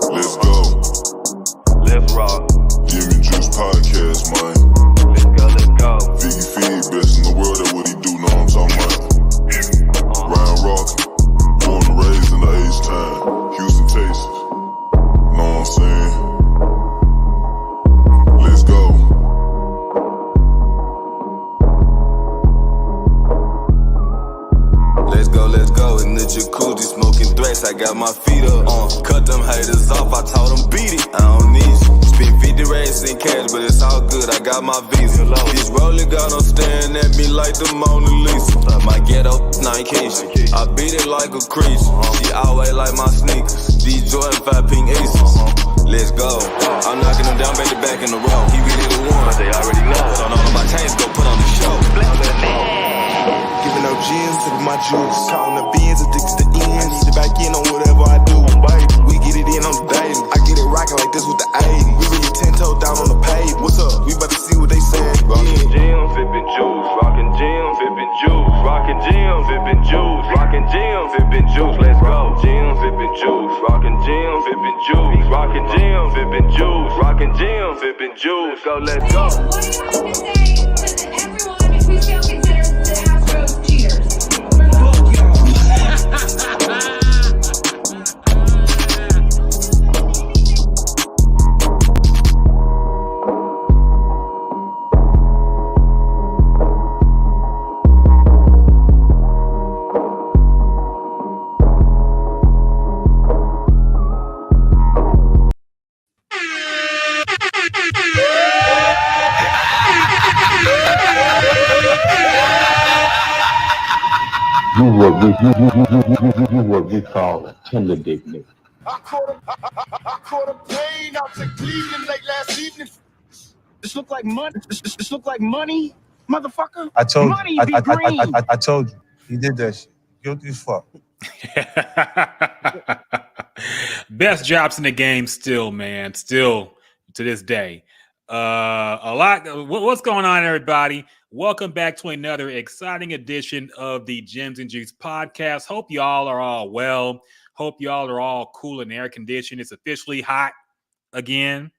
Let's go. Let's rock. Jimmy Juice Podcast, man. Let's go, let's go. Figgy Fig, best in the world, that's what he do, know what I'm talking about. Ryan Rockett, born and raised in the H-Town, Houston, Texas. Know what I'm saying? Let's go. Let's go in the jacuzzi, smoking threats. I got my feet up. Cut them haters off, I told them beat it. I don't need you. Spend 50 racks in cash, but it's all good. I got my visa. This rolling got them staring at me like the Mona Lisa. My ghetto Nikeisha. I beat it like a crease. She always like my sneakers. These Jordan 5 pink aces. Let's go. I'm knocking them down, baby, back in the row. He really the one. But they already know. So none of my chains go put on the show. Giving up gins, sipping my juice. Counting the beans, addicted to ends. Need to back in on whatever I do. We get it in on the daily. I get it rocking like this with the 80. We really 10 toe down on the page. What's up? We about to see what they saying. Rockin' gym, vippin' juice. Rockin' gym, vippin' juice. Rockin' gym, vippin' juice. Rockin' gym, vippin' juice. Let's go. Gym, vippin' juice. Rockin' gym, vippin' juice. Rockin' gym, vippin' juice. Rockin' gym, vippin' juice. Go, let's go. What do you want me to say to everyone if we still consider the Astros cheaters? Fuck y'all. You what we call a tender dick nigga. I caught a plane out to Cleveland late last evening. This look like money. This look like money, motherfucker. I told money you. be green. I told you. He did that shit. Guilty as fuck. Best drops in the game still, man. Still to this day. A lot. What's going on, everybody? Welcome back to another exciting edition of the Gems and Juice podcast. Hope y'all are all well. Hope y'all are all cool and air conditioned. It's officially hot again.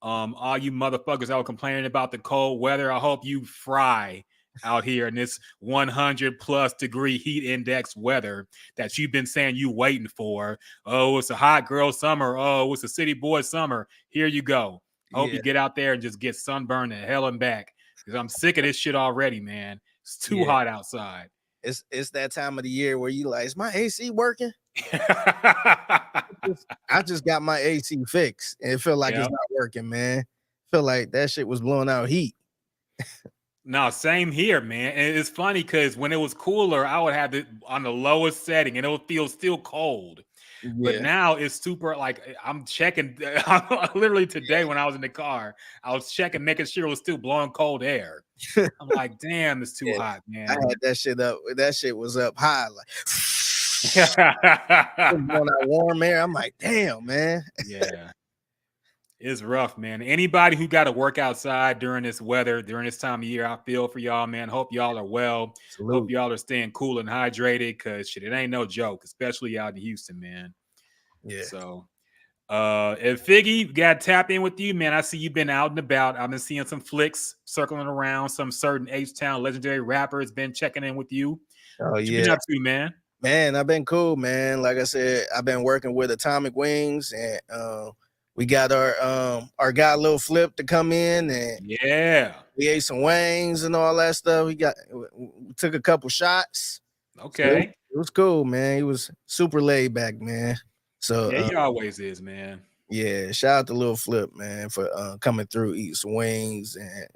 All you motherfuckers that were complaining about the cold weather, I hope you fry out here in this 100 plus degree heat index weather that you've been saying you waiting for. Oh, it's a hot girl summer. Oh, it's a city boy summer. Here you go. Hope you get out there and just get sunburned to hell and back. Because I'm sick of this shit already, man. It's too hot outside. It's that time of the year where you like, is my AC working? I just got my AC fixed and it felt like it's not working, man. Feel like that shit was blowing out heat. No, same here, man. And it's funny because when it was cooler, I would have it on the lowest setting and it would feel still cold. Yeah. But now it's super, like, I'm checking. Literally today when I was in the car, I was checking, making sure it was still blowing cold air. I'm like, damn, it's too hot, man. I had that shit up. That shit was up high. Like, blowing out warm air. I'm like, damn, man. Yeah. It's rough, man. Anybody who got to work outside during this weather, during this time of year, I feel for y'all, man. Hope y'all are well. Absolutely. Hope y'all are staying cool and hydrated because shit, it ain't no joke, especially out in Houston, man. Yeah. So, if Figgy, you got to tap in with you, man. I see you've been out and about. I've been seeing some flicks circling around. Some certain H-Town legendary rappers been checking in with you. Oh, what you been up to, man? Man, I've been cool, man. Like I said, I've been working with Atomic Wings and we got our guy Lil Flip to come in and we ate some wings and all that stuff. We took a couple shots. Okay. So it was cool, man. He was super laid back, man. So he always is, man. Yeah, shout out to Lil Flip, man, for coming through, eat some wings, and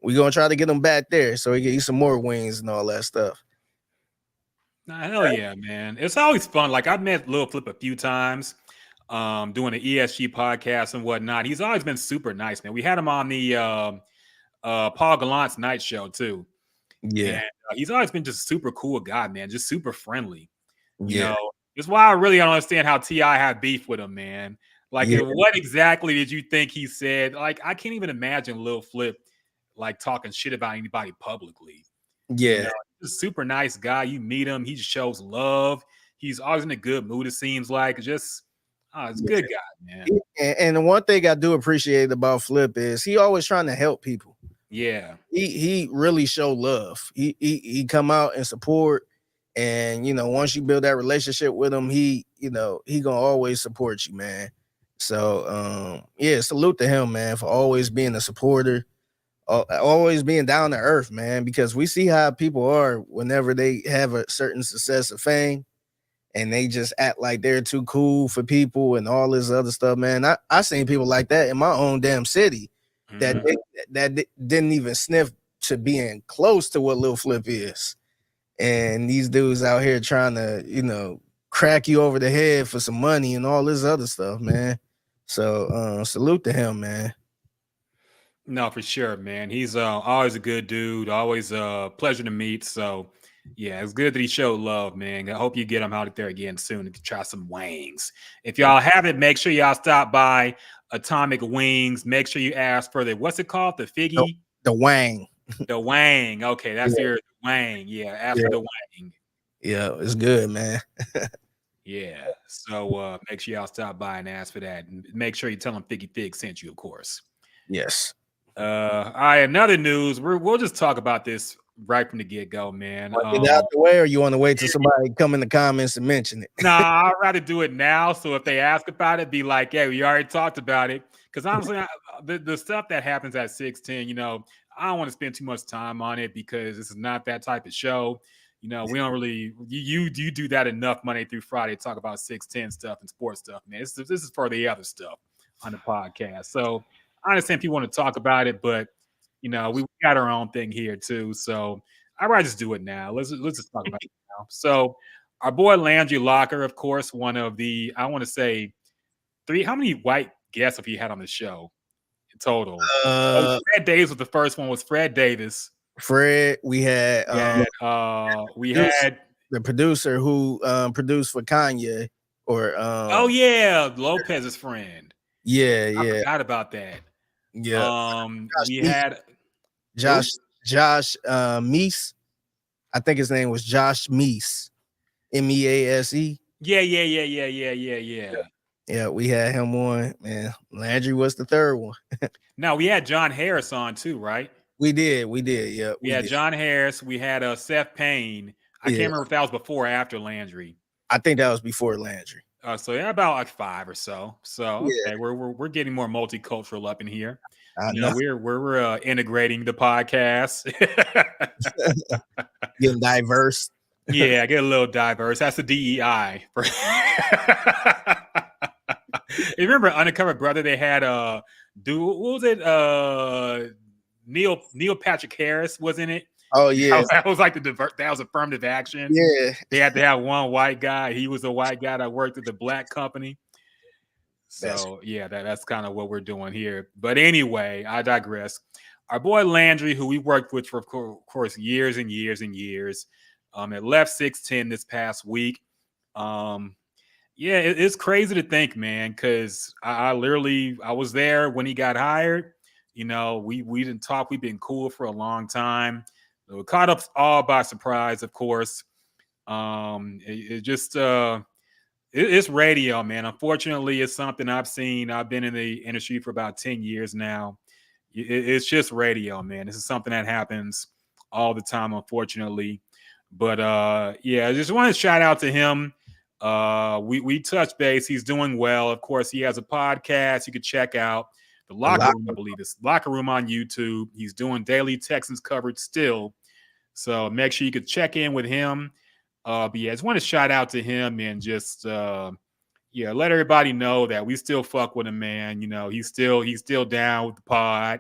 we're gonna try to get him back there so he can eat some more wings and all that stuff. Nah, hell yeah, man. It's always fun. Like I've met Lil Flip a few times. Doing an ESG podcast and whatnot. He's always been super nice, man. We had him on the Paul Gallant's night show too. Yeah. And, he's always been just a super cool guy, man. Just super friendly. You know, it's why I really don't understand how T.I. had beef with him, man. Like, what exactly did you think he said? Like, I can't even imagine Lil Flip like talking shit about anybody publicly. Yeah. You know, he's a super nice guy. You meet him, he just shows love. He's always in a good mood, it seems like. Just Oh, it's a good guy, man. And the one thing I do appreciate about Flip is he always trying to help people. Yeah. He really show love. He come out and support. And once you build that relationship with him, he gonna always support you, man. So salute to him, man, for always being a supporter, always being down to earth, man, because we see how people are whenever they have a certain success or fame and they just act like they're too cool for people and all this other stuff, man. I seen people like that in my own damn city that didn't even sniff to being close to what Lil Flip is. And these dudes out here trying to, crack you over the head for some money and all this other stuff, man. So salute to him, man. No, for sure, man. He's always a good dude, always a pleasure to meet. So yeah, it's good that he showed love, man. I hope you get him out there again soon and try some wings. If y'all haven't, make sure y'all stop by Atomic Wings. Make sure you ask for what's it called? The Figgy? The Wang. The Wang. Okay, that's your Wang. Yeah, ask for the Wang. Yeah, it's good, man. Yeah. So make sure y'all stop by and ask for that. And make sure you tell them Figgy Fig sent you, of course. Yes. All right, another news. We'll just talk about this right from the get-go, man. Get out the way, or you want to wait till somebody come in the comments and mention it? Nah, I'd rather do it now. So if they ask about it, be like, "Hey, we already talked about it." Because honestly, the stuff that happens at 610, I don't want to spend too much time on it because this is not that type of show. We don't really. You do that enough Monday through Friday to talk about 610 stuff and sports stuff, man. This is for the other stuff on the podcast. So I understand people want to talk about it, but we got our own thing here too. So I'd rather just do it now. Let's just talk about it now. So our boy Landry Locker, of course, one of the, I want to say how many white guests have you had on the show in total? Fred Davis was the first one. Was Fred Davis? Fred, we had the producer who produced for Kanye oh yeah, Lopez's friend. Yeah, I forgot about that. Yeah. We had Josh Meese. I think his name was Josh Meese. Mease. Yeah. Yeah, we had him on, man. Landry was the third one. Now we had John Harris on too, right? We did. Yeah. We had John Harris. We had Seth Payne. I can't remember if that was before or after Landry. I think that was before Landry. So yeah, about like 5 or so. So okay, we're getting more multicultural up in here. We're integrating the podcast. Getting diverse. Yeah, get a little diverse. That's the DEI. You remember Undercover Brother? They had what was it? Neil Patrick Harris was in it. Oh yeah, that was like that was affirmative action. Yeah, they had to have one white guy. He was a white guy that worked at the black company. So that's kind of what we're doing here. But anyway, I digress. Our boy Landry, who we worked with for, of course, years and years and years, it left 610 this past week. It's crazy to think, man, because I was there when he got hired. We didn't talk. We've been cool for a long time. We caught up all by surprise, of course. It's radio, man. Unfortunately, it's something I've seen. I've been in the industry for about 10 years now. It's just radio, man. This is something that happens all the time, unfortunately. But I just want to shout out to him. We touched base. He's doing well. Of course, he has a podcast you could check out. The Locker Room, I believe it's Locker Room on YouTube. He's doing daily Texans coverage still. So make sure you could check in with him. I just want to shout out to him and just let everybody know that we still fuck with him, man. He's still down with the pod.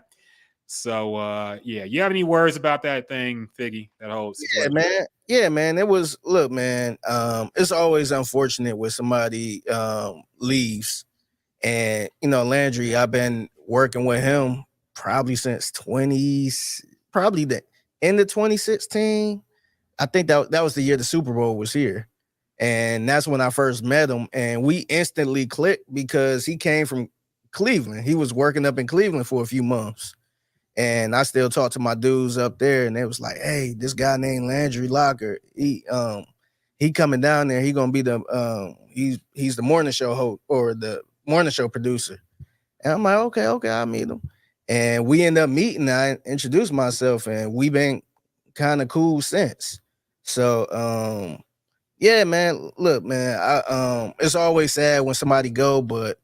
So you have any words about that thing, Figgy? That whole situation? Yeah, man. It was, look, man. It's always unfortunate when somebody leaves. And Landry, I've been working with him probably since the end of 2016. I think that was the year the Super Bowl was here. And that's when I first met him. And we instantly clicked because he came from Cleveland. He was working up in Cleveland for a few months. And I still talk to my dudes up there, and they was like, hey, this guy named Landry Locker, he coming down there. He gonna be the he's the morning show host or the morning show producer. And I'm like, okay, I'll meet him. And we end up meeting. I introduced myself, and we've been kind of cool since. So yeah, man. Look, man, it's always sad when somebody go, but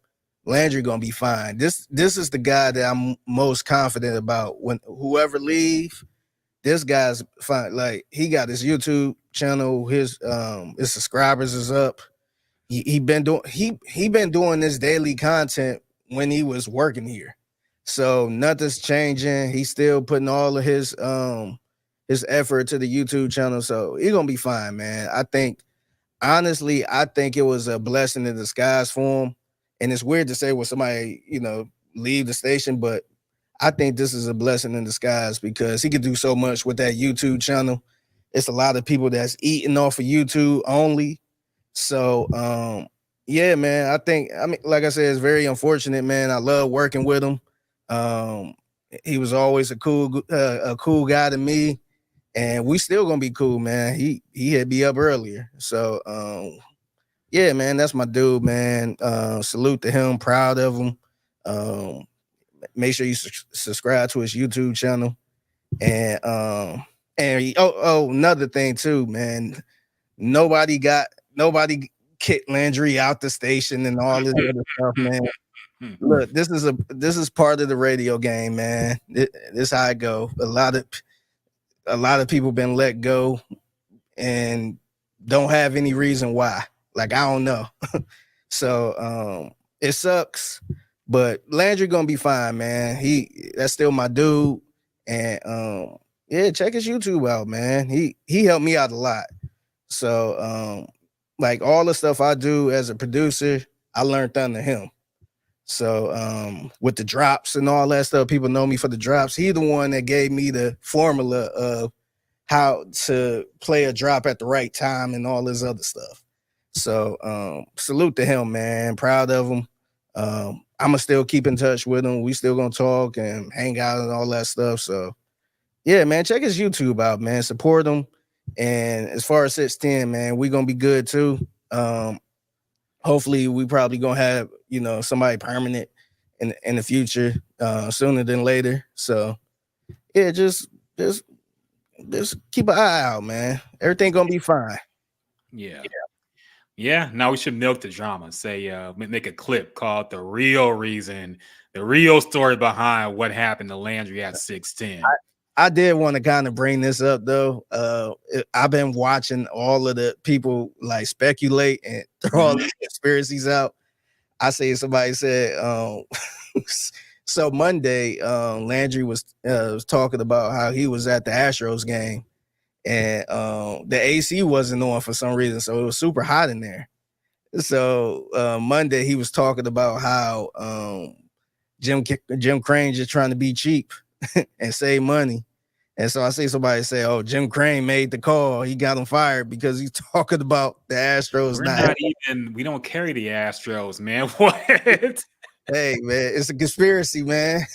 Landry gonna be fine. This is the guy that I'm most confident about. When whoever leave, this guy's fine. Like, he got his YouTube channel, his subscribers is up. He been doing this daily content when he was working here. So nothing's changing. He's still putting all of his effort to the YouTube channel. So he's gonna be fine, man. Honestly, I think it was a blessing in disguise for him. And it's weird to say when somebody, leave the station, but I think this is a blessing in disguise because he could do so much with that YouTube channel. It's a lot of people that's eating off of YouTube only. So, yeah, man, I mean, like I said, it's very unfortunate, man. I love working with him. He was always a cool guy to me, and we still gonna be cool, man. He hit me up earlier. So, yeah, man, that's my dude, man. Salute to him, proud of him. Make sure you subscribe to his YouTube channel. And another thing too, man. Nobody kicked Landry out the station and all this other stuff, man. Look, this is part of the radio game, man. This how it go. A lot of people been let go and don't have any reason why. Like, I don't know. So it sucks, but Landry gonna be fine, man. That's still my dude. And yeah, check his YouTube out, man. He helped me out a lot. So like, all the stuff I do as a producer, I learned under him. So with the drops and all that stuff, people know me for the drops. He's the one that gave me the formula of how to play a drop at the right time and all this other stuff. So salute to him, man. Proud of him. I'ma still keep in touch with him. We still gonna talk and hang out and all that stuff. So yeah, man, check his YouTube out, man. Support him. And as far as 610, man, we gonna be good too. Hopefully we probably gonna have, somebody permanent in the future, sooner than later. So yeah, just keep an eye out, man. Everything gonna be fine. Yeah. Now we should milk the drama. Say, make a clip called "The Real Reason," the real story behind what happened to Landry at 610. I did want to kind of bring this up though. I've been watching all of the people like speculate and throw all these conspiracies out. I say somebody said, so Monday, Landry was talking about how he was at the Astros game and the AC wasn't on for some reason, so it was super hot in there. So Monday he was talking about how Jim Crane just trying to be cheap and save money. And so I see somebody say, "Oh, Jim Crane made the call. He got him fired because he's talking about the Astros." We don't carry the Astros, man. What? Hey, man, it's a conspiracy, man.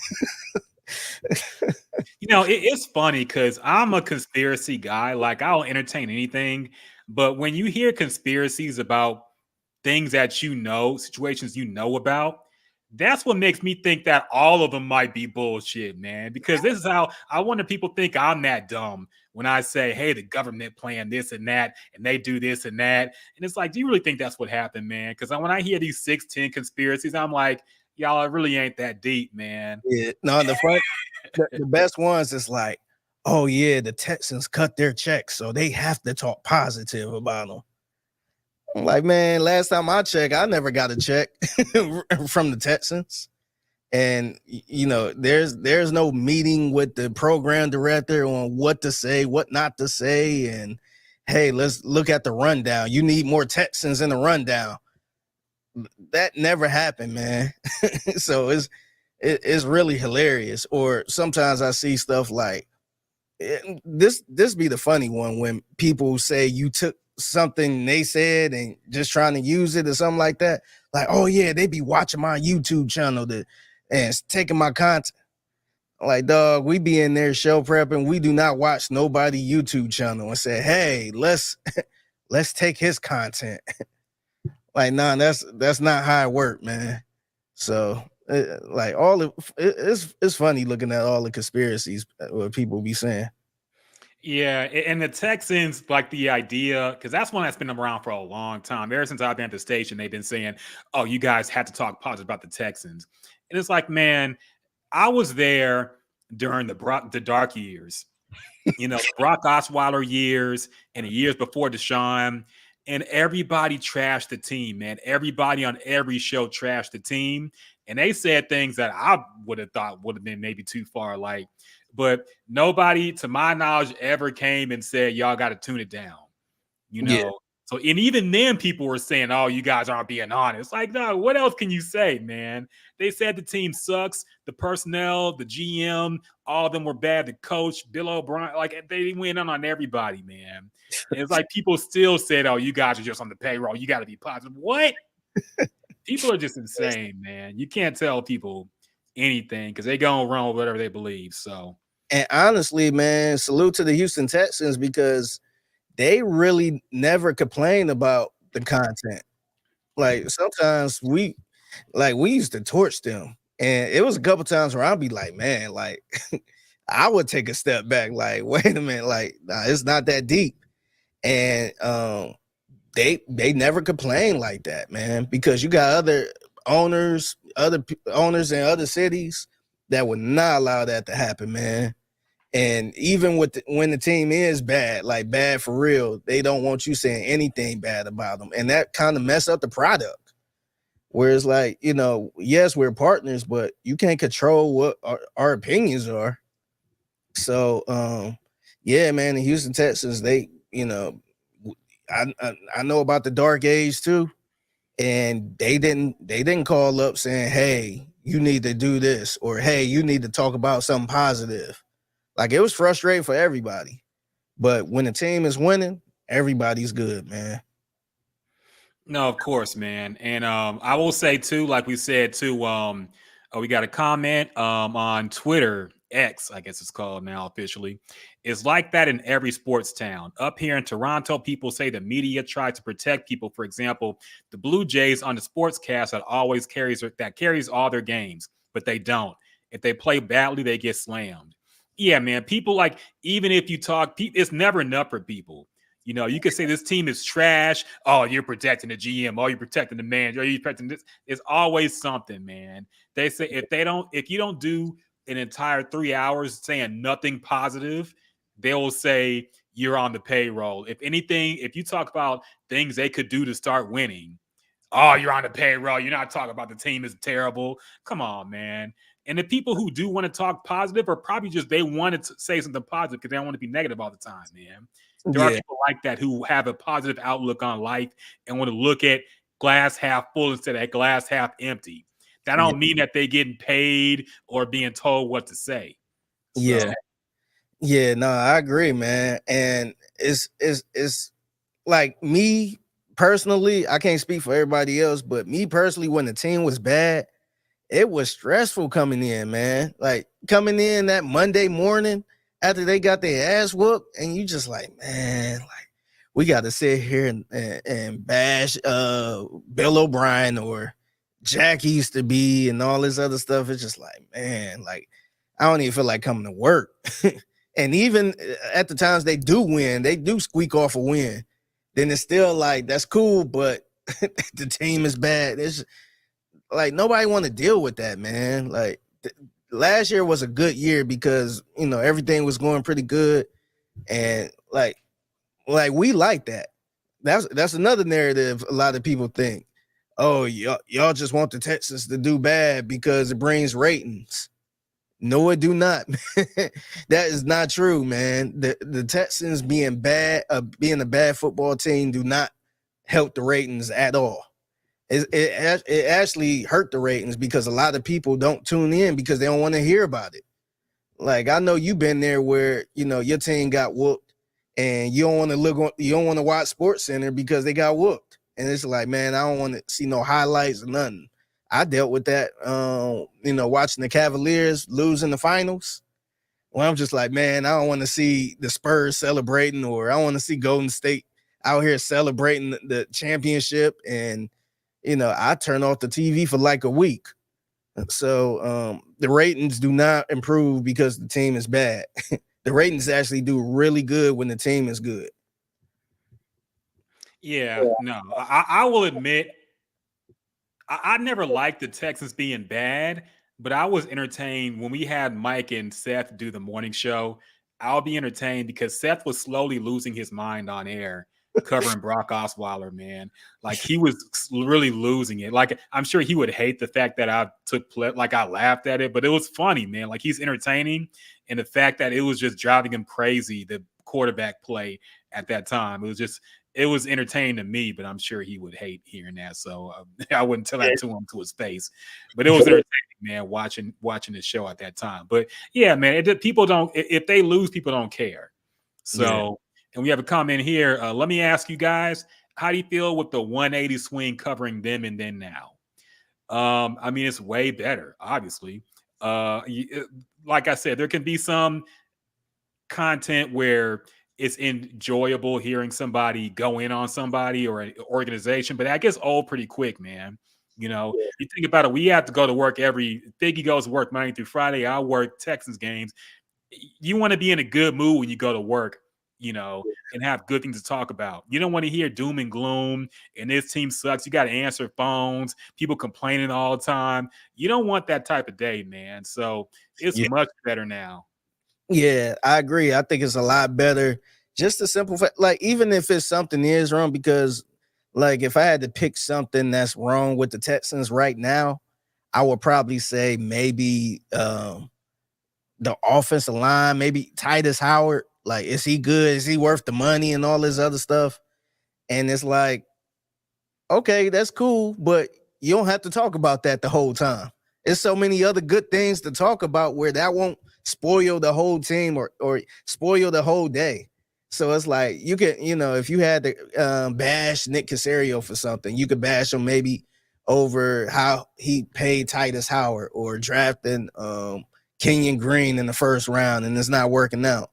It's funny because I'm a conspiracy guy. Like, I'll entertain anything, but when you hear conspiracies about things that situations about, that's what makes me think that all of them might be bullshit, man. Because this is how I wonder people think I'm that dumb when I say, hey, the government planned this and that, and they do this and that. And it's like, do you really think that's what happened, man? Because when I hear these 610 conspiracies, I'm like, y'all, it really ain't that deep, man. Yeah, no, the best ones is like, oh yeah, the Texans cut their checks, so they have to talk positive about them. I'm like, man, last time I checked, I never got a check from the Texans. And there's no meeting with the program director on what to say, what not to say. And hey, let's look at the rundown. You need more Texans in the rundown. That never happened, man. So it's really hilarious. Or sometimes I see stuff like this be the funny one when people say you took something they said and just trying to use it or something like that. Like, oh yeah, they be watching my YouTube channel and taking my content. Like, dog, we be in there show prepping. We do not watch nobody YouTube channel and say, hey, let's let's take his content. Like, nah, that's not how it worked, man. So like it's funny looking at all the conspiracies what people be saying. Yeah, and the Texans like the idea because that's one that's been around for a long time. Ever since I've been at the station, they've been saying, "Oh, you guys had to talk positive about the Texans," and it's like, man, I was there during the dark years, the Brock Osweiler years and the years before Deshaun, and everybody trashed the team, man. Everybody on every show trashed the team, and they said things that I would have thought would have been maybe too far, like. But nobody, to my knowledge, ever came and said, y'all got to tune it down, Yeah. So, and even then people were saying, oh, you guys aren't being honest. Like, no, what else can you say, man? They said the team sucks. The personnel, the GM, all of them were bad. The coach, Bill O'Brien, like they went on everybody, man. And it's like people still said, oh, you guys are just on the payroll. You got to be positive. What? People are just insane, man. You can't tell people anything because they gonna run with whatever they believe. So, and honestly, man, salute to the Houston Texans because they really never complain about the content. Like sometimes we used to torch them, and it was a couple times where I'd be like, man, like I would take a step back, like, wait a minute, like, nah, it's not that deep. And they never complain like that, man, because you got other owners in other cities that would not allow that to happen, man. And even when the team is bad, like bad for real, they don't want you saying anything bad about them, and that kind of mess up the product. Whereas, like, yes, we're partners, but you can't control what our opinions are. So, yeah, man, the Houston Texans, they, I know about the dark age too, and they didn't call up saying, hey, you need to do this, or hey, you need to talk about something positive. Like, it was frustrating for everybody, but when the team is winning, everybody's good, man. No, of course, man. And I will say too, like we said too, we got a comment on Twitter, X, I guess it's called now officially. It's like that in every sports town. Up here in Toronto, people say the media tries to protect people. For example, the Blue Jays on the sportscast that carries all their games, but they don't. If they play badly, they get slammed. Yeah, man. People like, even if you talk, it's never enough for people. You could say this team is trash. Oh, you're protecting the GM. Oh, you're protecting the manager. Oh, you're protecting this. It's always something, man. They say if you don't do an entire 3 hours saying nothing positive, they will say you're on the payroll. If anything, if you talk about things they could do to start winning, oh, you're on the payroll. You're not talking about the team is terrible. Come on, man. And the people who do want to talk positive are probably just they wanted to say something positive because they don't want to be negative all the time, man. There are people like that who have a positive outlook on life and want to look at glass half full instead of glass half empty. That don't mean that they getting paid or being told what to say. So. Yeah, no, I agree, man. And it's like me personally, I can't speak for everybody else, but me personally, when the team was bad, it was stressful coming in, man. Like coming in that Monday morning after they got their ass whooped, and you just like, man, like we got to sit here and bash Bill O'Brien or Jack Easterby and all this other stuff. It's just like, man, like I don't even feel like coming to work. And even at the times they do win, they do squeak off a win. Then it's still like, that's cool, but the team is bad. It's like nobody want to deal with that, man. Like last year was a good year because everything was going pretty good, and like we like that. That's another narrative a lot of people think. Oh, y'all just want the Texans to do bad because it brings ratings. No, it do not. That is not true, man. The Texans being bad, being a bad football team, do not help the ratings at all. It actually hurt the ratings because a lot of people don't tune in because they don't want to hear about it. Like I know you've been there where your team got whooped and you don't want to watch Sports Center because they got whooped, and it's like, man, I don't want to see no highlights or nothing. I dealt with that, watching the Cavaliers lose in the finals. Well, I'm just like, man, I don't want to see the Spurs celebrating, or I want to see Golden State. out here celebrating the championship, and I turn off the TV for like a week. So the ratings do not improve because the team is bad. The ratings actually do really good when the team is good. Yeah, no, I will admit, I never liked the Texans being bad, but I was entertained when we had Mike and Seth do the morning show. I'll be entertained because Seth was slowly losing his mind on air covering Brock Osweiler, man. Like he was really losing it. Like I'm sure he would hate the fact that I I laughed at it, but it was funny, man. Like he's entertaining, and the fact that it was just driving him crazy, the quarterback play at that time. It was entertaining to me, but I'm sure he would hate hearing that. So I wouldn't tell that to him to his face. But it was entertaining, man, watching the show at that time. But yeah, man, people don't. If they lose, people don't care. So, and we have a comment here. Let me ask you guys, how do you feel with the 180 swing covering them and then now? I mean, it's way better, obviously. Like I said, there can be some content where it's enjoyable hearing somebody go in on somebody or an organization, but that gets old pretty quick, man. You think about it, we have to go to work Figgy goes to work Monday through Friday. I work Texans games. You want to be in a good mood when you go to work, and have good things to talk about. You don't want to hear doom and gloom and this team sucks. You got to answer phones, people complaining all the time. You don't want that type of day, man. So it's much better now. Yeah, I agree. I think it's a lot better. Just a simple fact, like even if it's something is wrong, because like if I had to pick something that's wrong with the Texans right now, I would probably say maybe the offensive line, maybe Titus Howard. Like, is he good? Is he worth the money and all this other stuff? And it's like, okay, that's cool, but you don't have to talk about that the whole time. There's so many other good things to talk about where that won't spoil the whole team or spoil the whole day. So it's like you could, if you had to bash Nick Caserio for something, you could bash him maybe over how he paid Titus Howard or drafting Kenyon Green in the first round and it's not working out.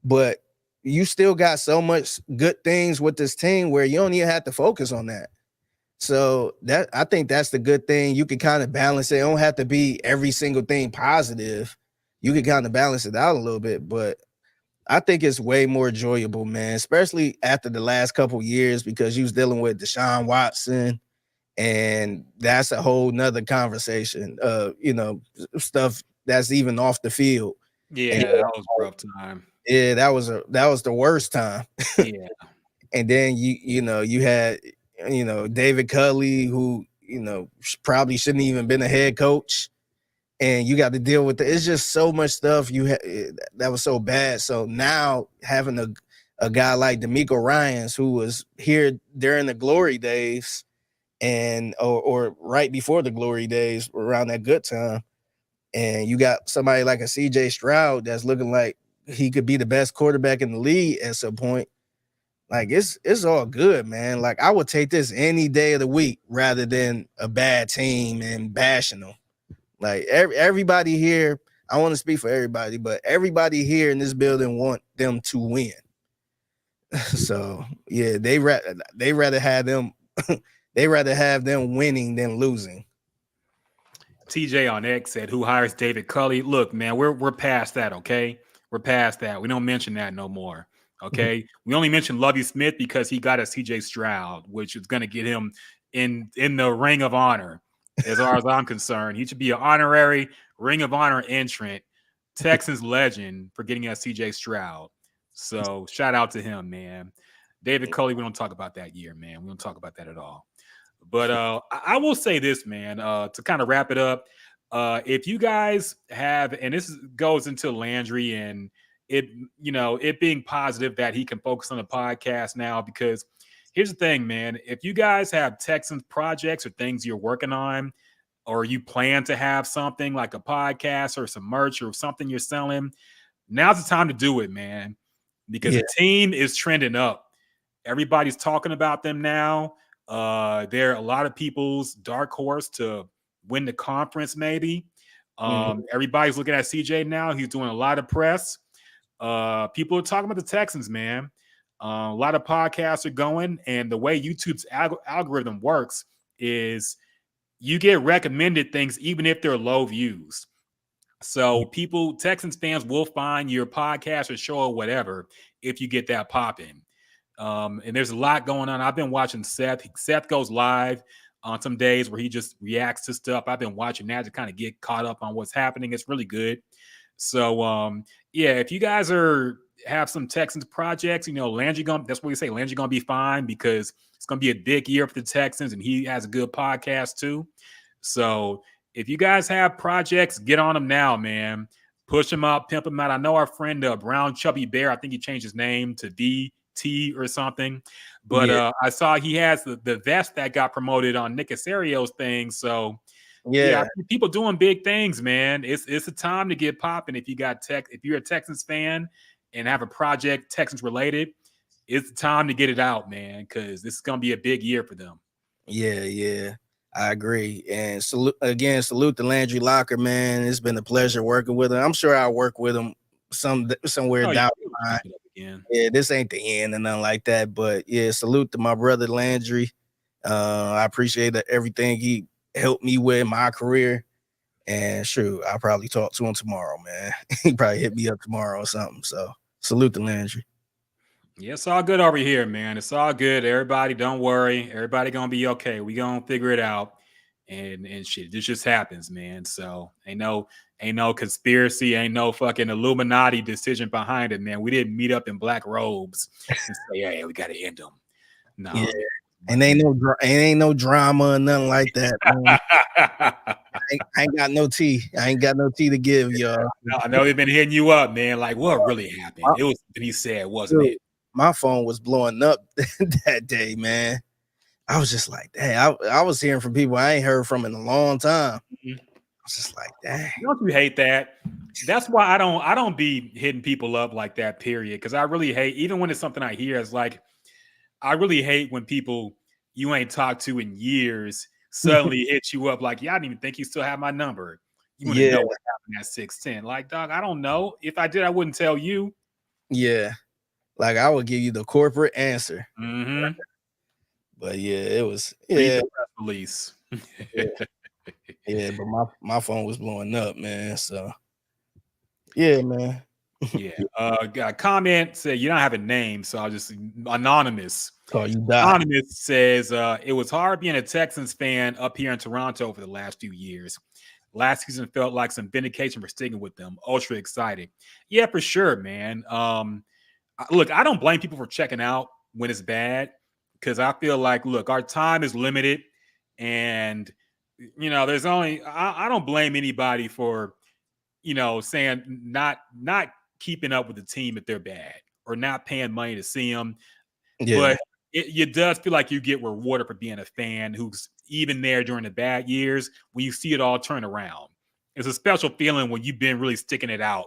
But you still got so much good things with this team where you don't even have to focus on that. So that I think that's the good thing. You can kind of balance it. It don't have to be every single thing positive. You can kind of balance it out a little bit, but I think it's way more enjoyable, man, especially after the last couple years because you was dealing with Deshaun Watson, and that's a whole nother conversation. Stuff that's even off the field. Yeah, that was a rough time. Yeah, that was the worst time. Yeah. And then you had David Culley, who probably shouldn't even been a head coach, and you got to deal with it. It's just so much stuff that was so bad. So now having a guy like D'Amico Ryans, who was here during the glory days, and or right before the glory days, around that good time, and you got somebody like a CJ Stroud that's looking like he could be the best quarterback in the league at some point. Like it's all good, man. Like I would take this any day of the week rather than a bad team and bashing them. Like everybody here, I want to speak for everybody, but everybody here in this building want them to win. So yeah, they rather have them winning than losing. TJ on X said, "Who hires David Culley?" Look, man, we're past that. Okay, we're past that. We don't mention that no more. Okay, we only mention Lovie Smith because he got a CJ Stroud, which is going to get him in the Ring of Honor. As far as I'm concerned, he should be an honorary Ring of Honor entrant, Texans legend for getting a CJ Stroud. So shout out to him, man. David Culley, we don't talk about that year, man. We don't talk about that at all. But I will say this, man, to kind of wrap it up. If you guys have, and this goes into Landry and it being positive that he can focus on the podcast now, because here's the thing, man. If you guys have Texans projects or things you're working on, or you plan to have something like a podcast or some merch or something you're selling, now's the time to do it, man, because the team is trending up. Everybody's talking about them now. They're a lot of people's dark horse to win the conference, maybe. Everybody's looking at CJ now. He's doing a lot of press. People are talking about the Texans, man. A lot of podcasts are going, and the way YouTube's algorithm works is you get recommended things even if they're low views. So Texans fans will find your podcast or show or whatever if you get that popping. And there's a lot going on. I've been watching Seth. Seth goes live on some days where he just reacts to stuff. I've been watching that to kind of get caught up on what's happening. It's really good. So yeah, if you guys have some Texans projects, Landry that's what we say, Landry gonna be fine because it's gonna be a big year for the Texans, and he has a good podcast too. So if you guys have projects, get on them now, man. Push them out, pimp them out. I know our friend Brown Chubby Bear, I think he changed his name to DT or something. But I saw he has the vest that got promoted on Nick Casario's thing. So yeah, people doing big things, man. It's a time to get popping. If you're a Texans fan and have a project Texans related, it's time to get it out, man, because this is gonna be a big year for them. Yeah. I agree. And salute to Landry Locker, man. It's been a pleasure working with him. I'm sure I'll work with him somewhere down the line. Yeah, this ain't the end and nothing like that. But yeah, salute to my brother Landry. I appreciate everything he helped me with in my career. And sure, I'll probably talk to him tomorrow, man. He probably hit me up tomorrow or something. So salute to Landry. Yeah, it's all good over here, man. It's all good. Everybody, don't worry. Everybody gonna be okay. We gonna figure it out. And shit, this just happens, man. So ain't no conspiracy, ain't no fucking Illuminati decision behind it, man. We didn't meet up in black robes and say, "Yeah, we gotta end them." No, yeah. And ain't no drama or nothing like that. I ain't got no tea. I ain't got no tea to give y'all. I know they've been hitting you up, man. Like, what really happened? It was what he said, wasn't it? My phone was blowing up that day, man. I was just like, dang, I was hearing from people I ain't heard from in a long time. I was just like, dang. Don't you hate that? That's why I don't be hitting people up like that, period. Because I really hate, even when it's something I hear, it's like, I really hate when people you ain't talked to in years suddenly hit you up like, yeah, I didn't even think you still have my number. You want to know what happened at 610. Like, dog, I don't know. If I did, I wouldn't tell you. Yeah. Like, I would give you the corporate answer. Mm-hmm. But yeah, it was release. Yeah, but my phone was blowing up, man. So yeah, man. Yeah. Got a comment said you don't have a name, so I'll just anonymous. Oh, you died. Anonymous says it was hard being a Texans fan up here in Toronto for the last few years. Last season felt like some vindication for sticking with them. Ultra excited. Yeah, for sure, man. Look, I don't blame people for checking out when it's bad because I feel like, look, our time is limited, and there's only I don't blame anybody for saying not keeping up with the team if they're bad or not paying money to see them. Yeah. But it does feel like you get rewarded for being a fan who's even there during the bad years when you see it all turn around. It's a special feeling when you've been really sticking it out.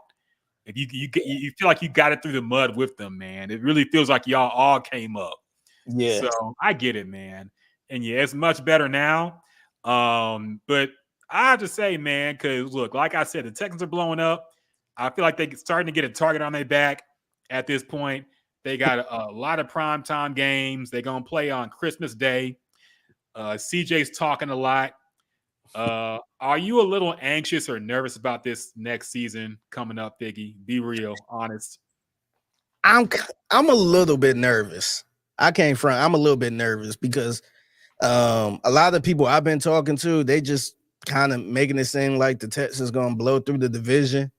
If you feel like you got it through the mud with them, man. It really feels like y'all all came up. Yeah. So I get it, man. And yeah, it's much better now. But I have to say, man, because look, like I said, the Texans are blowing up. I feel like they're starting to get a target on their back at this point. They got a lot of primetime games. They're going to play on Christmas Day. CJ's talking a lot. Are you a little anxious or nervous about this next season coming up, Figgy? Be real, honest. I'm a little bit nervous. I'm a little bit nervous because a lot of people I've been talking to, they just kind of making it seem like the Texans going to blow through the division.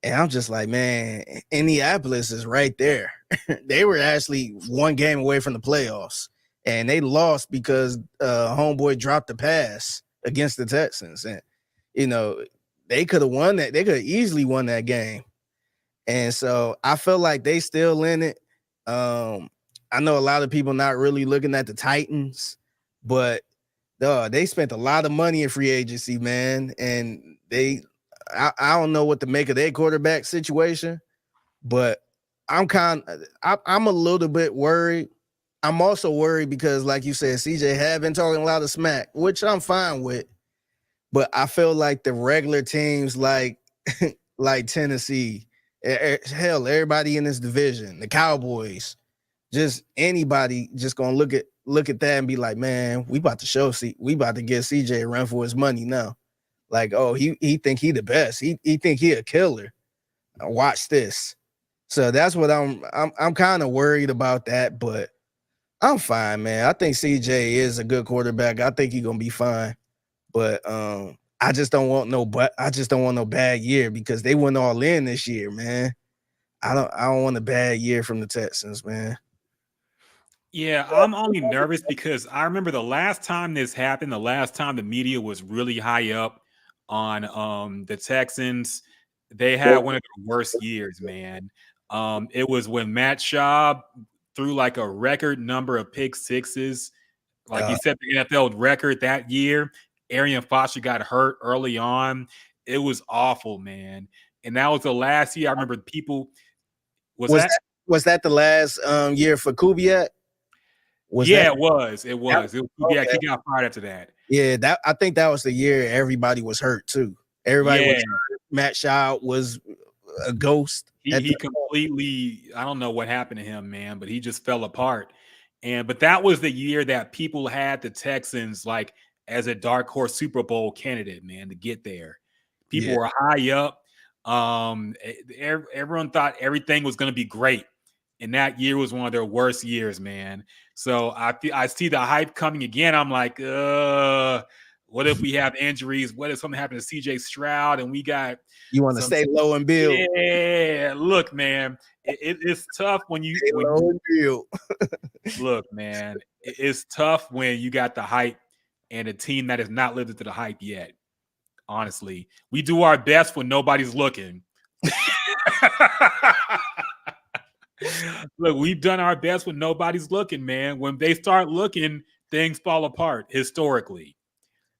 And I'm just like, man, Indianapolis is right there. They were actually one game away from the playoffs, and they lost because homeboy dropped the pass against the Texans. And, they could have won that. They could have easily won that game. And so I feel like they still in it. I know a lot of people not really looking at the Titans, but they spent a lot of money in free agency, man. And I don't know what to make of their quarterback situation, but I'm a little bit worried. I'm also worried because, like you said, CJ had been talking a lot of smack, which I'm fine with. But I feel like the regular teams like Tennessee, hell, everybody in this division, the Cowboys, just anybody just gonna look at that and be like, man, we about to get CJ a run for his money now. Like, oh, he think he the best. He think he a killer. Watch this. So that's what I'm kind of worried about that, but I'm fine, man. I think CJ is a good quarterback. I think he's gonna be fine. But I just don't want no bad year because they went all in this year, man. I don't want a bad year from the Texans, man. Yeah, I'm only nervous because I remember the last time this happened, the last time the media was really high up on the Texans, they had one of the worst years, man. It was when Matt Schaub threw like a record number of pick sixes. Like he set the NFL record that year. Arian Foster got hurt early on. It was awful, man. And that was the last year I remember people was that the last year for Kubiak? It was. Yeah, he got fired after that. Yeah, I think that was the year everybody was hurt too. Everybody was hurt. Matt Schaub was a ghost. He completely, I don't know what happened to him, man, but he just fell apart. But that was the year that people had the Texans like as a dark horse Super Bowl candidate, man, to get there. People were high up. Everyone thought everything was going to be great. And that year was one of their worst years, man. So I see the hype coming again. I'm like, what if we have injuries? What if something happened to CJ Stroud and we got you want to stay low and build? Yeah, look, man, it's tough when you stay low and build. Look, man, it's tough when you got the hype and a team that has not lived up to the hype yet. Honestly, we do our best when nobody's looking. Look, we've done our best when nobody's looking, man. When they start looking, things fall apart historically.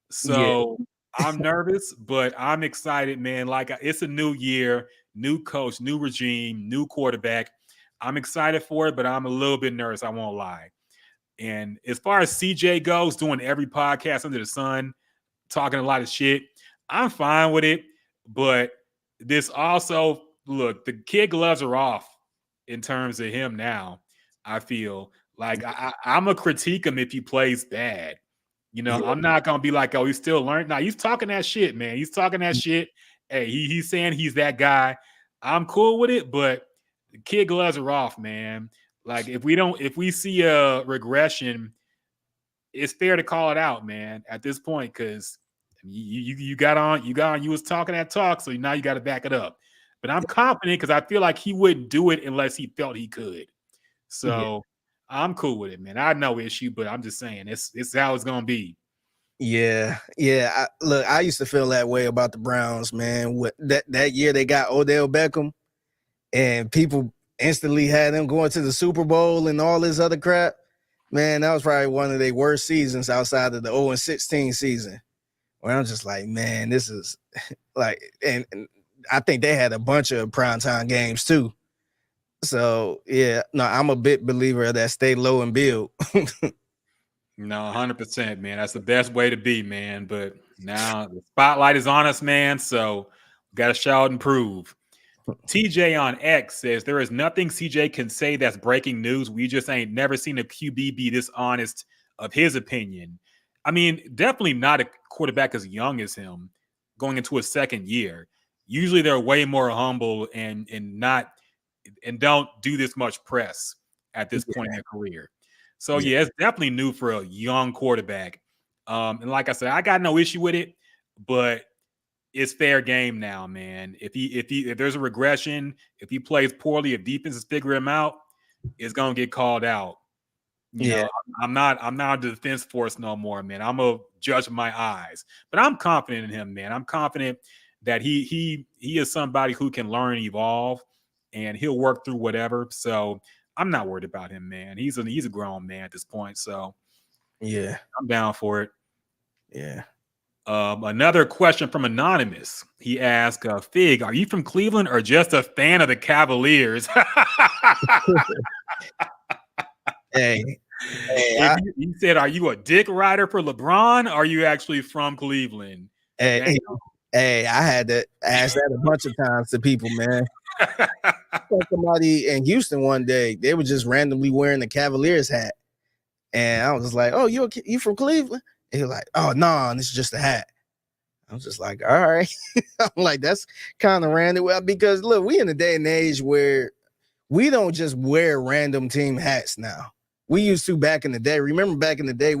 So I'm nervous, but I'm excited, man. Like it's a new year, new coach, new regime, new quarterback. I'm excited for it, but I'm a little bit nervous. I won't lie. And as far as CJ goes, doing every podcast under the sun, talking a lot of shit, I'm fine with it. But this also, look, the kid gloves are off in terms of him now. I feel like I'm a critique him if he plays bad. You know, I'm not gonna be like, oh, he's still learning. Now he's talking that shit, man. He's talking that shit. Hey, he's saying he's that guy. I'm cool with it, but the kid gloves are off, man. Like if we see a regression, it's fair to call it out, man, at this point, because you was talking that talk, so now you got to back it up. But I'm confident because I feel like he wouldn't do it unless he felt he could. So I'm cool with it, man. I have no issue, but I'm just saying it's how it's gonna be. Yeah. I used to feel that way about the Browns, man. That year they got Odell Beckham, and people instantly had them going to the Super Bowl and all this other crap. Man, that was probably one of their worst seasons outside of the 0-16 season. Where I'm just like, man, this is like, and I think they had a bunch of primetime games too. So yeah, no, I'm a big believer of that stay low and build. No, 100%, man. That's the best way to be, man. But now the spotlight is on us, man. So we got to shout and prove. TJ on X says there is nothing CJ can say that's breaking news. We just ain't never seen a QB be this honest of his opinion. I mean, definitely not a quarterback as young as him going into a second year. Usually they're way more humble and don't do this much press at this point in their career. So it's definitely new for a young quarterback. And like I said, I got no issue with it, but it's fair game now, man. If there's a regression, if he plays poorly, if defenses figure him out, it's gonna get called out. You know, I'm not a defense force no more, man. I'm a judge of my eyes. But I'm confident in him, man. I'm confident that he is somebody who can learn and evolve, and he'll work through whatever. So I'm not worried about him, man. He's a grown man at this point. So I'm down for it. Yeah. Another question from Anonymous. He asked, Fig, are you from Cleveland or just a fan of the Cavaliers? He said, are you a dick rider for LeBron? Or are you actually from Cleveland? Hey, I had to ask that a bunch of times to people, man. saw somebody in Houston one day. They were just randomly wearing the Cavaliers hat, and I was just like, "Oh, you from Cleveland?" And he was like, "Oh, no, this is just a hat." I was just like, "All right." I'm like, "That's kind of random." Well, because look, we in a day and age where we don't just wear random team hats now. We used to back in the day. Remember back in the day,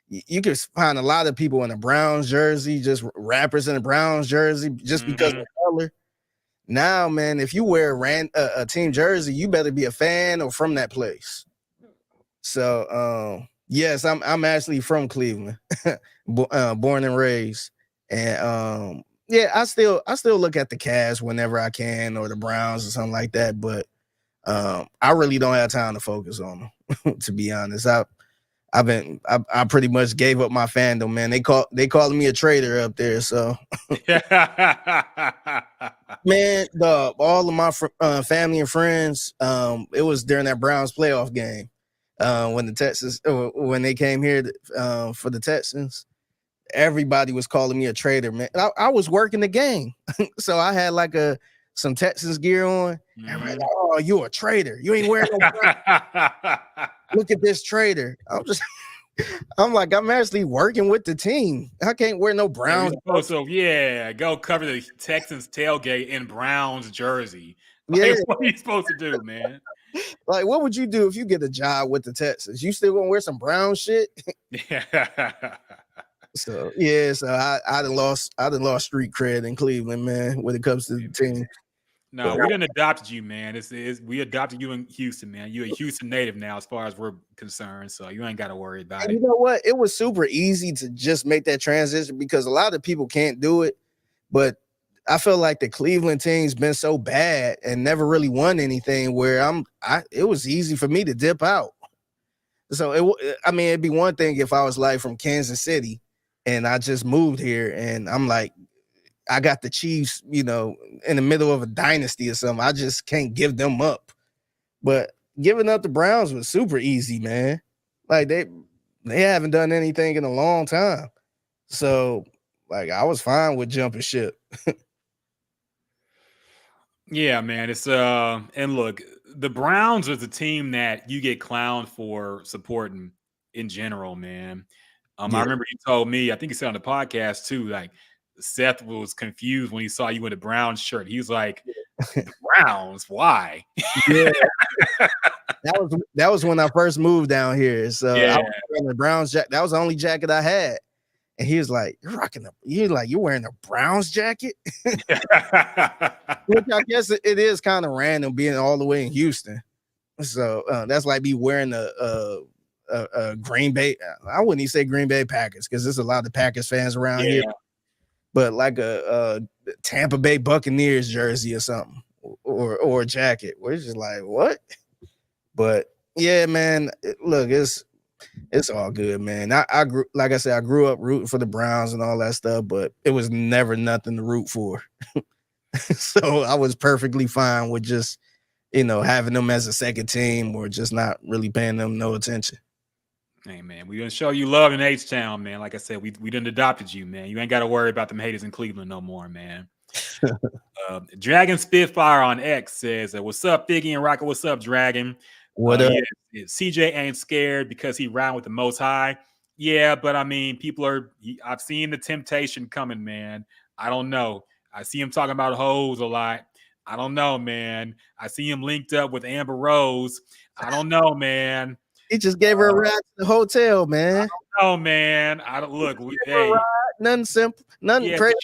you could find a lot of people in a Browns jersey, just rappers in a Browns jersey, just because of color. Now, man, if you wear a team jersey, you better be a fan or from that place. So, yes, I'm actually from Cleveland, born and raised, and yeah, I still look at the Cavs whenever I can or the Browns or something like that, but I really don't have time to focus on them. To be honest, I pretty much gave up my fandom, man. They calling me a traitor up there, so man, all of my family and friends, it was during that Browns playoff game, when the Texans when they came here for the Texans. Everybody was calling me a traitor, man. I was working the game, so I had like some Texans gear on. And like, oh, you a traitor? You ain't wearing no. Look at this traitor. I'm like, I'm actually working with the team. I can't wear no Browns. So go cover the Texans tailgate in Browns jersey. Yeah, what are you supposed to do, man? Like, what would you do if you get a job with the Texans? You still gonna wear some Brown shit? So I done lost street cred in Cleveland, man, when it comes to the team. No, we didn't adopt you, man. We adopted you in Houston, man. You're a Houston native now, as far as we're concerned. So you ain't got to worry about it. You know what? It was super easy to just make that transition because a lot of people can't do it. But I feel like the Cleveland team's been so bad and never really won anything where it was easy for me to dip out. So it'd be one thing if I was like from Kansas City and I just moved here and I'm like, I got the Chiefs, in the middle of a dynasty or something. I just can't give them up. But giving up the Browns was super easy, man. Like they haven't done anything in a long time. So like I was fine with jumping ship. Yeah, man. It's and look, the Browns was a team that you get clowned for supporting in general, man. I remember you told me, I think you said on the podcast too, like Seth was confused when he saw you in a Browns shirt. He was like, the Browns, why? Yeah. That was when I first moved down here. So I was wearing the Browns jacket. That was the only jacket I had. And he was like, you're wearing a Browns jacket? Which I guess it is kind of random being all the way in Houston. So that's like me wearing a Green Bay. I wouldn't even say Green Bay Packers because there's a lot of Packers fans around here. But like a Tampa Bay Buccaneers jersey or something, or a jacket. We're just like, what? But yeah, man, look, it's all good, man. I grew, like I said, I grew up rooting for the Browns and all that stuff, but it was never nothing to root for. So I was perfectly fine with just, having them as a second team or just not really paying them no attention. Hey, man, we gonna show you love in H-Town, man. Like I said, we done adopted you, man. You ain't got to worry about them haters in Cleveland no more, man. Dragon Spitfire on X says, what's up, Figgy and Rocket? What's up, Dragon? What up? Yeah, CJ ain't scared because he ran with the Most High. Yeah, but I mean, I've seen the temptation coming, man. I don't know. I see him talking about hoes a lot. I don't know, man. I see him linked up with Amber Rose. I don't know, man. He just gave her a ride to the hotel, man. I don't know, man. I don't look. Nothing simple, nothing crazy.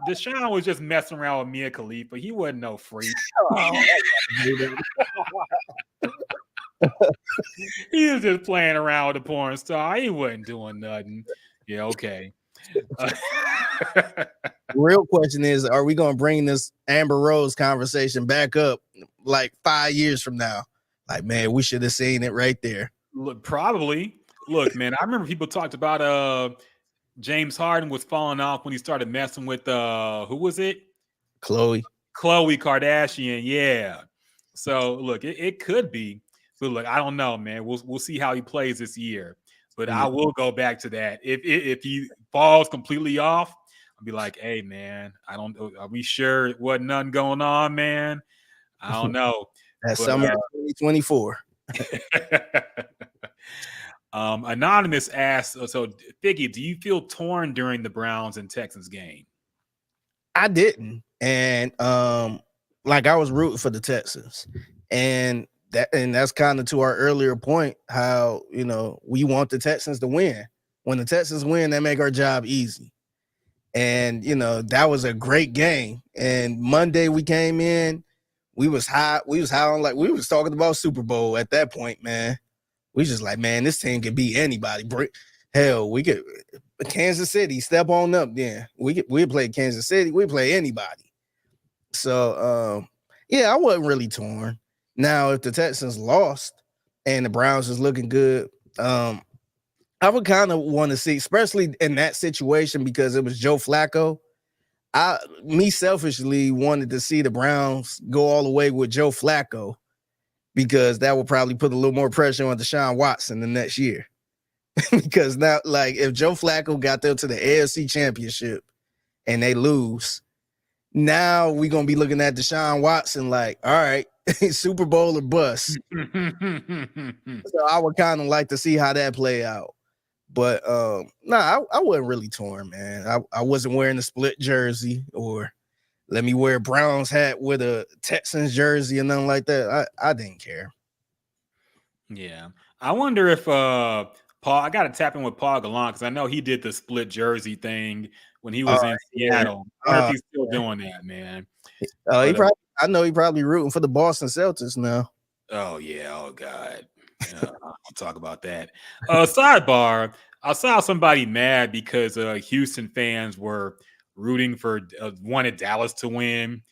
Deshaun was just messing around with Mia Khalifa. He wasn't no freak. He was just playing around with the porn star. He wasn't doing nothing. Yeah, okay. Real question is, are we going to bring this Amber Rose conversation back up like 5 years from now? Like, man, we should have seen it right there. Look, probably. Look, man, I remember people talked about James Harden was falling off when he started messing with who was it? Khloe Kardashian, yeah. So look, it could be. But look, I don't know, man. We'll see how he plays this year. But I will go back to that. If he falls completely off, I'll be like, hey, man, are we sure it wasn't nothing going on, man? I don't know. That summer 2024. Anonymous asks, so Figgy, do you feel torn during the Browns and Texans game? I didn't. And like I was rooting for the Texans. And that's kind of to our earlier point, how we want the Texans to win. When the Texans win, they make our job easy. And that was a great game. And Monday we came in, we was high on, like, we was talking about Super Bowl at that point, man. We just like, man, this team can beat anybody. Hell, we could Kansas City step on up. Then we play Kansas City, we play anybody. So yeah, I wasn't really torn. Now, if the Texans lost and the Browns is looking good, I would kind of want to see, especially in that situation, because it was Joe Flacco. Me selfishly wanted to see the Browns go all the way with Joe Flacco, because that would probably put a little more pressure on Deshaun Watson the next year. Because now, like, if Joe Flacco got them to the AFC Championship and they lose, now we're going to be looking at Deshaun Watson like, all right, Super Bowl or bust. So I would kind of like to see how that play out. But I wasn't really torn, man. I wasn't wearing a split jersey, or let me wear a Browns hat with a Texans jersey or nothing like that. I didn't care. Yeah. I wonder if Paul, I got to tap in with Paul Gallant, because I know he did the split jersey thing when he was in Seattle. I wonder if he's still doing that, man. I know he probably rooting for the Boston Celtics now. Oh, yeah. Oh, God. I'll talk about that. Sidebar, I saw somebody mad because Houston fans were rooting for wanted Dallas to win.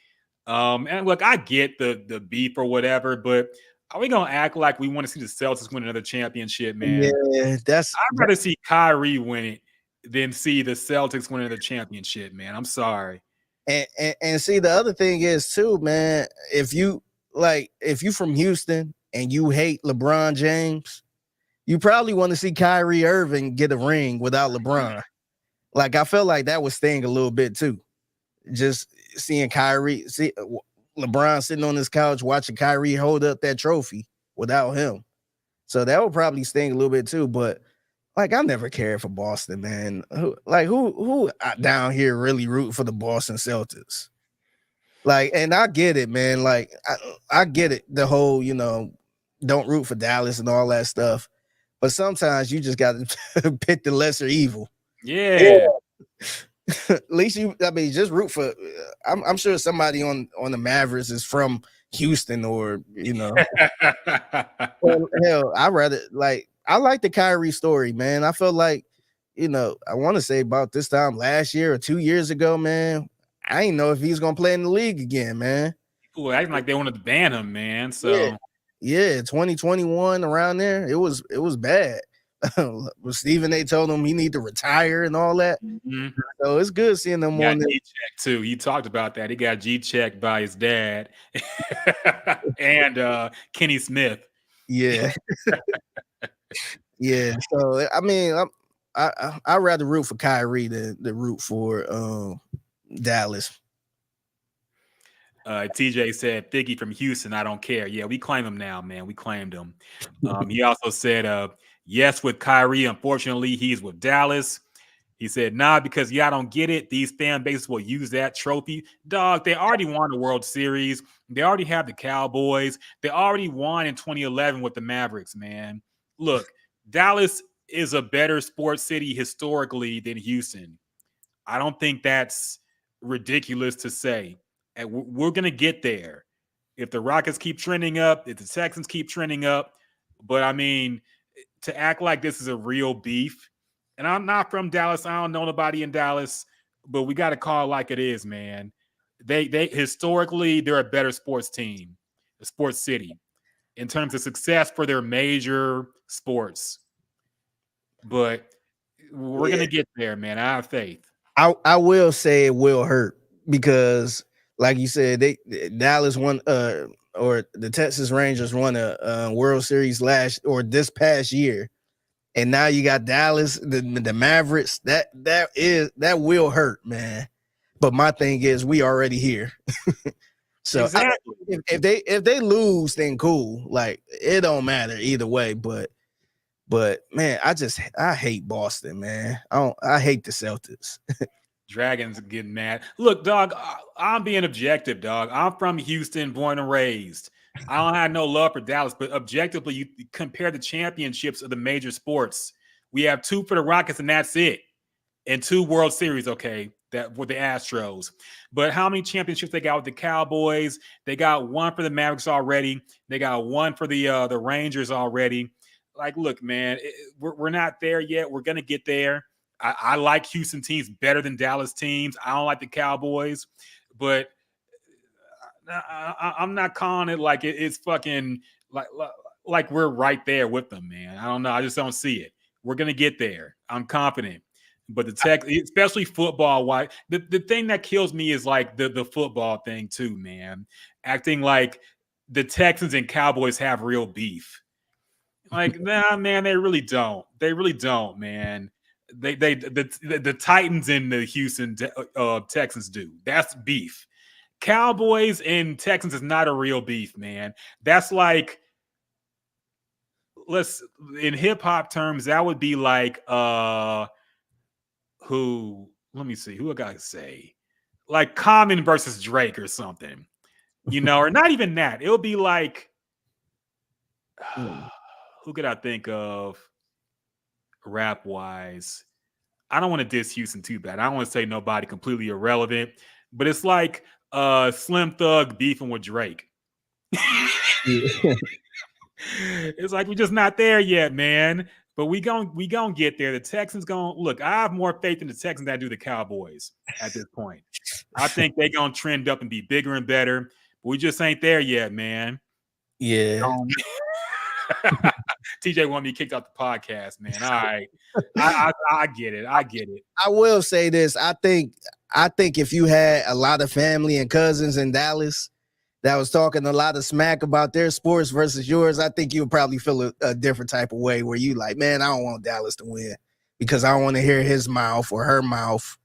And look, I get the beef or whatever, but are we gonna act like we want to see the Celtics win another championship, man? Yeah, I'd rather see Kyrie win it than see the Celtics win another championship, man. I'm sorry. And see, the other thing is too, man, if you from Houston and you hate LeBron James, you probably want to see Kyrie Irving get a ring without LeBron. Like, I felt like that was sting a little bit too. Just seeing LeBron sitting on his couch watching Kyrie hold up that trophy without him. So that would probably sting a little bit too. But like, I never cared for Boston, man. Who down here really root for the Boston Celtics? Like, and I get it, man. Like, I get it. The whole, don't root for Dallas and all that stuff. But sometimes you just got to pick the lesser evil. Yeah. At least just root for. I'm sure somebody on the Mavericks is from Houston, or well, hell, I like the Kyrie story, man. I felt like, I want to say about this time last year or 2 years ago, man, I didn't know if he's gonna play in the league again, man. People acting like they wanted to ban him, man. So yeah, 2021 around there, it was bad. Stephen A told him he need to retire and all that. Mm-hmm. So it's good seeing them on there. G-check too. He talked about that. He got G-checked by his dad and Kenny Smith. Yeah. Yeah. So I mean, I'd rather root for Kyrie than root for Dallas. TJ said, Figgy from Houston, I don't care. Yeah, we claim him now, man. We claimed him. He also said, yes, with Kyrie. Unfortunately, he's with Dallas. He said, nah, because y'all don't get it. These fan bases will use that trophy. Dog, they already won the World Series. They already have the Cowboys. They already won in 2011 with the Mavericks, man. Look, Dallas is a better sports city historically than Houston. I don't think that's ridiculous to say. And we're going to get there if the Rockets keep trending up, if the Texans keep trending up. But, I mean, to act like this is a real beef, and I'm not from Dallas. I don't know nobody in Dallas, but we got to call it like it is, man. They historically, they're a better sports team, a sports city, in terms of success for their major sports. But we're going to get there, man. I have faith. I will say it will hurt because, like you said, Dallas won, or the Texas Rangers won a World Series this past year, and now you got Dallas, the Mavericks. That will hurt, man. But my thing is, we already here, So exactly. if they lose, then cool. Like it don't matter either way. But man, I hate Boston, man. I hate the Celtics. Dragons getting mad. Look, dog, I'm being objective, dog. I'm from Houston, born and raised. I don't have no love for Dallas, but objectively, you compare the championships of the major sports. We have 2 for the Rockets, and that's it. And 2 World Series, okay, that with the Astros. But how many championships they got with the Cowboys? They got 1 for the Mavericks already. They got 1 for the Rangers already. Like, look, man, we're not there yet. We're gonna get there. I like Houston teams better than Dallas teams. I don't like the Cowboys, but I'm not calling it like it's fucking like we're right there with them, man. I don't know. I just don't see it. We're gonna get there. I'm confident. But the tech, especially football, why the thing that kills me is like the football thing too, man. Acting like the Texans and Cowboys have real beef. Like, nah, man, they really don't. They really don't, man. The Titans and the Houston Texans do. That's beef. Cowboys and Texans is not a real beef, man. That's like, in hip hop terms, that would be like who? Let me see. Who I gotta say? Like Common versus Drake or something, or not even that. It'll be like who could I think of rap wise? I don't want to diss Houston too bad. I don't want to say nobody completely irrelevant, but it's like Slim Thug beefing with Drake. It's like we're just not there yet, man. But we gon' get there. The Texans look. I have more faith in the Texans than I do the Cowboys at this point. I think they're gonna trend up and be bigger and better. But we just ain't there yet, man. Yeah. TJ wanted me kicked out the podcast, man. All right. I get it. I get it. I will say this. I think if you had a lot of family and cousins in Dallas that was talking a lot of smack about their sports versus yours, I think you would probably feel a different type of way where you like, man, I don't want Dallas to win because I don't want to hear his mouth or her mouth.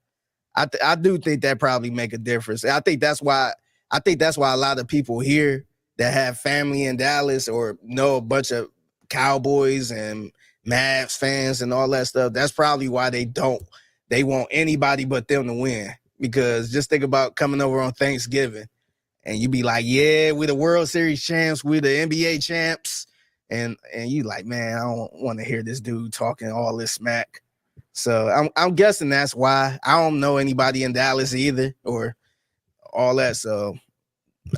I do think that probably make a difference. I think that's why a lot of people here that have family in Dallas or know a bunch of Cowboys and Mavs fans and all that stuff, that's probably why they want anybody but them to win. Because just think about coming over on Thanksgiving and you be like, yeah, we're the World Series champs, we're the NBA champs. And you like, man, I don't want to hear this dude talking all this smack. So I'm guessing that's why. I don't know anybody in Dallas either or all that. So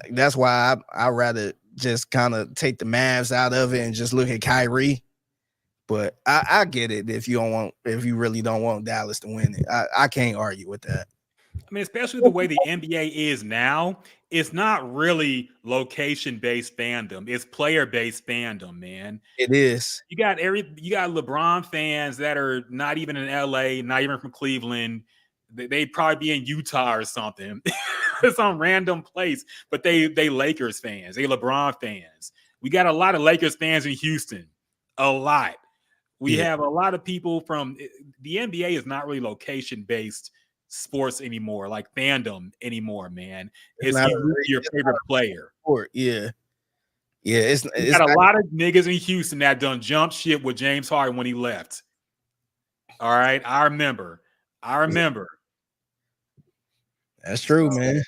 that's why I rather just kind of take the Mavs out of it and just look at Kyrie. But I get it if you really don't want Dallas to win it. I can't argue with that. I mean, especially the way the NBA is now, it's not really location-based fandom. It's player-based fandom, man. It is. You got LeBron fans that are not even in LA, not even from Cleveland. They'd probably be in Utah or something. Some random place, but they Lakers fans, they LeBron fans. We got a lot of Lakers fans in Houston. A lot. We have a lot of people from the NBA is not really location-based sports anymore, like fandom anymore, man. It's your favorite player. Sport. Yeah. It's got a lot of niggas in Houston that done jump shit with James Harden when he left. All right. I remember. That's true, man.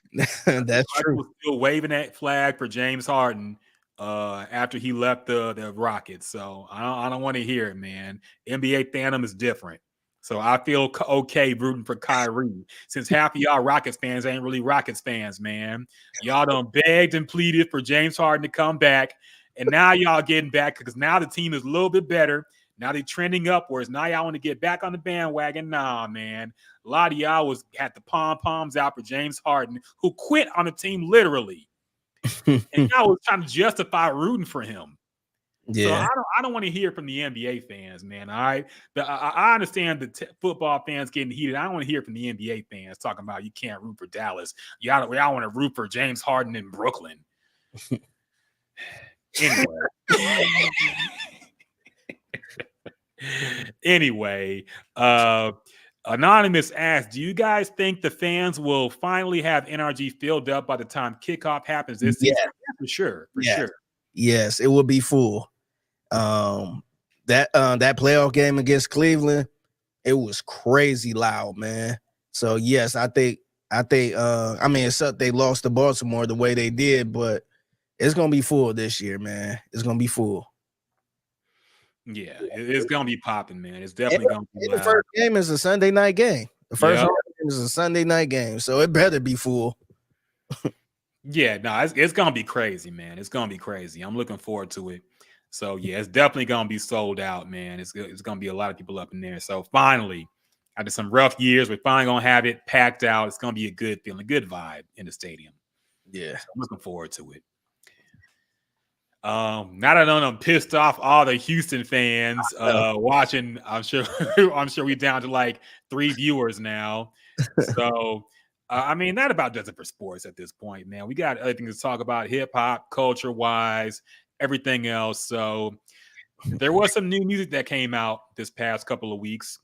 That's true. Still waving that flag for James Harden after he left the Rockets. So I don't want to hear it, man. NBA fandom is different. So I feel okay rooting for Kyrie since half of y'all Rockets fans ain't really Rockets fans, man. Y'all done begged and pleaded for James Harden to come back. And now y'all getting back because now the team is a little bit better. Now they're trending upwards. Now y'all want to get back on the bandwagon. Nah, man. A lot of y'all had the pom-poms out for James Harden, who quit on the team literally. And y'all was trying to justify rooting for him. Yeah. So I don't want to hear from the NBA fans, man. All right. I understand the football fans getting heated. I don't want to hear from the NBA fans talking about you can't root for Dallas. Y'all want to root for James Harden in Brooklyn. Anyway, Anonymous asks, do you guys think the fans will finally have NRG filled up by the time kickoff happens this season? Yeah, for sure. For sure. Yes, it will be full. That playoff game against Cleveland, it was crazy loud, man. So yes, I mean, it sucked they lost to Baltimore the way they did, but it's gonna be full this year, man. It's gonna be full. Yeah, it's gonna be popping, man. It's definitely gonna be loud. The first game is a Sunday night game. The first game is a Sunday night game, so it better be full. Yeah, no, it's gonna be crazy, man. It's gonna be crazy. I'm looking forward to it. So yeah, it's definitely gonna be sold out, man. It's gonna be a lot of people up in there. So finally, after some rough years, we're finally gonna have it packed out. It's gonna be a good feeling, a good vibe in the stadium. Yeah, so I'm looking forward to it. Now that I know I'm pissed off all the Houston fans watching, I'm sure we're down to like 3 viewers now. So I mean, that about does it for sports at this point, man. We got other things to talk about, hip hop, culture wise, everything else. So there was some new music that came out this past couple of weeks.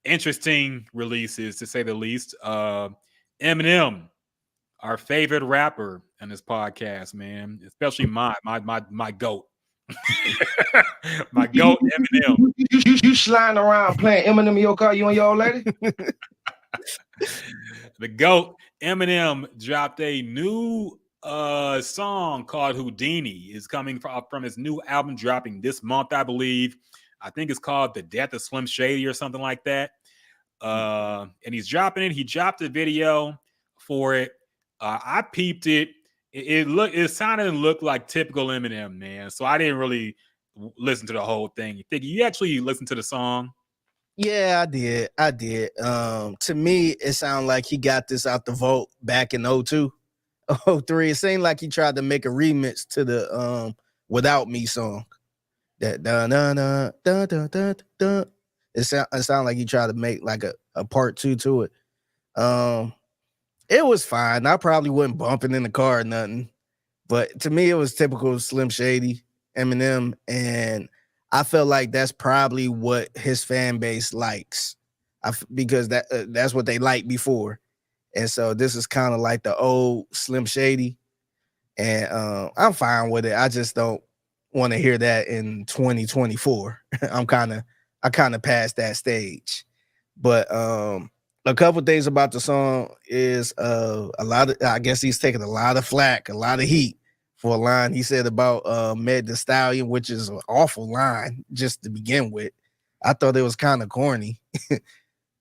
Interesting releases, to say the least. Eminem, our favorite rapper on this podcast, man, especially my goat. My goat, Eminem. You sliding around playing Eminem in your car, you and your old lady? The GOAT, Eminem, dropped a new song called Houdini. Is coming from his new album dropping this month, I believe. I think it's called The Death of Slim Shady or something like that. And he's dropping it. He dropped a video for it. I peeped it. It sounded and looked like typical Eminem, man. So I didn't really listen to the whole thing. You actually listened to the song? Yeah, I did. To me, it sounded like he got this out the vault back in 02, 03. It seemed like he tried to make a remix to the Without Me song. That da. It sounded like he tried to make like a part 2 to it. It was fine. I probably wouldn't bump it in the car or nothing. But to me, it was typical Slim Shady, Eminem, and I felt like that's probably what his fan base likes, because that's what they liked before. And so this is kind of like the old Slim Shady, and I'm fine with it. I just don't want to hear that in 2024. I kind of past that stage. But a couple things about the song is I guess he's taking a lot of flack, a lot of heat for a line he said about Meg Thee Stallion, which is an awful line just to begin with. I thought it was kind of corny.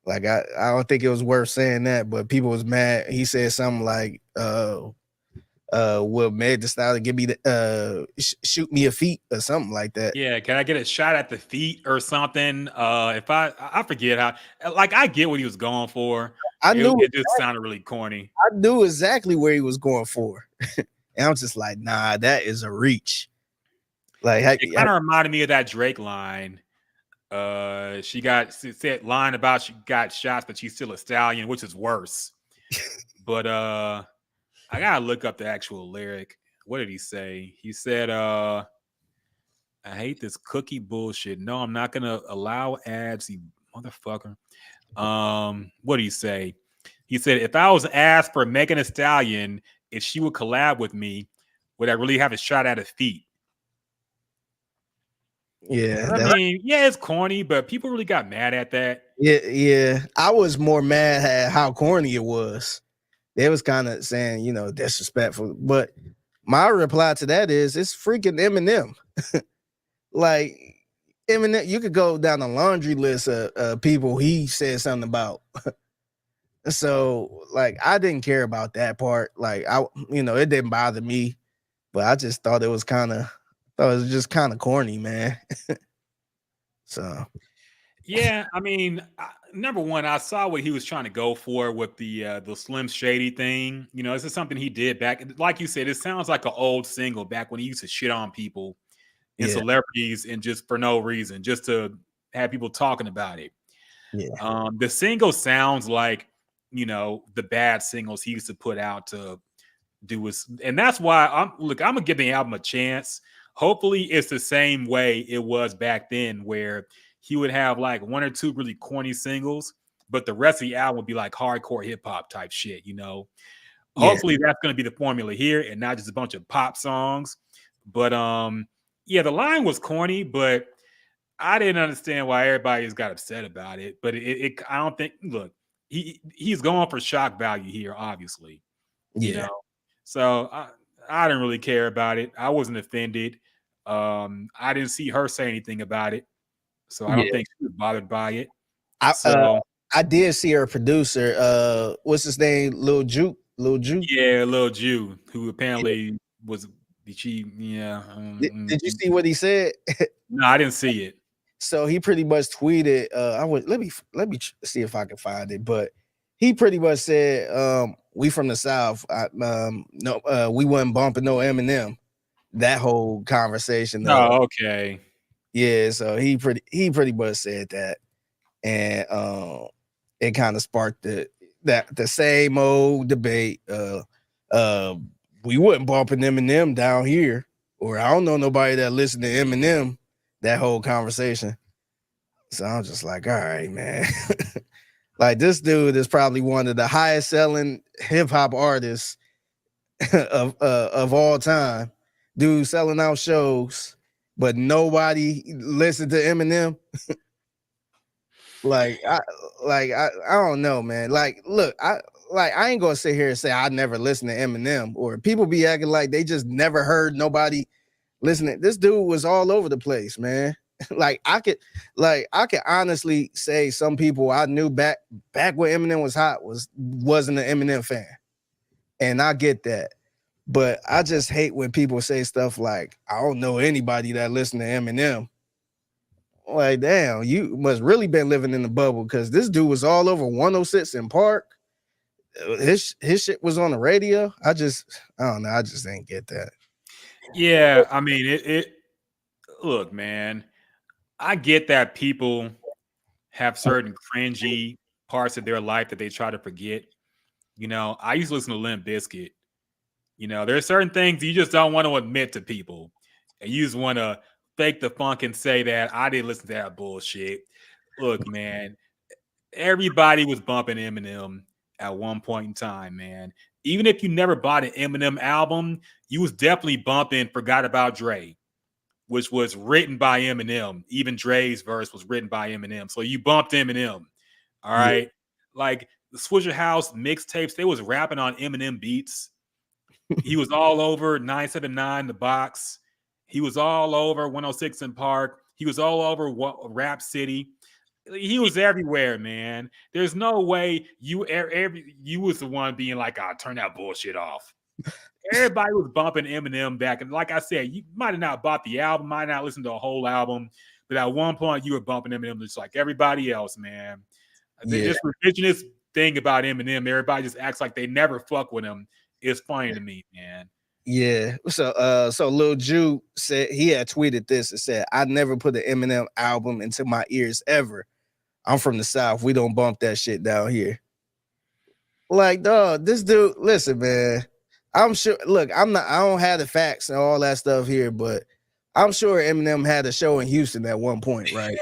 Like I don't think it was worth saying that, but people was mad. He said something like, will Meg Thee Stallion give me the shoot me a feet or something like that. Yeah, can I get a shot at the feet or something? If I forget how, like, I get what he was going for. I knew it just sounded really corny. I knew exactly where he was going for. And I'm just like, nah, that is a reach. Like, it kind of reminded me of that Drake line. She said line about she got shots, but she's still a stallion, which is worse. But I gotta look up the actual lyric. What did he say? He said, I hate this cookie bullshit. No, I'm not gonna allow ads, you motherfucker. What did he say? He said, if I was asked for Megan Thee Stallion, if she would collab with me, would I really have a shot at her feet? Yeah, I mean, yeah, it's corny, but people really got mad at that. Yeah. I was more mad at how corny it was. They was kind of saying, disrespectful. But my reply to that is, it's freaking Eminem. Like, Eminem, you could go down the laundry list of people he said something about. So, like, I didn't care about that part. Like, it didn't bother me, but I just thought it was just kind of corny, man. So, yeah, I mean, number one, I saw what he was trying to go for with the Slim Shady thing. This is something he did back, like you said, it sounds like an old single back when he used to shit on people and celebrities, and just for no reason, just to have people talking about it. Yeah. The single sounds like, the bad singles he used to put out to do his, and that's why I'm gonna give the album a chance. Hopefully it's the same way it was back then, where he would have like 1 or 2 really corny singles, but the rest of the album would be like hardcore hip hop type shit, you know. Hopefully that's going to be the formula here and not just a bunch of pop songs. But yeah, the line was corny, but I didn't understand why everybody just got upset about it. But I don't think, look, he's going for shock value here, obviously. You know, so I didn't really care about it. I wasn't offended. I didn't see her say anything about it, so I don't think she was bothered by it. I did see her producer. What's his name? Lil Juke. Yeah, Lil Ju, who apparently was. Did you see what he said? No, I didn't see it. So he pretty much tweeted. Let me see if I can find it. But he pretty much said, "We from the South. We wasn't bumping no Eminem." That whole conversation. Oh, okay. Yeah, so he pretty much said that, and it kind of sparked the same old debate. We wasn't bumping Eminem down here, or I don't know nobody that listened to Eminem. That whole conversation. So I'm just like, all right, man. Like, this dude is probably one of the highest selling hip hop artists of all time. Dude selling out shows, but nobody listened to Eminem. I don't know, man. Like, look, I ain't gonna sit here and say I never listened to Eminem, or people be acting like they just never heard nobody listening. This dude was all over the place, man. I could honestly say some people I knew back when Eminem was hot wasn't an Eminem fan, and I get that. But I just hate when people say stuff like, I don't know anybody that listen to Eminem. Like, damn, you must really been living in the bubble, because this dude was all over 106 in Park. His shit was on the radio. I don't know. I just didn't get that. Yeah, I mean, look, man, I get that people have certain cringy parts of their life that they try to forget. You know, I used to listen to Limp Bizkit. You know, there are certain things you just don't want to admit to people. And you just want to fake the funk and say that I didn't listen to that bullshit. Look, man, everybody was bumping Eminem at one point in time, man. Even if you never bought an Eminem album, you was definitely bumping Forgot About Dre, which was written by Eminem. Even Dre's verse was written by Eminem. So you bumped Eminem. All right. Yeah. Like the Swisher House mixtapes, they was rapping on Eminem beats. He was all over 979 The Box. He was all over 106 in Park. He was all over Rap City. He was everywhere, man. There's no way you was the one being like, "I'll turn that bullshit off." Everybody was bumping Eminem back. And like I said, you might have not bought the album, might not listen to a whole album, but at one point you were bumping Eminem just like everybody else, man. Yeah. This revisionist thing about Eminem, everybody just acts like they never fuck with him. It's funny to me, man. Yeah. So Lil Ju said, he had tweeted this and said, "I never put an Eminem album into my ears ever. I'm from the South. We don't bump that shit down here." Like, dog, this dude, listen, man. I'm sure, look, I don't have the facts and all that stuff here, but I'm sure Eminem had a show in Houston at one point, right?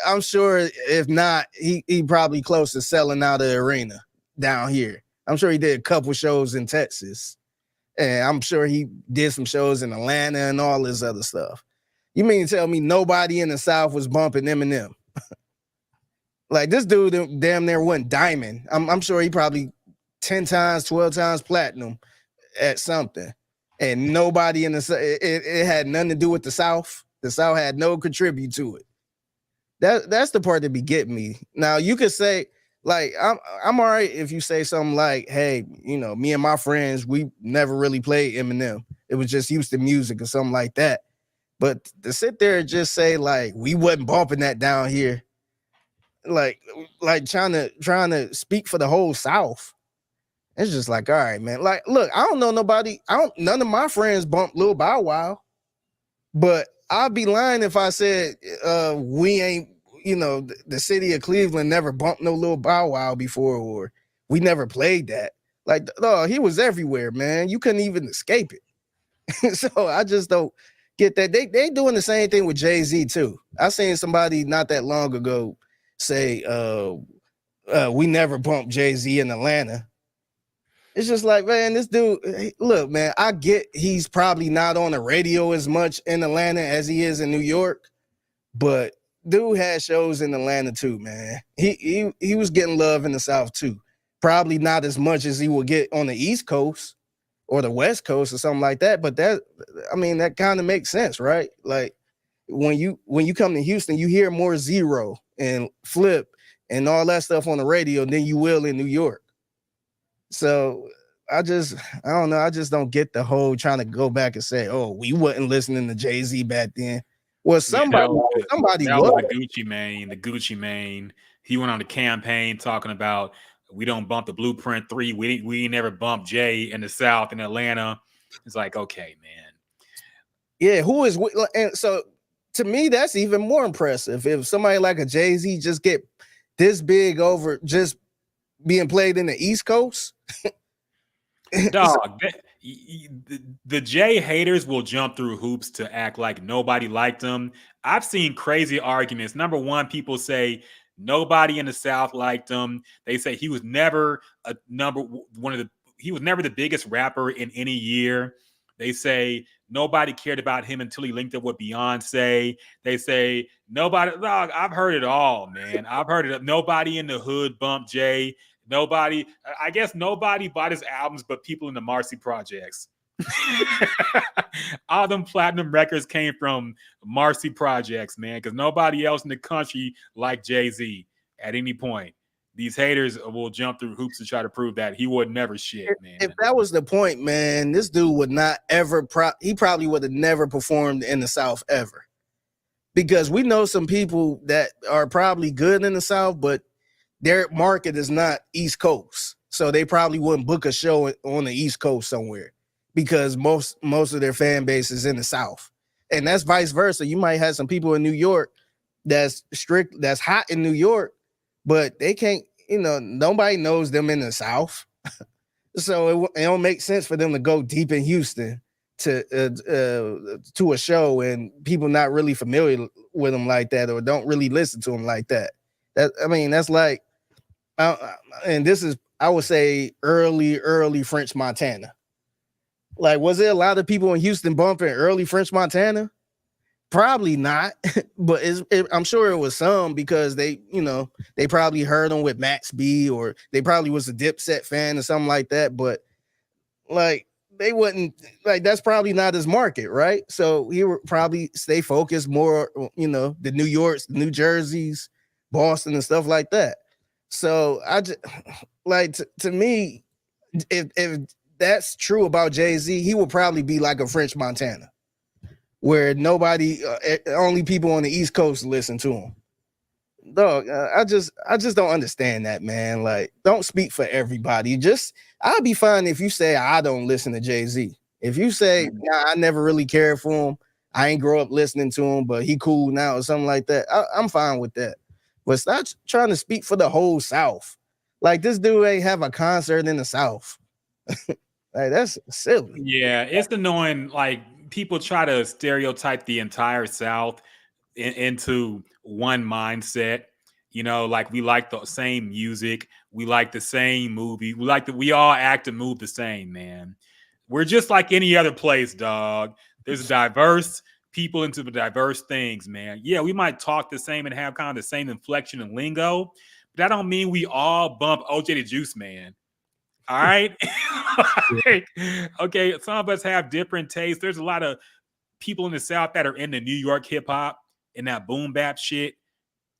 I'm sure if not, he probably close to selling out the arena down here. I'm sure he did a couple shows in Texas, and I'm sure he did some shows in Atlanta and all this other stuff. You mean to tell me nobody in the South was bumping Eminem? Like, this dude damn near went diamond. I'm sure he probably 10 times, 12 times platinum at something. And nobody in the it had nothing to do with the South. The South had no contribute to it. That's the part that be getting me. Now you could say, like, I'm all right if you say something like, "Hey, you know, me and my friends, we never really played Eminem. It was just Houston music," or something like that. But to sit there and just say, like, we wasn't bumping that down here, like trying to speak for the whole South. It's just like, all right, man. Like, look, I don't know nobody. None of my friends bump Lil Bow Wow, but I'd be lying if I said we ain't, you know, the city of Cleveland never bumped no Lil Bow Wow before, or we never played that. Like, he was everywhere, man. You couldn't even escape it. So I just don't get that. They doing the same thing with Jay-Z too. I seen somebody not that long ago say, we never bumped Jay-Z in Atlanta. It's just like, man, this dude, look, man, I get he's probably not on the radio as much in Atlanta as he is in New York, but dude had shows in Atlanta too, man. He was getting love in the South too. Probably not as much as he would get on the East Coast or the West Coast or something like that. But that kind of makes sense, right? Like when you come to Houston, you hear more Zero and Flip and all that stuff on the radio than you will in New York. So I don't know. I just don't get the whole trying to go back and say, oh, we wasn't listening to Jay-Z back then. Well, somebody was. The Gucci Mane. He went on the campaign talking about we don't bump the Blueprint 3. We never bumped Jay in the South in Atlanta. It's like, okay, man. Yeah, who is, and so to me, that's even more impressive. If somebody like a Jay-Z just get this big over just being played in the East Coast. Dog, the Jay haters will jump through hoops to act like nobody liked him. I've seen crazy arguments. Number one, people say nobody in the South liked him. They say he was never he was never the biggest rapper in any year. They say nobody cared about him until he linked up with Beyonce. They say nobody, dog, I've heard it all, man. I've heard it. Nobody in the hood bumped Jay. Nobody, I guess nobody bought his albums but people in the Marcy Projects. All them platinum records came from Marcy Projects, man, because nobody else in the country liked Jay-Z at any point. These haters will jump through hoops to try to prove that he would never shit, man. If that was the point, man, this dude would not ever, he probably would have never performed in the South ever. Because we know some people that are probably good in the South, but their market is not East Coast. So they probably wouldn't book a show on the East Coast somewhere because most of their fan base is in the South. And that's vice versa. You might have some people in New York that's hot in New York, but they can't, nobody knows them in the South. So it don't make sense for them to go deep in Houston to a show and people not really familiar with them like that or don't really listen to them like that. That's like, and this is, I would say, early French Montana. Like, was there a lot of people in Houston bumping early French Montana? Probably not, but I'm sure it was some because they probably heard them with Max B or they probably was a Dipset fan or something like that. But like, they wouldn't, like, that's probably not his market, right? So he would probably stay focused more, the New Yorks, the New Jerseys, Boston and stuff like that. So I just like to me, if that's true about Jay-Z, he would probably be like a French Montana, where nobody, only people on the East Coast listen to him. Dog, I just don't understand that, man. Like, don't speak for everybody. I'll be fine if you say I don't listen to Jay-Z. If you say I never really cared for him, I ain't grow up listening to him, but he cool now or something like that, I'm fine with that. But stop trying to speak for the whole South. Like, this dude ain't have a concert in the South. Like, that's silly. Yeah, it's annoying. Like, people try to stereotype the entire South into one mindset. Like, we like the same music, we like the same movie, we all act and move the same, man. We're just like any other place, dog. There's diverse people into the diverse things, man. Yeah, we might talk the same and have kind of the same inflection and lingo, but that don't mean we all bump OJ the Juice Man. All right. Okay, some of us have different tastes. There's a lot of people in the South that are into New York hip hop and that boom bap shit.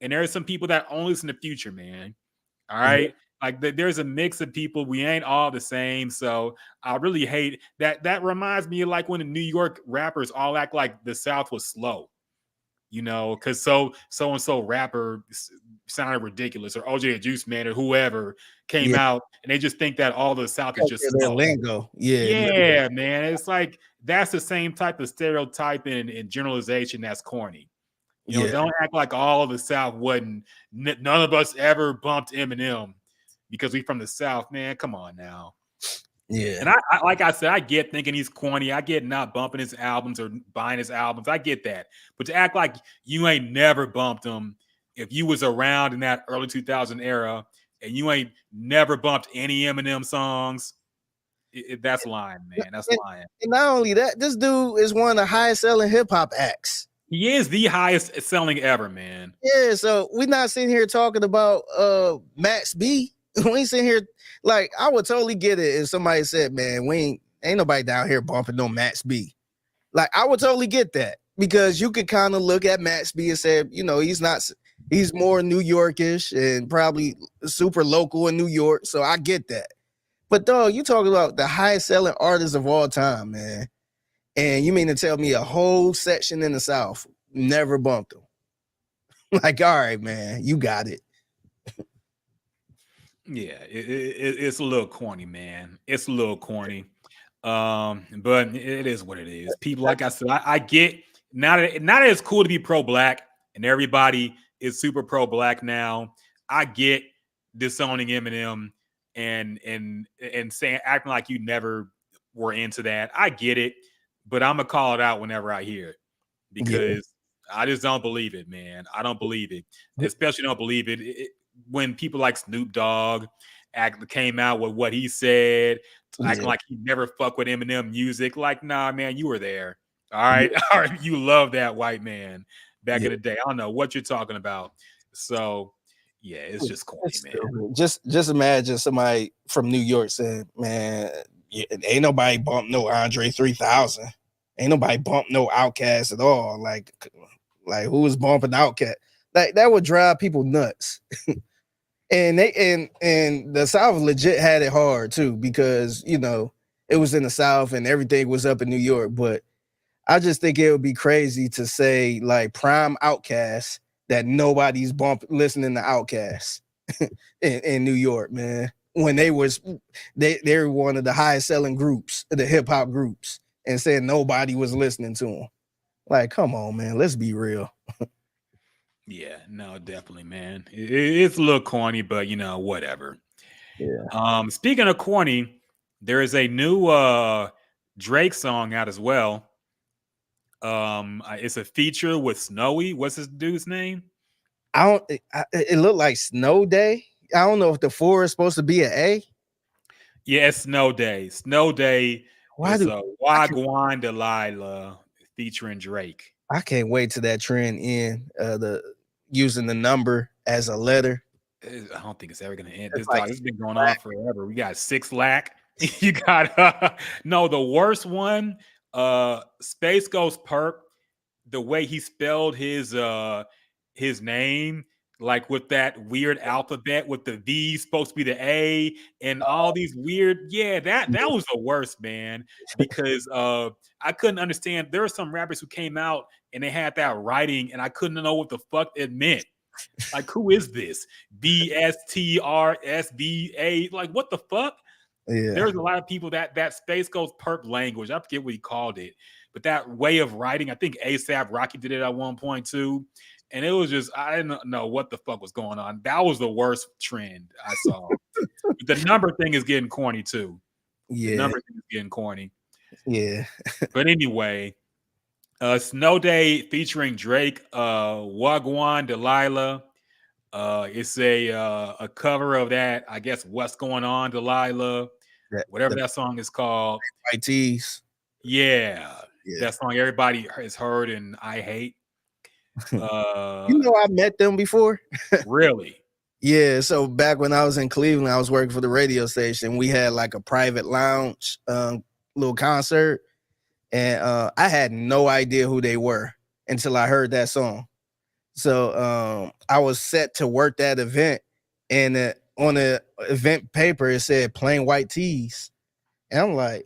And there are some people that only listen to Future, man. All right. Like, there's a mix of people. We ain't all the same. So I really hate that. That reminds me of like when the New York rappers all act like the South was slow, because so-and-so rapper sounded ridiculous, or OJ the Juice Man or whoever came out, and they just think that all the South is just slow. Lingo. Yeah, man. It's like, that's the same type of stereotype and generalization that's corny. Don't act like all of the South wasn't. None of us ever bumped Eminem because we from the South, man. Come on now. Yeah. And I like I said, I get thinking he's corny. I get not bumping his albums or buying his albums. I get that. But to act like you ain't never bumped him, if you was around in that early 2000 era and you ain't never bumped any Eminem songs, that's lying, man. That's lying. And not only that, this dude is one of the highest selling hip hop acts. He is the highest selling ever, man. Yeah, so we're not sitting here talking about Max B. We ain't sitting here like I would totally get it if somebody said, "Man, ain't nobody down here bumping no Max B." Like I would totally get that because you could kind of look at Max B and say, you know, he's more New Yorkish and probably super local in New York. So I get that. But dog, you talking about the highest selling artist of all time, man. And you mean to tell me a whole section in the South never bumped him? Like, all right, man, you got it. Yeah, it's a little corny, man. It's a little corny. But it is what it is. People, like I said, I get now that it's cool to be pro-black and everybody is super pro-black now. I get disowning Eminem and saying acting like you never were into that. I get it, but I'm gonna call it out whenever I hear it because I just don't believe it, man. I don't believe it. Especially don't believe it when people like Snoop Dogg came out with what he said, acting like he never fuck with Eminem music. Like, nah, man, you were there. All right. All right. You love that white man back in the day. I don't know what you're talking about. So yeah, it's just corny, man. Just imagine somebody from New York saying, man, ain't nobody bump no Andre 3000. Ain't nobody bump no Outkast at all. Like who was bumping Outkast? Like that would drive people nuts. And the South legit had it hard too, because you know it was in the South and everything was up in New York. But I just think it would be crazy to say like prime Outkast that nobody's listening to Outkast in New York, man. When they were one of the highest selling groups, the hip hop groups, and saying nobody was listening to them. Like, come on, man, let's be real. Yeah, no, definitely, man. It's a little corny, but you know, whatever. Yeah. Speaking of corny, there is a new Drake song out as well. It's a feature with Snowy. What's his dude's name? It looked like Snow Day. I don't know if the 4 is supposed to be an A. Yeah, it's Snow Day. Snow Day is Wagwan Delilah featuring Drake. I can't wait till that trend end. Using the number as a letter. I don't think it's ever gonna end. This has been going on forever. We got 6 Lack. You got no, the worst one. Space Ghost Perp. The way he spelled his name, like with that weird alphabet with the V supposed to be the A and all these weird. Yeah, that was the worst, man. Because I couldn't understand. There were some rappers who came out and they had that writing, and I couldn't know what the fuck it meant. Like, who is this? BSTRSBA? Like, what the fuck? Yeah. There's a lot of people that Space Ghost Perp language. I forget what he called it, but that way of writing, I think ASAP Rocky did it at one point too. And it was just, I didn't know what the fuck was going on. That was the worst trend I saw. The number thing is getting corny too. Yeah. The number thing is getting corny. Yeah. But anyway, Snow Day featuring Drake, Wagwan Delilah. It's a cover of that, I guess, What's Going On, Delilah. Whatever that song is called. White Tees. Yeah. That song everybody has heard and I hate. You know, I met them before. Really? Yeah. So back when I was in Cleveland, I was working for the radio station. We had like a private lounge, little concert. And I had no idea who they were until I heard that song. So I was set to work that event. And on the event paper, it said plain white tees. And I'm like,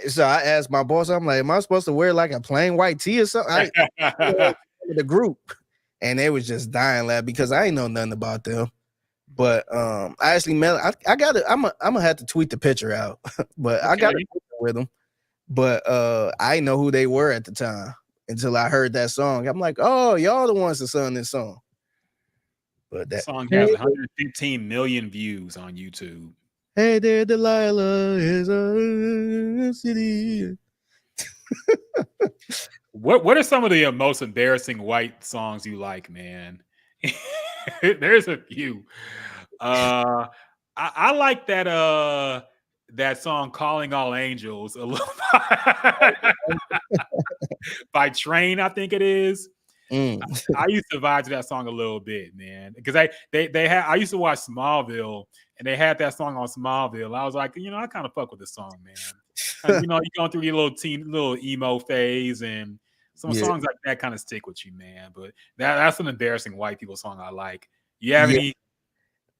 so I asked my boss, I'm like, am I supposed to wear like a plain white tee or something? The group. And they was just dying laughing because I ain't know nothing about them. But I actually met, I got it. I'm gonna have to tweet the picture out, but I got a picture with them. But I didn't know who they were at the time until I heard that song. I'm like, oh, y'all the ones that sung this song. But that song has 115 million views on YouTube. Hey there, Delilah is a city. What are some of the most embarrassing white songs you like, man? There's a few. I like that song "Calling All Angels" a little by Train, I think it is. I used to vibe to that song a little bit, man, because I used to watch Smallville and they had that song on Smallville. I was like, I kind of fuck with the song, man. And, you're going through your little emo phase, and some Yeah. songs like that kind of stick with you, man. But that's an embarrassing white people song I like. You have Yeah. any?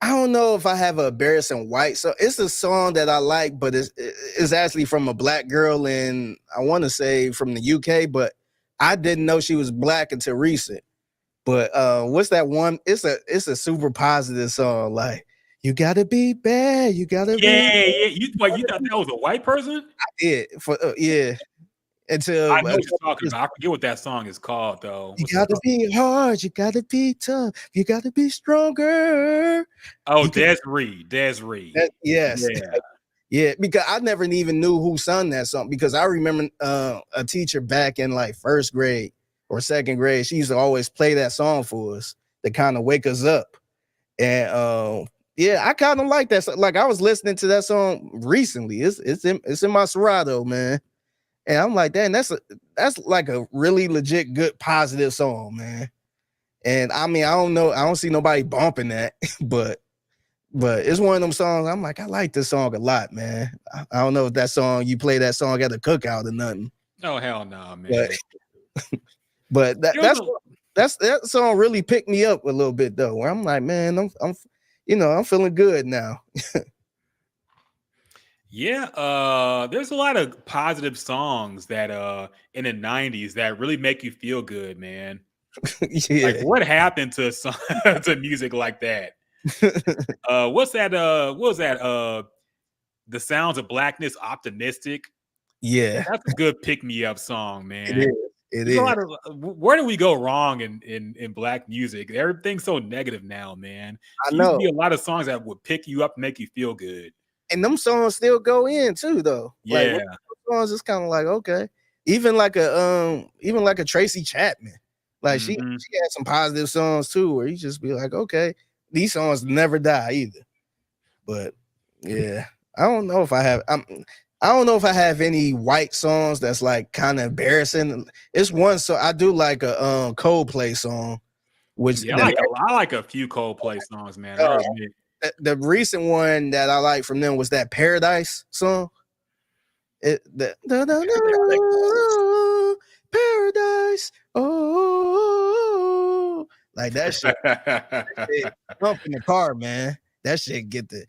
I don't know if I have a embarrassing white. So it's a song that I like, but it's actually from a black girl in, I want to say from the UK, but I didn't know she was black until recent. But what's that one? It's a super positive song. Like, you gotta be bad. You gotta be. Yeah. You thought that was a white person? Yeah. Until I know what you're talking about. I forget what that song is called, though. You gotta be hard. You gotta be tough. You gotta be stronger. Oh, Desiree. Yes. Yeah. Yeah, because I never even knew who sung that song, because I remember a teacher back in like first grade or second grade, she used to always play that song for us to kind of wake us up. And yeah, I kind of like that. Like, I was listening to that song recently. It's in my Serato, man. And I'm like, damn, that's like a really legit good positive song, man. And I mean, I don't know, I don't see nobody bumping that, but it's one of them songs. I'm like, I like this song a lot, man. I don't know if that song, you play that song at a cookout or nothing. Oh, hell no, man. But that song really picked me up a little bit though, where I'm like, man, I'm feeling good now. Yeah, there's a lot of positive songs that in the 90s that really make you feel good, man. Yeah. Like, what happened to to music like that? What's that? What was that? The Sounds of Blackness, Optimistic. Yeah. That's a good pick me up song, man. It is. There's a lot of where do we go wrong in black music? Everything's so negative now, man. I There used to know. be a lot of songs that would pick you up and make you feel good. And them songs still go in too, though. Yeah. Like, songs is kind of like, okay. Even like a Tracy Chapman. Like, she had some positive songs too, where you just be like, okay, these songs never die either. But yeah, I don't know if I have any white songs that's like kind of embarrassing. It's one, so I do like a Coldplay song, which I like a few Coldplay songs, man. The recent one that I like from them was that Paradise song. Paradise, oh, like that shit. Jump in the car, man. That shit get the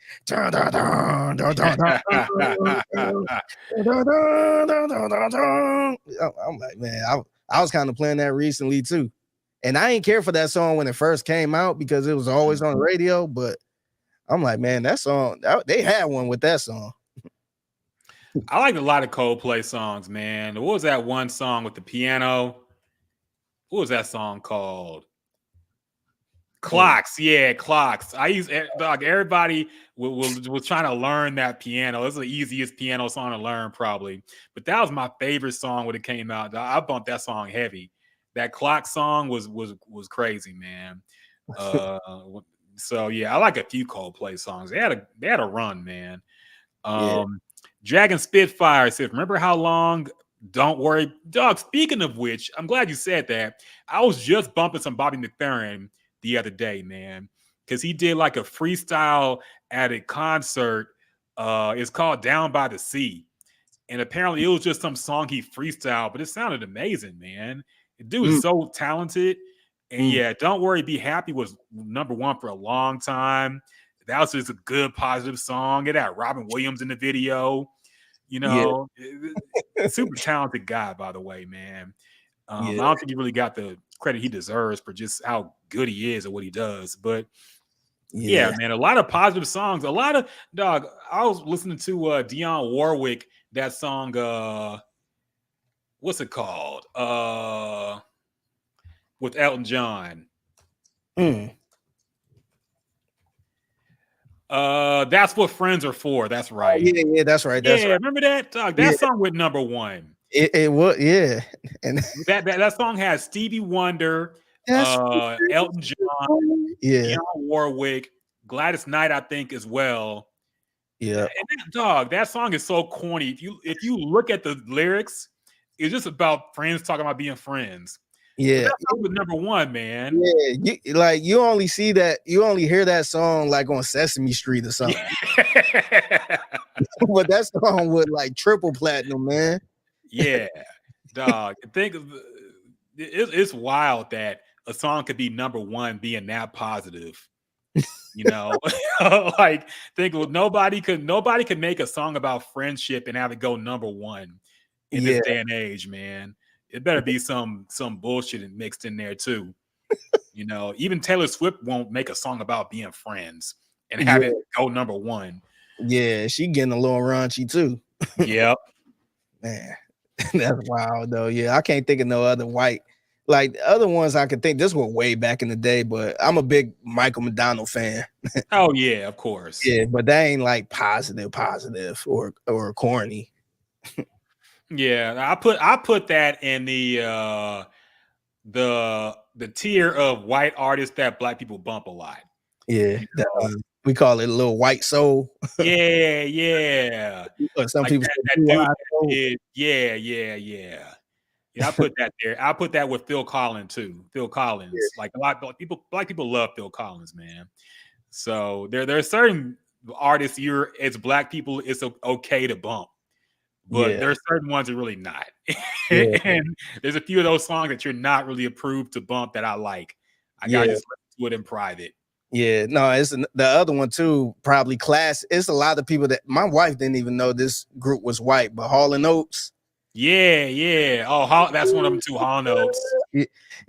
I'm like, man, I was kind of playing that recently too. And I ain't care for that song when it first came out because it was always on the radio, but I'm like, man, that song, they had one with that song. I like a lot of Coldplay songs, man. What was that one song with the piano? What was that song called? Clocks, yeah, Clocks. Everybody was trying to learn that piano. It's the easiest piano song to learn, probably. But that was my favorite song when it came out. I bumped that song heavy. That Clock song was crazy, man. So yeah, I like a few Coldplay songs. They had a run, man. Dragon Spitfire said, "Remember how long? Don't worry, dog." Speaking of which, I'm glad you said that. I was just bumping some Bobby McFerrin the other day, man, because he did like a freestyle at a concert. It's called "Down by the Sea," and apparently it was just some song he freestyled, but it sounded amazing, man. The dude is so talented. And yeah, Don't Worry, Be Happy was number one for a long time. That was just a good, positive song. It had Robin Williams in the video. Super talented guy, by the way, man. I don't think he really got the credit he deserves for just how good he is at what he does. But yeah, man, a lot of positive songs. A lot of, dog, I was listening to Dionne Warwick, that song, what's it called? With Elton John. That's what friends are for. That's right. Yeah, that's right. That's Yeah, right. remember that? That song went number one. It was, yeah. And that song has Stevie Wonder, Elton John, yeah, Dionne Warwick, Gladys Knight, I think, as well. yeah. And that song is so corny. If you look at the lyrics, it's just about friends talking about being friends. Yeah, that song was number one, man. Yeah, you only see that, you only hear that song like on Sesame Street or something. But that song was like triple platinum, man. Yeah, dog. Think of it's wild that a song could be number one being that positive. You know, like think nobody could make a song about friendship and have it go number one in this day and age, man. It better be some bullshit mixed in there too. You know, even Taylor Swift won't make a song about being friends and have it go number one. Yeah, she getting a little raunchy too. Yep. Man, that's wild though. Yeah, I can't think of no other white. Like the other ones I could think, this was way back in the day, but I'm a big Michael McDonald fan. Oh yeah, of course. Yeah, but that ain't like positive or corny. Yeah, I put that in the tier of white artists that black people bump a lot. Yeah, we call it a little white soul. Yeah. Some like people that dude yeah. I put that there. I put that with Phil Collins too. Phil Collins, like a lot of people, black people love Phil Collins, man. So there are certain artists as black people it's okay to bump, but there's certain ones that are really not. And there's a few of those songs that you're not really approved to bump that I like. I gotta just listen to it in private. Yeah, no, it's the other one too. Probably Class. It's a lot of people that my wife didn't even know this group was white, but Hall and Oates. Yeah. Oh, that's one of them too. Hall and Oates.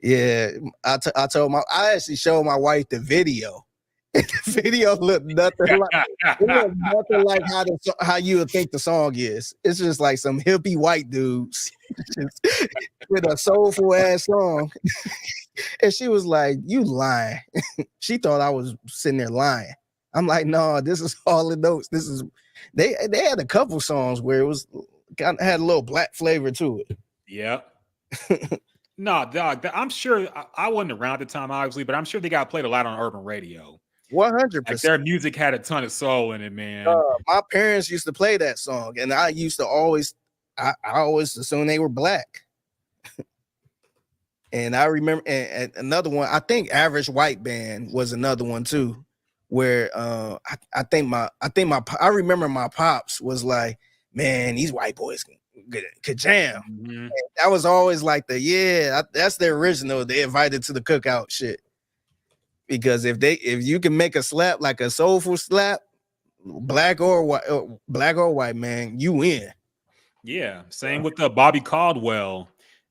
Yeah, I told I actually showed my wife the video. And the video looked nothing like how you would think the song is. It's just like some hippie white dudes with a soulful ass song. And she was like, "You lying." She thought I was sitting there lying. I'm like, "No, this is Hall and Oates. This is." They had a couple songs where it was had a little black flavor to it. Yeah. No, dog. I'm sure I wasn't around at the time, obviously, but I'm sure they got played a lot on urban radio. 100%. Like their music had a ton of soul in it, man. My parents used to play that song, and I used to always, I always assume they were black. And I remember, and another one, I think Average White Band was another one too, where I remember my pops was like, "Man, these white boys could jam." Mm-hmm. That was always like that's the original. They invited to the cookout shit. Because if you can make a slap like a soulful slap, black or white, man, you win. Yeah, same with Bobby Caldwell,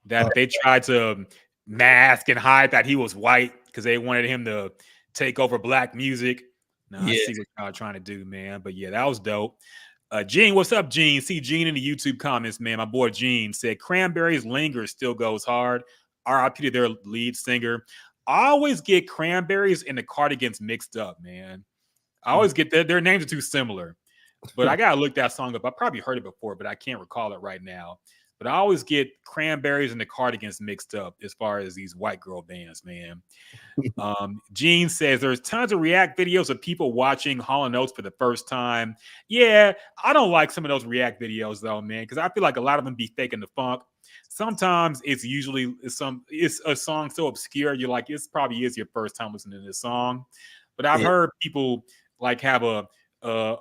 that they tried to mask and hide that he was white because they wanted him to take over black music. Now I see what y'all trying to do, man. But yeah, that was dope. Gene, what's up, Gene? See Gene in the YouTube comments, man. My boy Gene said Cranberries Linger still goes hard. R.I.P. to their lead singer. I always get Cranberries and the Cardigans mixed up, man. I always get their names are too similar. But I gotta look that song up. I probably heard it before, but I can't recall it right now. But I always get Cranberries and the Cardigans mixed up as far as these white girl bands, man. Gene says there's tons of react videos of people watching Hall & Oates for the first time. Yeah, I don't like some of those react videos though, man, because I feel like a lot of them be faking the funk. Sometimes it's a song so obscure you're like, it probably is your first time listening to this song. But I've heard people like have a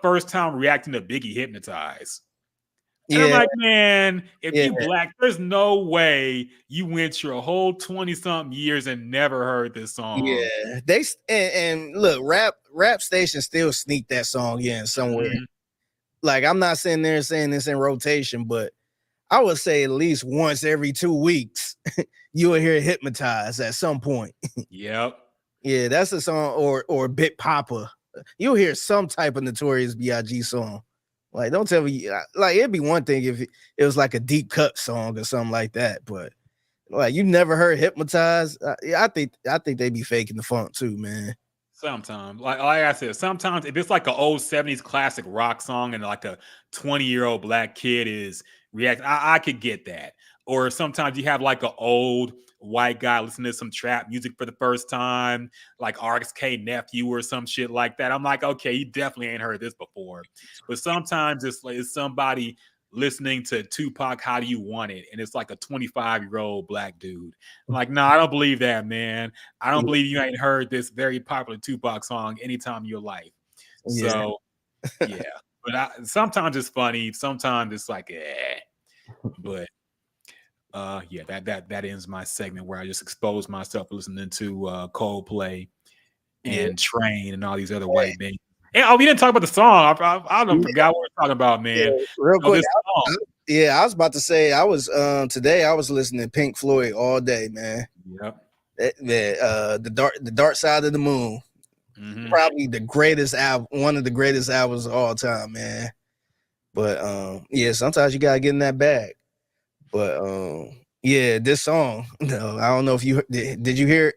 first time reacting to Biggie Hypnotize. And I'm like, man, if you black, there's no way you went your whole 20-something years and never heard this song. Yeah, they and look, rap stations still sneak that song in somewhere. Mm-hmm. Like, I'm not sitting there saying this in rotation, but I would say at least once every 2 weeks, you will hear Hypnotize at some point. Yep. Yeah, that's a song, or Big Papa. You'll hear some type of Notorious B.I.G. song. Like, don't tell me, like, it'd be one thing if it was like a deep cut song or something like that, but like, you never heard Hypnotize. I think they be faking the funk too, man. Sometimes, like I said, sometimes if it's like an old 70s classic rock song and like a 20-year-old black kid is reacting, I could get that. Or sometimes you have like an old white guy listening to some trap music for the first time, like RXK Nephew or some shit like that. I'm like, okay, you definitely ain't heard this before. But sometimes it's like it's somebody listening to Tupac, How Do You Want It? And it's like a 25-year-old black dude. I'm like, no, I don't believe that, man. I don't believe you ain't heard this very popular Tupac song anytime in your life. So, yeah. But sometimes it's funny. Sometimes it's like, But yeah, that ends my segment where I just expose myself listening to Coldplay and Train and all these other white bands. And we didn't talk about the song. I don't forgot what we're talking about, man. Real quick, I was about to say I was today I was listening to Pink Floyd all day, man. Yep. The Dark Side of the Moon, probably the greatest album, one of the greatest albums of all time, man. But yeah, sometimes you gotta get in that bag. But yeah, this song, no, I don't know if you did you hear it?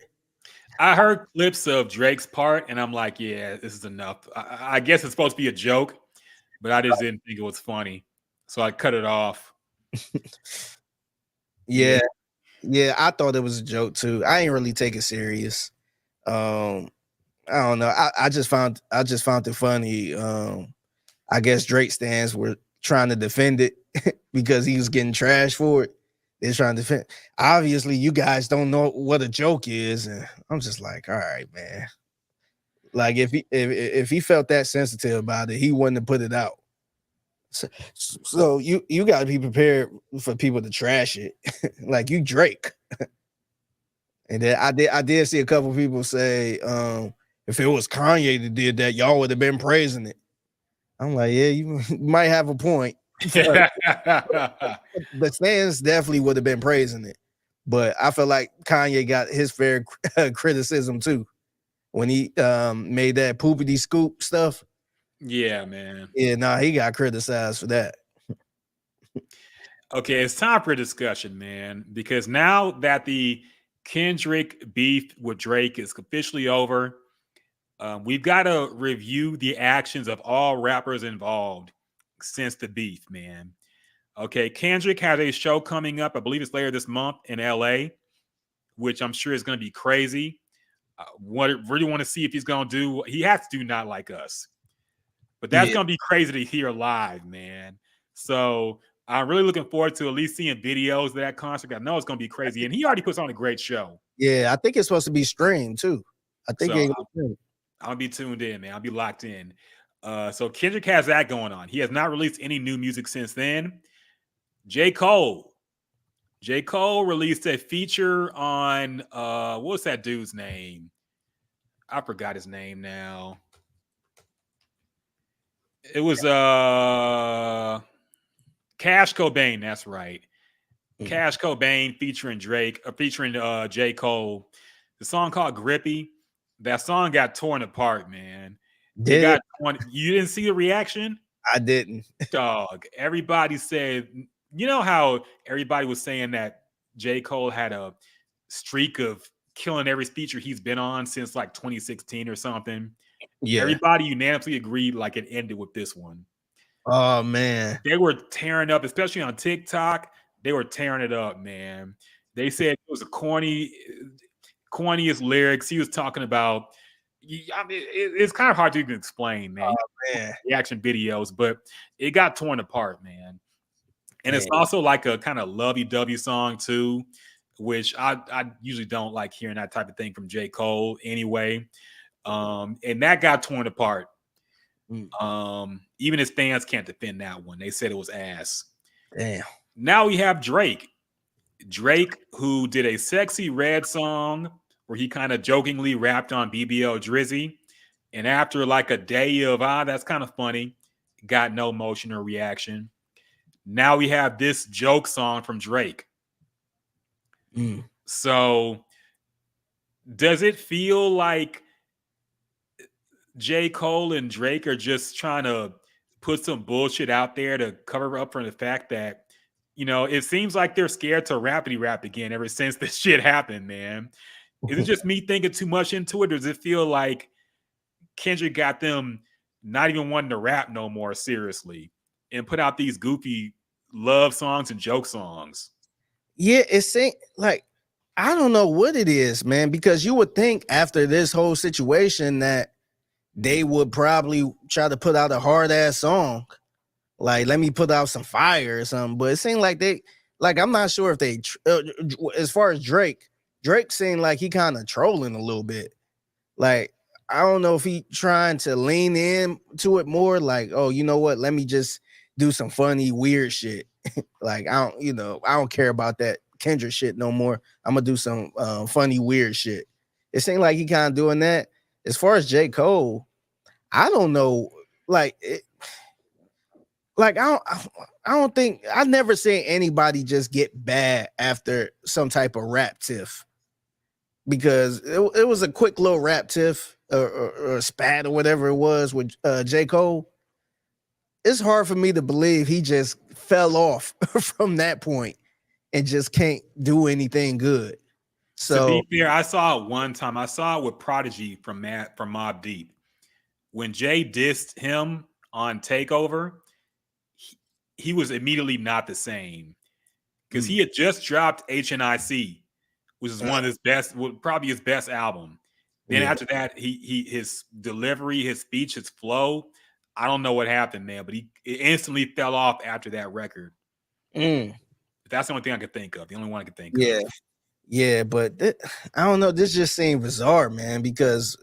I heard clips of Drake's part, and I'm like, yeah, this is enough. I guess it's supposed to be a joke, but I just didn't think it was funny, so I cut it off. Yeah, I thought it was a joke too. I ain't really take it serious. I don't know. I just found it funny. I guess Drake stands were trying to defend it because he was getting trashed for it. They're trying to defend. Obviously, you guys don't know what a joke is, and I'm just like, all right, man. Like if he felt that sensitive about it, he wouldn't have put it out. So you got to be prepared for people to trash it, like you Drake. And then I did see a couple people say, if it was Kanye that did that, y'all would have been praising it. I'm like, yeah, you might have a point. The fans definitely would have been praising it, but I feel like Kanye got his fair criticism too when he made that poopity scoop stuff. Yeah, man. Yeah, he got criticized for that. Okay, it's time for a discussion, man, because now that the Kendrick beef with Drake is officially over, we've got to review the actions of all rappers involved since the beef, man. Okay, Kendrick has a show coming up. I believe it's later this month in LA, which I'm sure is going to be crazy. Really want to see if he's going to do. He has to do Not Like Us, but that's going to be crazy to hear live, man. So I'm really looking forward to at least seeing videos of that concert. I know it's going to be crazy, and he already puts on a great show. Yeah, I think it's supposed to be streamed too. I think I'll be tuned in, man. I'll be locked in. So Kendrick has that going on. He has not released any new music since then. J. Cole released a feature on what's that dude's name? I forgot his name now. It was Cash Cobain, that's right. Cash Cobain featuring J. Cole. The song called Grippy. That song got torn apart, man. You didn't see the reaction? I didn't. Dog. Everybody said, you know how everybody was saying that J. Cole had a streak of killing every feature he's been on since like 2016 or something. Yeah. Everybody unanimously agreed like it ended with this one. Oh, man. They were tearing up, especially on TikTok. They were tearing it up, man. They said it was a corniest lyrics. He was talking about, I mean, it's kind of hard to even explain, man. Oh, man. Reaction videos, but it got torn apart, man. And it's also like a kind of lovey-dovey song too, which I usually don't like hearing that type of thing from J. Cole anyway. And that got torn apart. Even his fans can't defend that one. They said it was ass. Damn. Now we have Drake, who did a Sexy Red song where he kind of jokingly rapped on BBL Drizzy. And after like a day of, that's kind of funny, got no motion or reaction. Now we have this joke song from Drake. So does it feel like J. Cole and Drake are just trying to put some bullshit out there to cover up for the fact that, you know, it seems like they're scared to rapidy rap again ever since this shit happened, man? Is it just me thinking too much into it? Or does it feel like Kendrick got them not even wanting to rap no more seriously and put out these goofy love songs and joke songs. Yeah, it's like, I don't know what it is, man, because you would think after this whole situation that they would probably try to put out a hard ass song. Like, let me put out some fire or something. But it seemed like I'm not sure if they, as far as Drake seemed like he kind of trolling a little bit. Like, I don't know if he trying to lean in to it more. Like, oh, you know what? Let me just do some funny, weird shit. Like, I don't care about that Kendrick shit no more. I'm gonna do some funny, weird shit. It seemed like he kind of doing that. As far as J. Cole, I don't know. Like, I don't think I've never seen anybody just get bad after some type of rap tiff, because it was a quick little rap tiff or spat or whatever it was with J. Cole. It's hard for me to believe he just fell off from that point and just can't do anything good. So, to be fair, I saw it one time. I saw it with Prodigy from Mobb Deep. When Jay dissed him on Takeover, he was immediately not the same, because he had just dropped HNIC, which is one of his best, probably his best album. Then after that, his delivery, his speech, his flow, I don't know what happened, man, but it instantly fell off after that record. That's the only thing I could think of. The only one I could think of. Yeah, but I don't know. This just seemed bizarre, man, because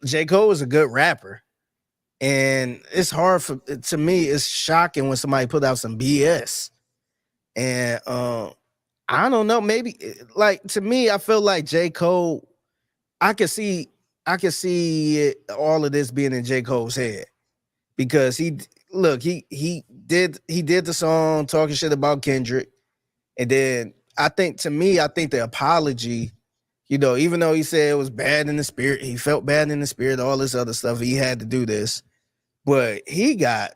J. Cole is a good rapper. And it's hard to me, it's shocking when somebody put out some BS. And I don't know, maybe, like, to me, I feel like J. Cole, I could see all of this being in J. Cole's head, because he did the song talking shit about Kendrick. And then I think the apology, even though he said it was bad in the spirit, he felt bad in the spirit, all this other stuff, he had to do this. But he got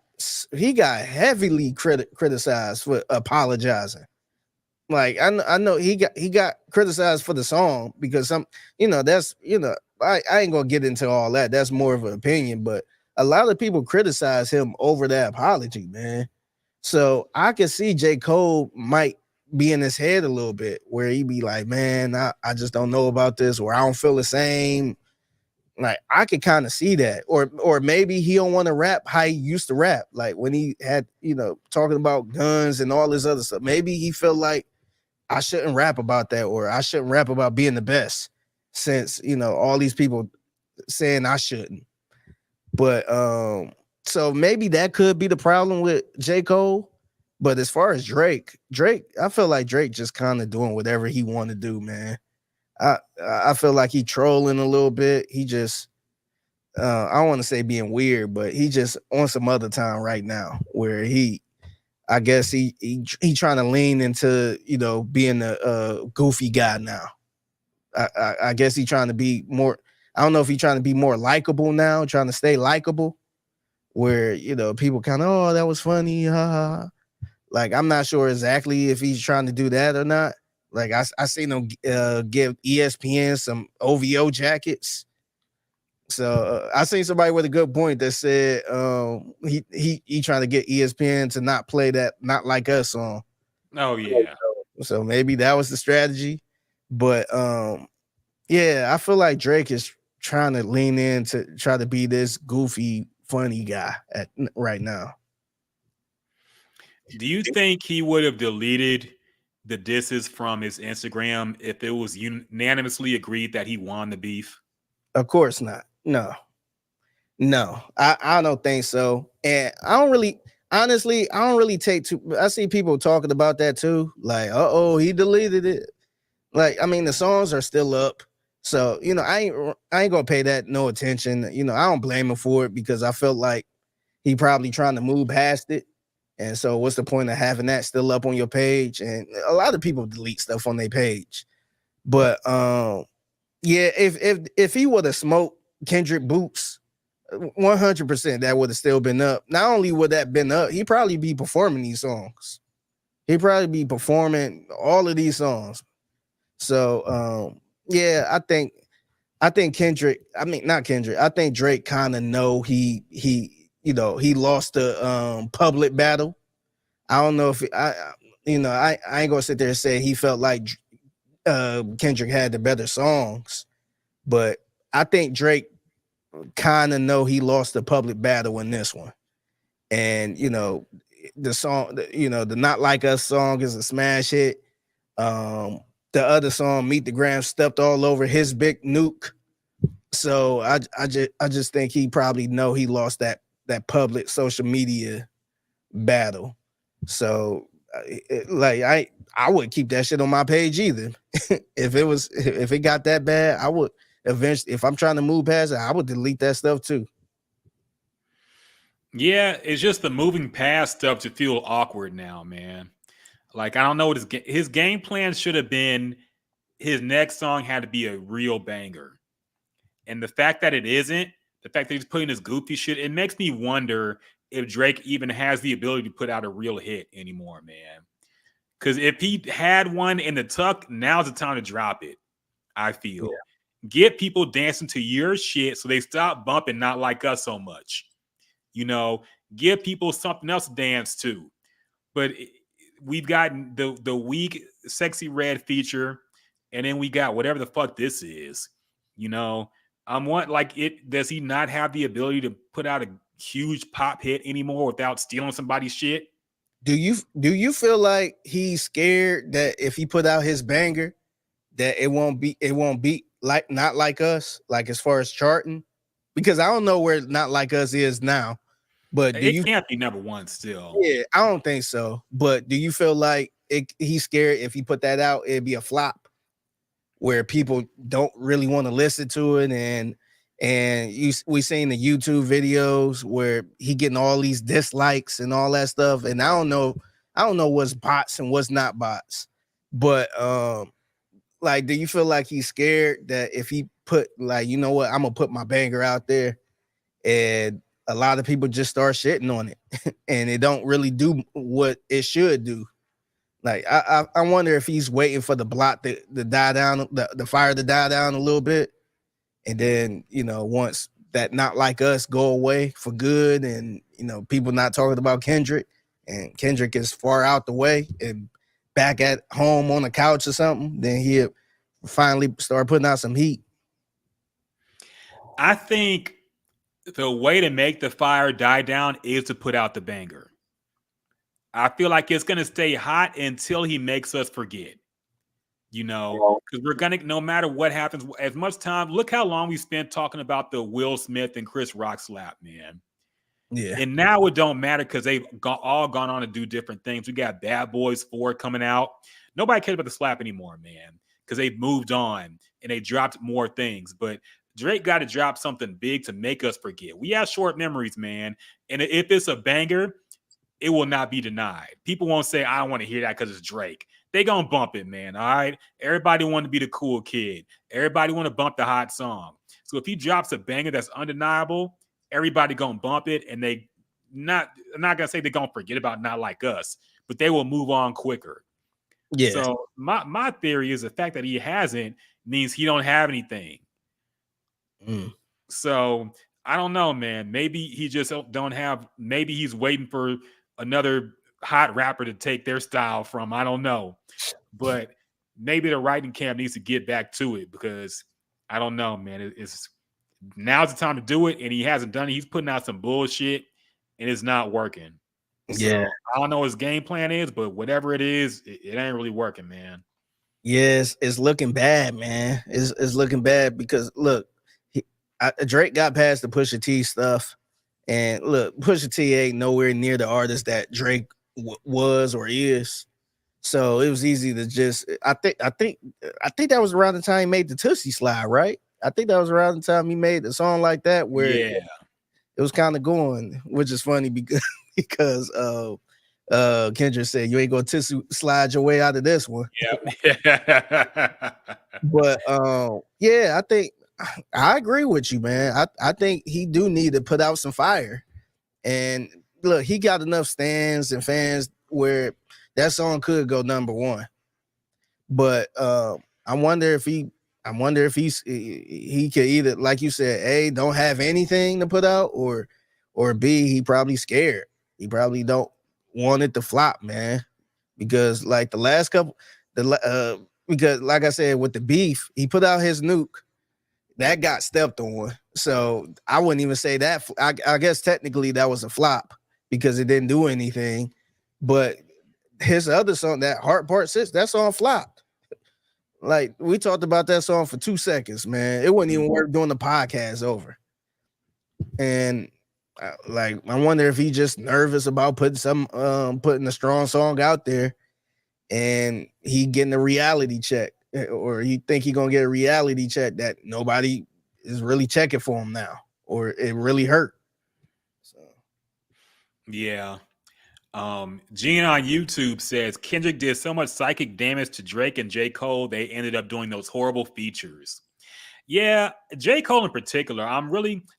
heavily criticized for apologizing. Like, I know he got criticized for the song, because I ain't gonna get into all that. That's more of an opinion, but a lot of people criticize him over that apology, man. So I can see J. Cole might be in his head a little bit, where he be like, man, I just don't know about this, or I don't feel the same. Like, I could kind of see that, or maybe he don't want to rap how he used to rap, like when he had, talking about guns and all this other stuff. Maybe he felt like, I shouldn't rap about that, or I shouldn't rap about being the best, since all these people saying I shouldn't. But so maybe that could be the problem with J. Cole. But as far as Drake, I feel like Drake just kind of doing whatever he want to do, man. I feel like he trolling a little bit. He just I don't want to say being weird, but he just on some other time right now, where I guess he trying to lean into being a goofy guy now. I guess he trying to be more. I don't know if he's trying to be more likable now, trying to stay likable, where people kind of, oh, that was funny, ha. Like, I'm not sure exactly if he's trying to do that or not. Like, I seen him give ESPN some OVO jackets. So I seen somebody with a good point that said he trying to get ESPN to not play that "Not Like Us" song. Oh yeah. So maybe that was the strategy. But yeah, I feel like Drake is trying to lean in to try to be this goofy, funny guy right now. Do you think he would have deleted the disses from his Instagram if it was unanimously agreed that he won the beef? Of course not. No, I don't think so. And I don't really take too. I see people talking about that too. Like, he deleted it. Like, I mean, the songs are still up. So, I ain't gonna pay that no attention. I don't blame him for it, because I felt like he probably trying to move past it. And so what's the point of having that still up on your page? And a lot of people delete stuff on their page. But yeah, if he would have smoked Kendrick Boots, 100% that would have still been up. Not only would that been up, he'd probably be performing these songs. He'd probably be performing all of these songs. So yeah, I think I think Kendrick. I mean, not Kendrick. I think Drake kind of know he he lost the public battle. I don't know if I ain't gonna sit there and say he felt like Kendrick had the better songs, but I think Drake kind of know he lost the public battle in this one. And the song, the Not Like Us song is a smash hit. The other song, Meet the Gram, stepped all over his big nuke. So I just think he probably know he lost that public social media battle. So I wouldn't keep that shit on my page either. if it got that bad, I would eventually, if I'm trying to move past it, I would delete that stuff too. Yeah, it's just the moving past stuff to feel awkward now, man. Like, I don't know what his game plan should have been. His next song had to be a real banger. And the fact that it isn't, the fact that he's putting this goofy shit, it makes me wonder if Drake even has the ability to put out a real hit anymore, man. Because if he had one in the tuck, now's the time to drop it, I feel. Yeah. Get people dancing to your shit so they stop bumping Not Like Us so much. Give people something else to dance to. But we've gotten the weak Sexy Red feature, and then we got whatever the fuck this is. Does he not have the ability to put out a huge pop hit anymore without stealing somebody's shit? Do you feel like he's scared that if he put out his banger, that it won't be like Not Like Us, like as far as charting? Because I don't know where Not Like Us is now. But it can't be number one still. Yeah, I don't think so. But do you feel like he's scared if he put that out, it'd be a flop where people don't really want to listen to it? And we seen the YouTube videos where he getting all these dislikes and all that stuff. And I don't know what's bots and what's not bots. But do you feel like he's scared that if he put I'm gonna put my banger out there and a lot of people just start shitting on it and it don't really do what it should do? Like, I wonder if he's waiting for the block to die down, the fire to die down a little bit. And then, once that Not Like Us go away for good and, people not talking about Kendrick and Kendrick is far out the way and back at home on the couch or something, then he'll finally start putting out some heat. I think the way to make the fire die down is to put out the banger. I feel like it's going to stay hot until he makes us forget, because we're going to, no matter what happens, as much time, look how long we spent talking about the Will Smith and Chris Rock slap, man. Yeah. And now it don't matter because they've all gone on to do different things. We got Bad Boys 4 coming out. Nobody cares about the slap anymore, man, because they've moved on and they dropped more things. But Drake got to drop something big to make us forget. We have short memories, man. And if it's a banger, it will not be denied. People won't say, I don't want to hear that because it's Drake. They gonna bump it, man, all right? Everybody want to be the cool kid. Everybody want to bump the hot song. So if he drops a banger that's undeniable, everybody gonna bump it, and I'm not gonna say they're gonna forget about Not Like Us, but they will move on quicker. Yeah. So my theory is the fact that he hasn't means he don't have anything. So I don't know, man. Maybe he just don't have. Maybe he's waiting for another hot rapper to take their style from. I don't know, but maybe the writing camp needs to get back to it because I don't know, man. It's now's the time to do it, and he hasn't done it. He's putting out some bullshit, and it's not working. Yeah, so, I don't know what his game plan is, but whatever it is, it ain't really working, man. Yes, it's looking bad, man. It's looking bad because look, Drake got past the Pusha T stuff. And look, Pusha T ain't nowhere near the artist that Drake was or is. So it was easy to just. I think that was around the time he made the Tootsie Slide, right? I think that was around the time he made a song like that where it was kind of going, which is funny because Kendrick said you ain't gonna Tootsie Slide your way out of this one. Yeah. But I think. I agree with you, man. I think he do need to put out some fire. And look, he got enough stands and fans where that song could go number one. But I wonder if I wonder if he could either, like you said, A, don't have anything to put out, or B, he probably scared. He probably don't want it to flop, man. Because like the last couple, because like I said, with the beef, he put out his nuke. That got stepped on. So I wouldn't even say that. I guess technically that was a flop because it didn't do anything. But his other song, that Heart Part 6, that song flopped. Like, we talked about that song for 2 seconds, man. It wouldn't even work doing the podcast over. And I wonder if he just nervous about putting a strong song out there, and he getting a reality check, or you think he gonna get a reality check that nobody is really checking for him now, or it really hurt. So yeah. Gene on YouTube says Kendrick did so much psychic damage to Drake and J. Cole, they ended up doing those horrible features. Yeah, J. Cole in particular,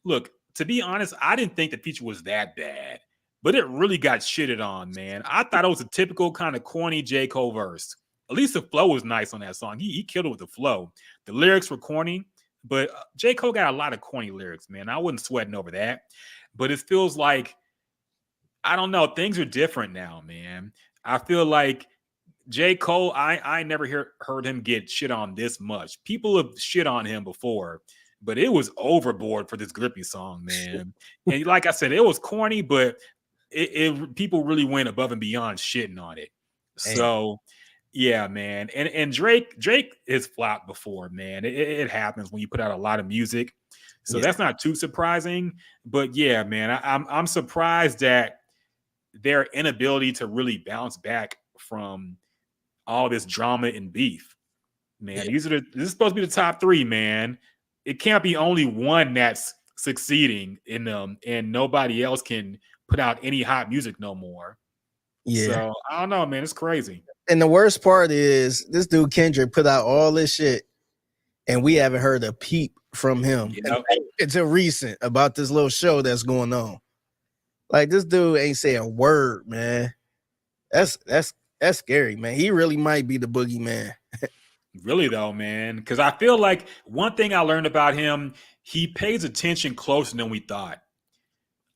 look, to be honest, I didn't think the feature was that bad, but it really got shitted on, man. I thought it was a typical kind of corny J. Cole verse. At least the flow was nice on that song. He killed it with the flow. The lyrics were corny, but J. Cole got a lot of corny lyrics, man. I wasn't sweating over that. But it feels like, I don't know, things are different now, man. I feel like J. Cole, I never heard him get shit on this much. People have shit on him before, but it was overboard for this Grippy song, man. And like I said, it was corny, but people really went above and beyond shitting on it. So yeah, man. And Drake has flopped before, man. It happens when you put out a lot of music. So that's not too surprising. But yeah, man, I'm surprised that their inability to really bounce back from all this drama and beef, man. This is supposed to be the top 3, man. It can't be only one that's succeeding in them, and nobody else can put out any hot music no more. Yeah. So I don't know, man. It's crazy. And the worst part is this dude Kendrick put out all this shit, and we haven't heard a peep from him until recent about this little show that's going on. Like, this dude ain't saying a word, man. That's scary, man. He really might be the boogeyman. Really though, man. Because I feel like one thing I learned about him, he pays attention closer than we thought.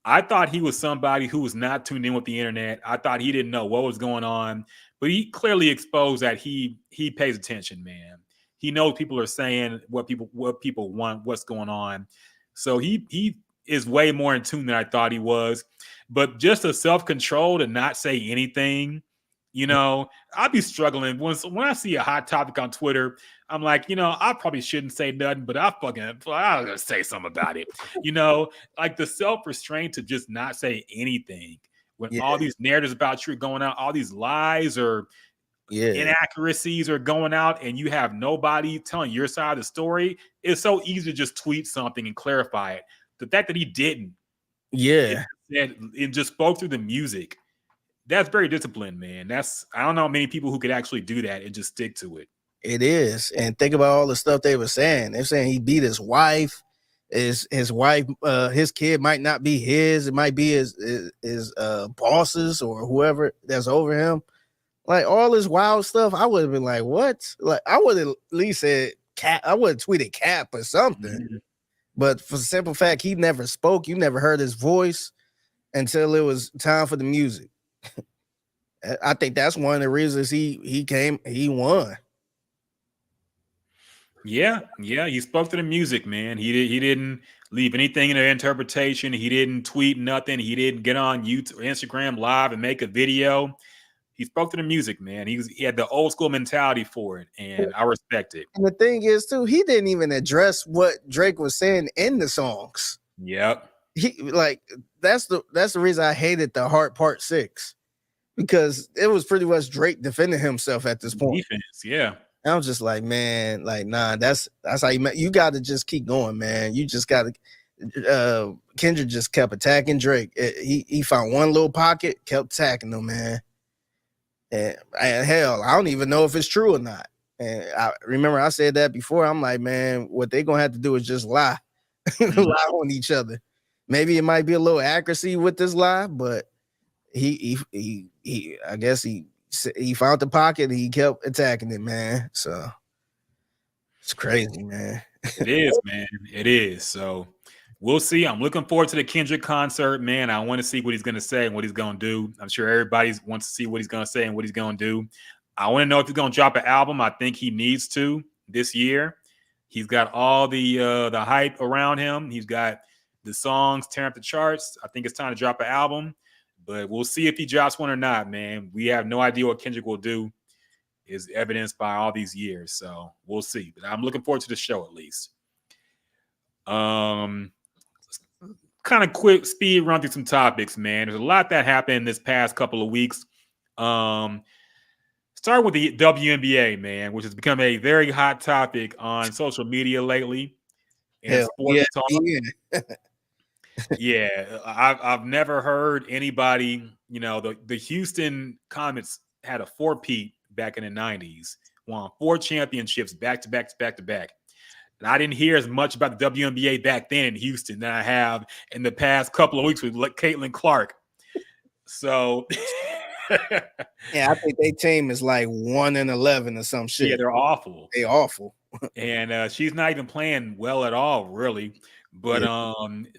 I thought he was somebody who was not tuned in with the internet. I thought he didn't know what was going on, but he clearly exposed that he pays attention, man. He knows people are saying what people want, what's going on. So he is way more in tune than I thought he was. But just a self-control to not say anything, you know, I'll be struggling when I see a hot topic on Twitter. I'm like, you know, I probably shouldn't say nothing, but I'll gonna say something about it. You know, like the self-restraint to just not say anything when all these narratives about you are going out, all these lies or inaccuracies are going out, and you have nobody telling your side of the story. It's so easy to just tweet something and clarify it. The fact that he didn't, and just spoke through the music, that's very disciplined, man. I don't know many people who could actually do that and just stick to it. It is. And think about all the stuff they were saying. They're saying he beat his wife. His wife, his kid might not be his. It might be his bosses or whoever that's over him. Like, all this wild stuff, I would have been like, what? Like, I would have at least said Cap. I would have tweeted Cap or something. Mm-hmm. But for the simple fact, he never spoke. You never heard his voice until it was time for the music. I think that's one of the reasons he won. Yeah, he spoke to the music, man. He didn't leave anything in their interpretation. He didn't tweet nothing. He didn't get on YouTube or Instagram Live and make a video. He spoke to the music, man. He had the old school mentality for it, and I respect it. And the thing is, too, he didn't even address what Drake was saying in the songs. Yep. That's the reason I hated the Heart Part 6, because it was pretty much Drake defending himself at this point. Defense, yeah. I was just like, man, like, nah, that's how you got to just keep going, man. You just got to. Kendrick just kept attacking Drake. He found one little pocket, kept attacking him, man. And hell, I don't even know if it's true or not. And I remember I said that before. I'm like, man, what they're gonna have to do is just lie, lie on each other. Maybe it might be a little accuracy with this lie, but he I guess he found the pocket and he kept attacking it, man. So It's crazy, man. It is, man. It is. So we'll see. I'm looking forward to the Kendrick concert, man. I want to see what he's going to say and what he's going to do. I'm sure everybody wants to see what he's going to say and what he's going to do. I want to know if he's going to drop an album. I think he needs to this year. He's got all the hype around him. He's got the songs tearing up the charts. I think it's time to drop an album, but we'll see if he drops one or not, man. We have no idea what Kendrick will do, is evidenced by all these years. So we'll see. But I'm looking forward to the show at least. Kind of quick speed run through some topics, man. There's a lot that happened this past couple of weeks. Start with the WNBA, man, which has become a very hot topic on social media lately. And sports talk. Yeah, I've never heard anybody, the Houston Comets had a four-peat back in the 90s, won 4 championships back to back. And I didn't hear as much about the WNBA back then in Houston than I have in the past couple of weeks with Caitlin Clark. So yeah, I think their team is like 1-11 or some shit. Yeah, they're awful. They're awful. And she's not even playing well at all, really. But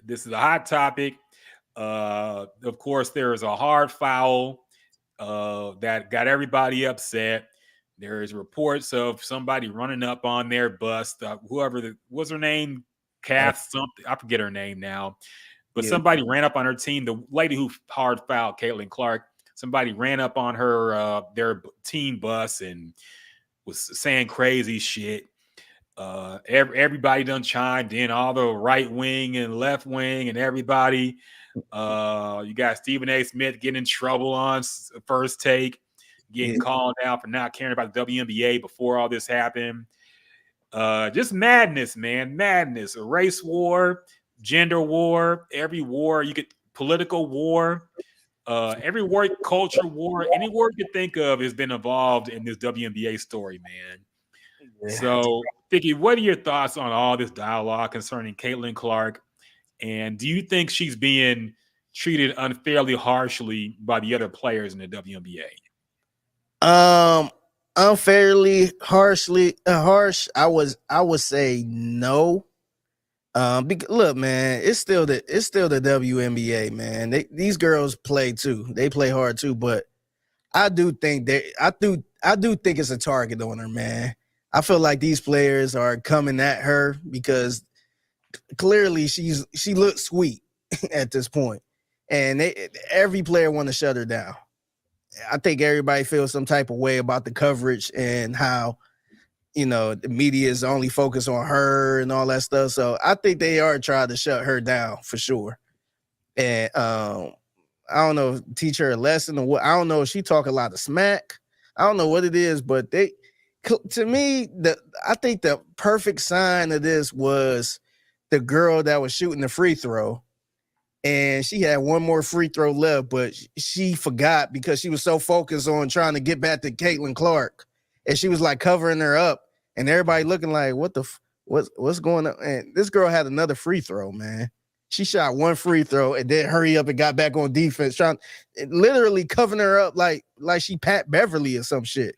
this is a hot topic. Of course, there is a hard foul that got everybody upset. There is reports of somebody running up on their bus. What's her name? Kath something. I forget her name now. But somebody ran up on her team. The lady who hard fouled Caitlin Clark. Somebody ran up on her their team bus and was saying crazy shit. Everybody done chimed in, all the right wing and left wing and everybody. You got Stephen A. Smith getting in trouble on First Take, getting called out for not caring about the WNBA before all this happened. Just madness, man. Madness. A race war, gender war, every war. You get political war. Every work culture war, any war you could think of has been involved in this WNBA story, man. Yeah. So, Figgy, what are your thoughts on all this dialogue concerning Caitlin Clark? And do you think she's being treated unfairly harshly by the other players in the WNBA? Unfairly harsh. I would say no. Look, man, it's still the WNBA, man. These girls play too. They play hard too, but I do think it's a target on her, man. I feel like these players are coming at her because clearly she looks sweet at this point, and every player want to shut her down. I think everybody feels some type of way about the coverage and how the media is only focused on her and all that stuff. So I think they are trying to shut her down for sure. And I don't know, teach her a lesson or what. I don't know if she talk a lot of smack. I don't know what it is, but to me, I think the perfect sign of this was the girl that was shooting the free throw. And she had one more free throw left, but she forgot because she was so focused on trying to get back to Caitlin Clark. And she was like covering her up, and everybody looking like, what's going on? And this girl had another free throw, man. She shot one free throw and then hurry up and got back on defense, literally covering her up like she Pat Beverly or some shit.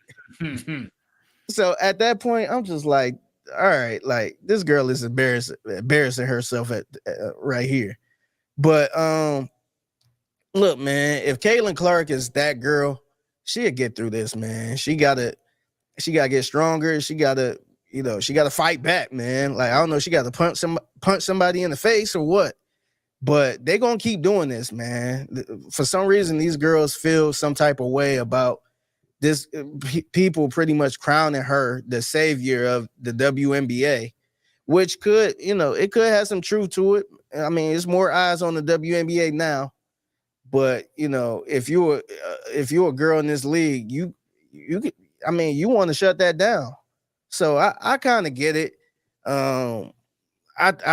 So at that point, I'm just like, all right, like this girl is embarrassing herself right here. But look, man, if Caitlin Clark is that girl, she'll get through this, man. She gotta get stronger. She gotta fight back, man. Like, I don't know, she gotta punch somebody in the face or what. But they're gonna keep doing this, man. For some reason, these girls feel some type of way about this. People pretty much crowning her the savior of the WNBA, which could, it could have some truth to it. I mean, it's more eyes on the WNBA now. But if you're a girl in this league, you want to shut that down. So I kind of get it. I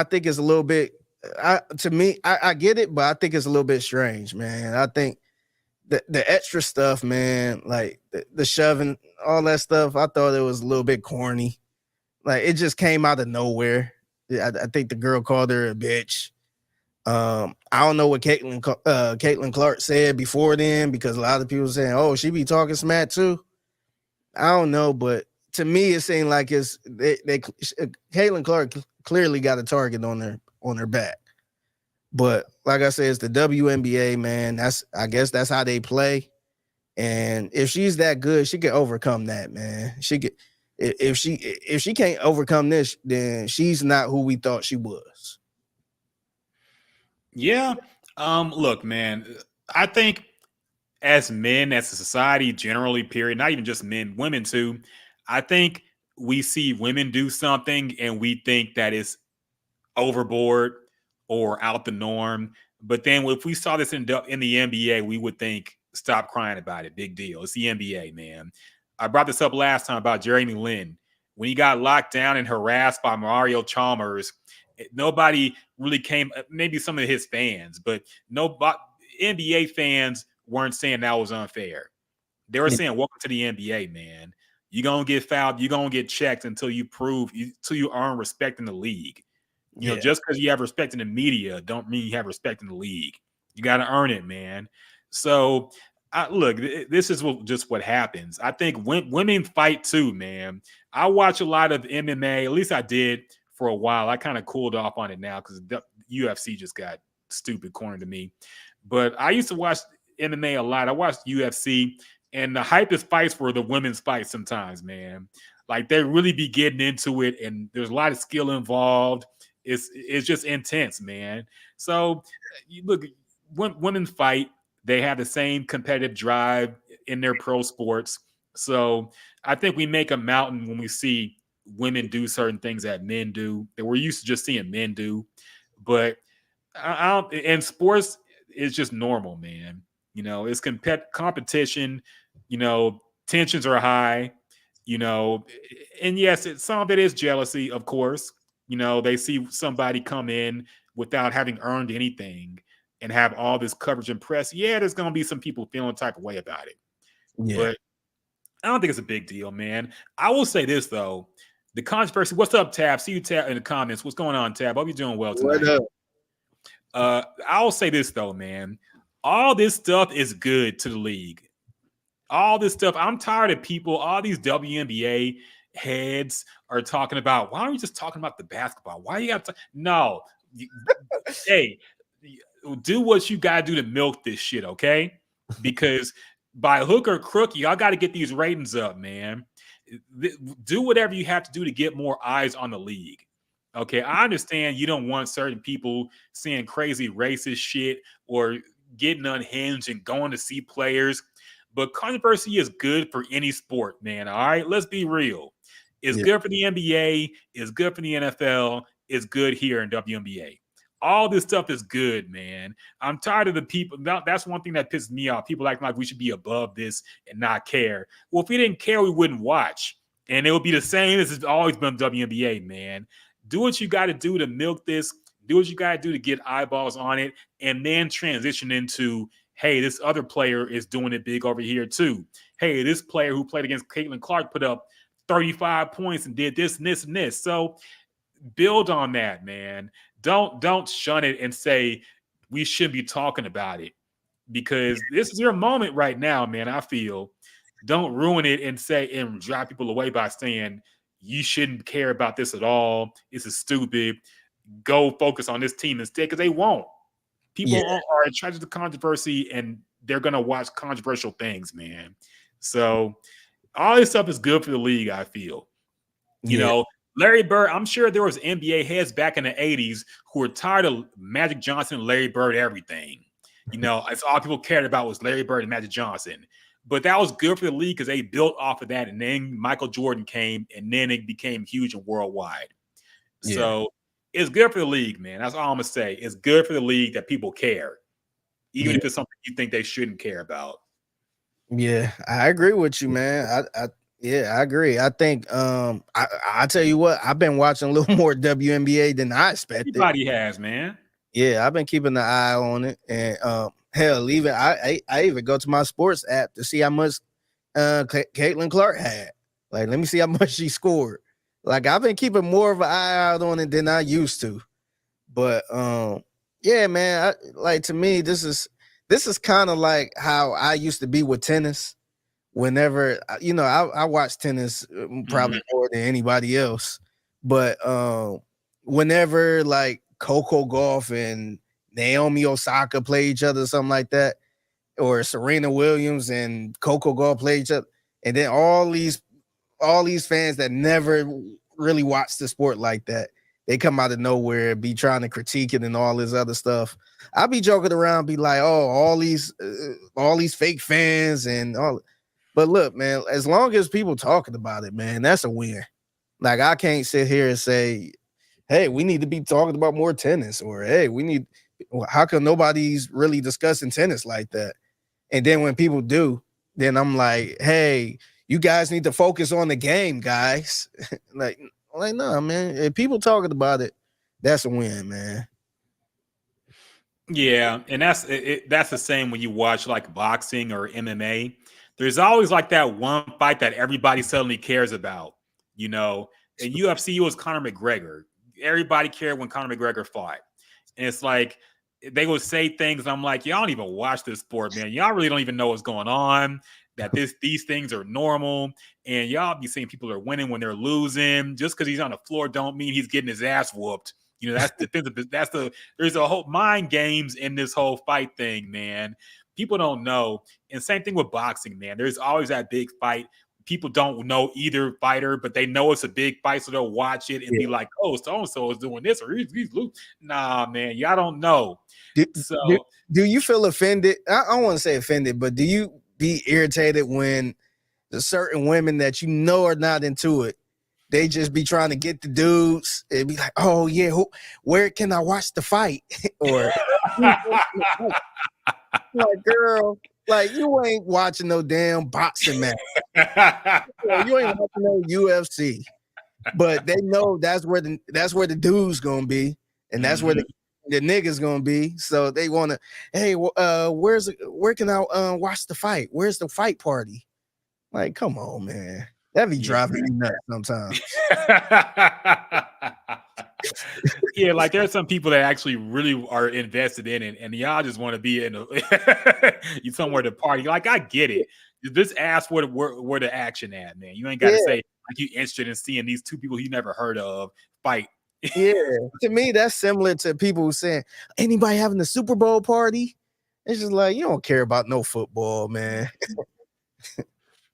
think it's a little bit. I get it, but I think it's a little bit strange, man. I think the extra stuff, man, like the shoving, all that stuff, I thought it was a little bit corny. Like, it just came out of nowhere. I think the girl called her a bitch. I don't know what Caitlin Clark said before then, because a lot of people saying, "Oh, she be talking smack too." I don't know, but to me, it seemed like Caitlin Clark clearly got a target on their back. But like I said, it's the WNBA, man. I guess that's how they play. And if she's that good, she can overcome that, man. She could. If she can't overcome this, then she's not who we thought she was. Yeah. Look, man, I think as men, as a society generally, period, not even just men, women too, I think we see women do something and we think that it's overboard or out the norm. But then if we saw this in the NBA, we would think, stop crying about it. Big deal. It's the NBA, man. I brought this up last time about Jeremy Lin. When he got locked down and harassed by Mario Chalmers, nobody really came, maybe some of his fans, but nobody, NBA fans weren't saying that was unfair. They were saying, welcome to the NBA, man. You're going to get fouled. You're going to get checked until you earn respect in the league. You know, just because you have respect in the media don't mean you have respect in the league. You got to earn it, man. So, look, this is just what happens. I think women fight too, man. I watch a lot of MMA. At least I did for a while. I kind of cooled off on it now because the UFC just got stupid according to me. But I used to watch MMA a lot. I watched UFC, and the hypest fights were the women's fights sometimes, man. Like, they really be getting into it, and there's a lot of skill involved. It's just intense, man. So, you look, when women fight, they have the same competitive drive in their pro sports. So I think we make a mountain when we see women do certain things that men do that we're used to just seeing men do. But in sports, it's just normal, man. You know, it's competition. You know, tensions are high. You know, and yes, some of it is jealousy, of course. You know, they see somebody come in without having earned anything and have all this coverage and press. Yeah, there's going to be some people feeling a type of way about it. Yeah. But I don't think it's a big deal, man. I will say this, though. The controversy. What's up, Tab? See you, Tab, in the comments. What's going on, Tab? Hope you're doing well tonight. What up? I'll say this, though, man. All this stuff is good to the league. All this stuff. I'm tired of people, all these WNBA heads are talking about, why aren't you just talking about the basketball? Why you got to? No. Hey, do what you got to do to milk this shit, okay? Because by hook or crook, y'all got to get these ratings up, man. Do whatever you have to do to get more eyes on the league. Okay, I understand you don't want certain people saying crazy racist shit or getting unhinged and going to see players, but controversy is good for any sport, man. All right, let's be real. It's good for the NBA. It's good for the NFL. It's good here in WNBA. All this stuff is good, man. I'm tired of the people. That's one thing that pisses me off. People acting like we should be above this and not care. Well, if we didn't care, we wouldn't watch. And it would be the same as it's always been WNBA, man. Do what you got to do to milk this. Do what you got to do to get eyeballs on it. And then transition into, hey, this other player is doing it big over here too. Hey, this player who played against Caitlin Clark put up 35 points and did this and this and this. So build on that, man. Don't shun it and say we shouldn't be talking about it, because this is your moment right now, man. I feel don't ruin it and drive people away by saying you shouldn't care about this at all. This is stupid. Go focus on this team instead, because they won't. People are attracted to controversy and they're gonna watch controversial things, man. So all this stuff is good for the league, I feel. You know, Larry Bird, I'm sure there was NBA heads back in the 80s who were tired of Magic Johnson and Larry Bird everything. You know, it's all people cared about was Larry Bird and Magic Johnson. But that was good for the league because they built off of that. And then Michael Jordan came, and then it became huge and worldwide. Yeah. So it's good for the league, man. That's all I'm going to say. It's good for the league that people care, even if it's something you think they shouldn't care about. Yeah, I agree with you, man. I agree. I think I tell you what, I've been watching a little more WNBA than I expected. Everybody has, man. Yeah, I've been keeping an eye on it, and hell, even I even go to my sports app to see how much Caitlin Clark had. Like, let me see how much she scored. Like, I've been keeping more of an eye out on it than I used to. But yeah, man, like, to me, this is kind of like how I used to be with tennis. whenever I watch tennis probably more than anybody else, but whenever like Coco Golf and Naomi Osaka play each other, something like that, or Serena Williams and Coco Golf play each other, and then all these fans that never really watch the sport like that, they come out of nowhere, be trying to critique it and all this other stuff. I be joking around, be like, oh, all these fake fans and all. But look, man, as long as people talking about it, man, that's a win. Like, I can't sit here and say, hey, we need to be talking about more tennis, or hey, how come nobody's really discussing tennis like that? And then when people do, then I'm like, hey, you guys need to focus on the game, guys. like, no, man. If people talking about it, that's a win, man. Yeah, and that's the same when you watch like boxing or MMA. There's always like that one fight that everybody suddenly cares about. In UFC, it was Conor McGregor. Everybody cared when Conor McGregor fought. And it's like they would say things, and I'm like, y'all don't even watch this sport, man. Y'all really don't even know what's going on. That these things are normal, and y'all be seeing people are winning when they're losing. Just because he's on the floor don't mean he's getting his ass whooped. That's there's a whole mind games in this whole fight thing, man. People don't know. And same thing with boxing, man. There's always that big fight. People don't know either fighter, but they know it's a big fight, so they'll watch it and be like, oh, so-and-so is doing this, or he's losing. Nah, man, y'all don't know. Do you feel offended? I don't want to say offended, but do you be irritated when the certain women that are not into it, they just be trying to get the dudes and be like, oh yeah, where can I watch the fight? Or like, girl, like, you ain't watching no damn boxing match. You ain't watching no UFC. But they know that's where the dude's gonna be, and that's where the niggas gonna be. So they wanna, hey, where can I watch the fight? Where's the fight party? Like, come on, man. That be driving me nuts sometimes. Yeah, like there are some people that actually really are invested in it, and y'all just want to be in you somewhere to party. Like, I get it. Just ask where the action at, man. You ain't got to say like you interested in seeing these two people you never heard of fight. Yeah, to me that's similar to people saying, anybody having a Super Bowl party? It's just like, you don't care about no football, man.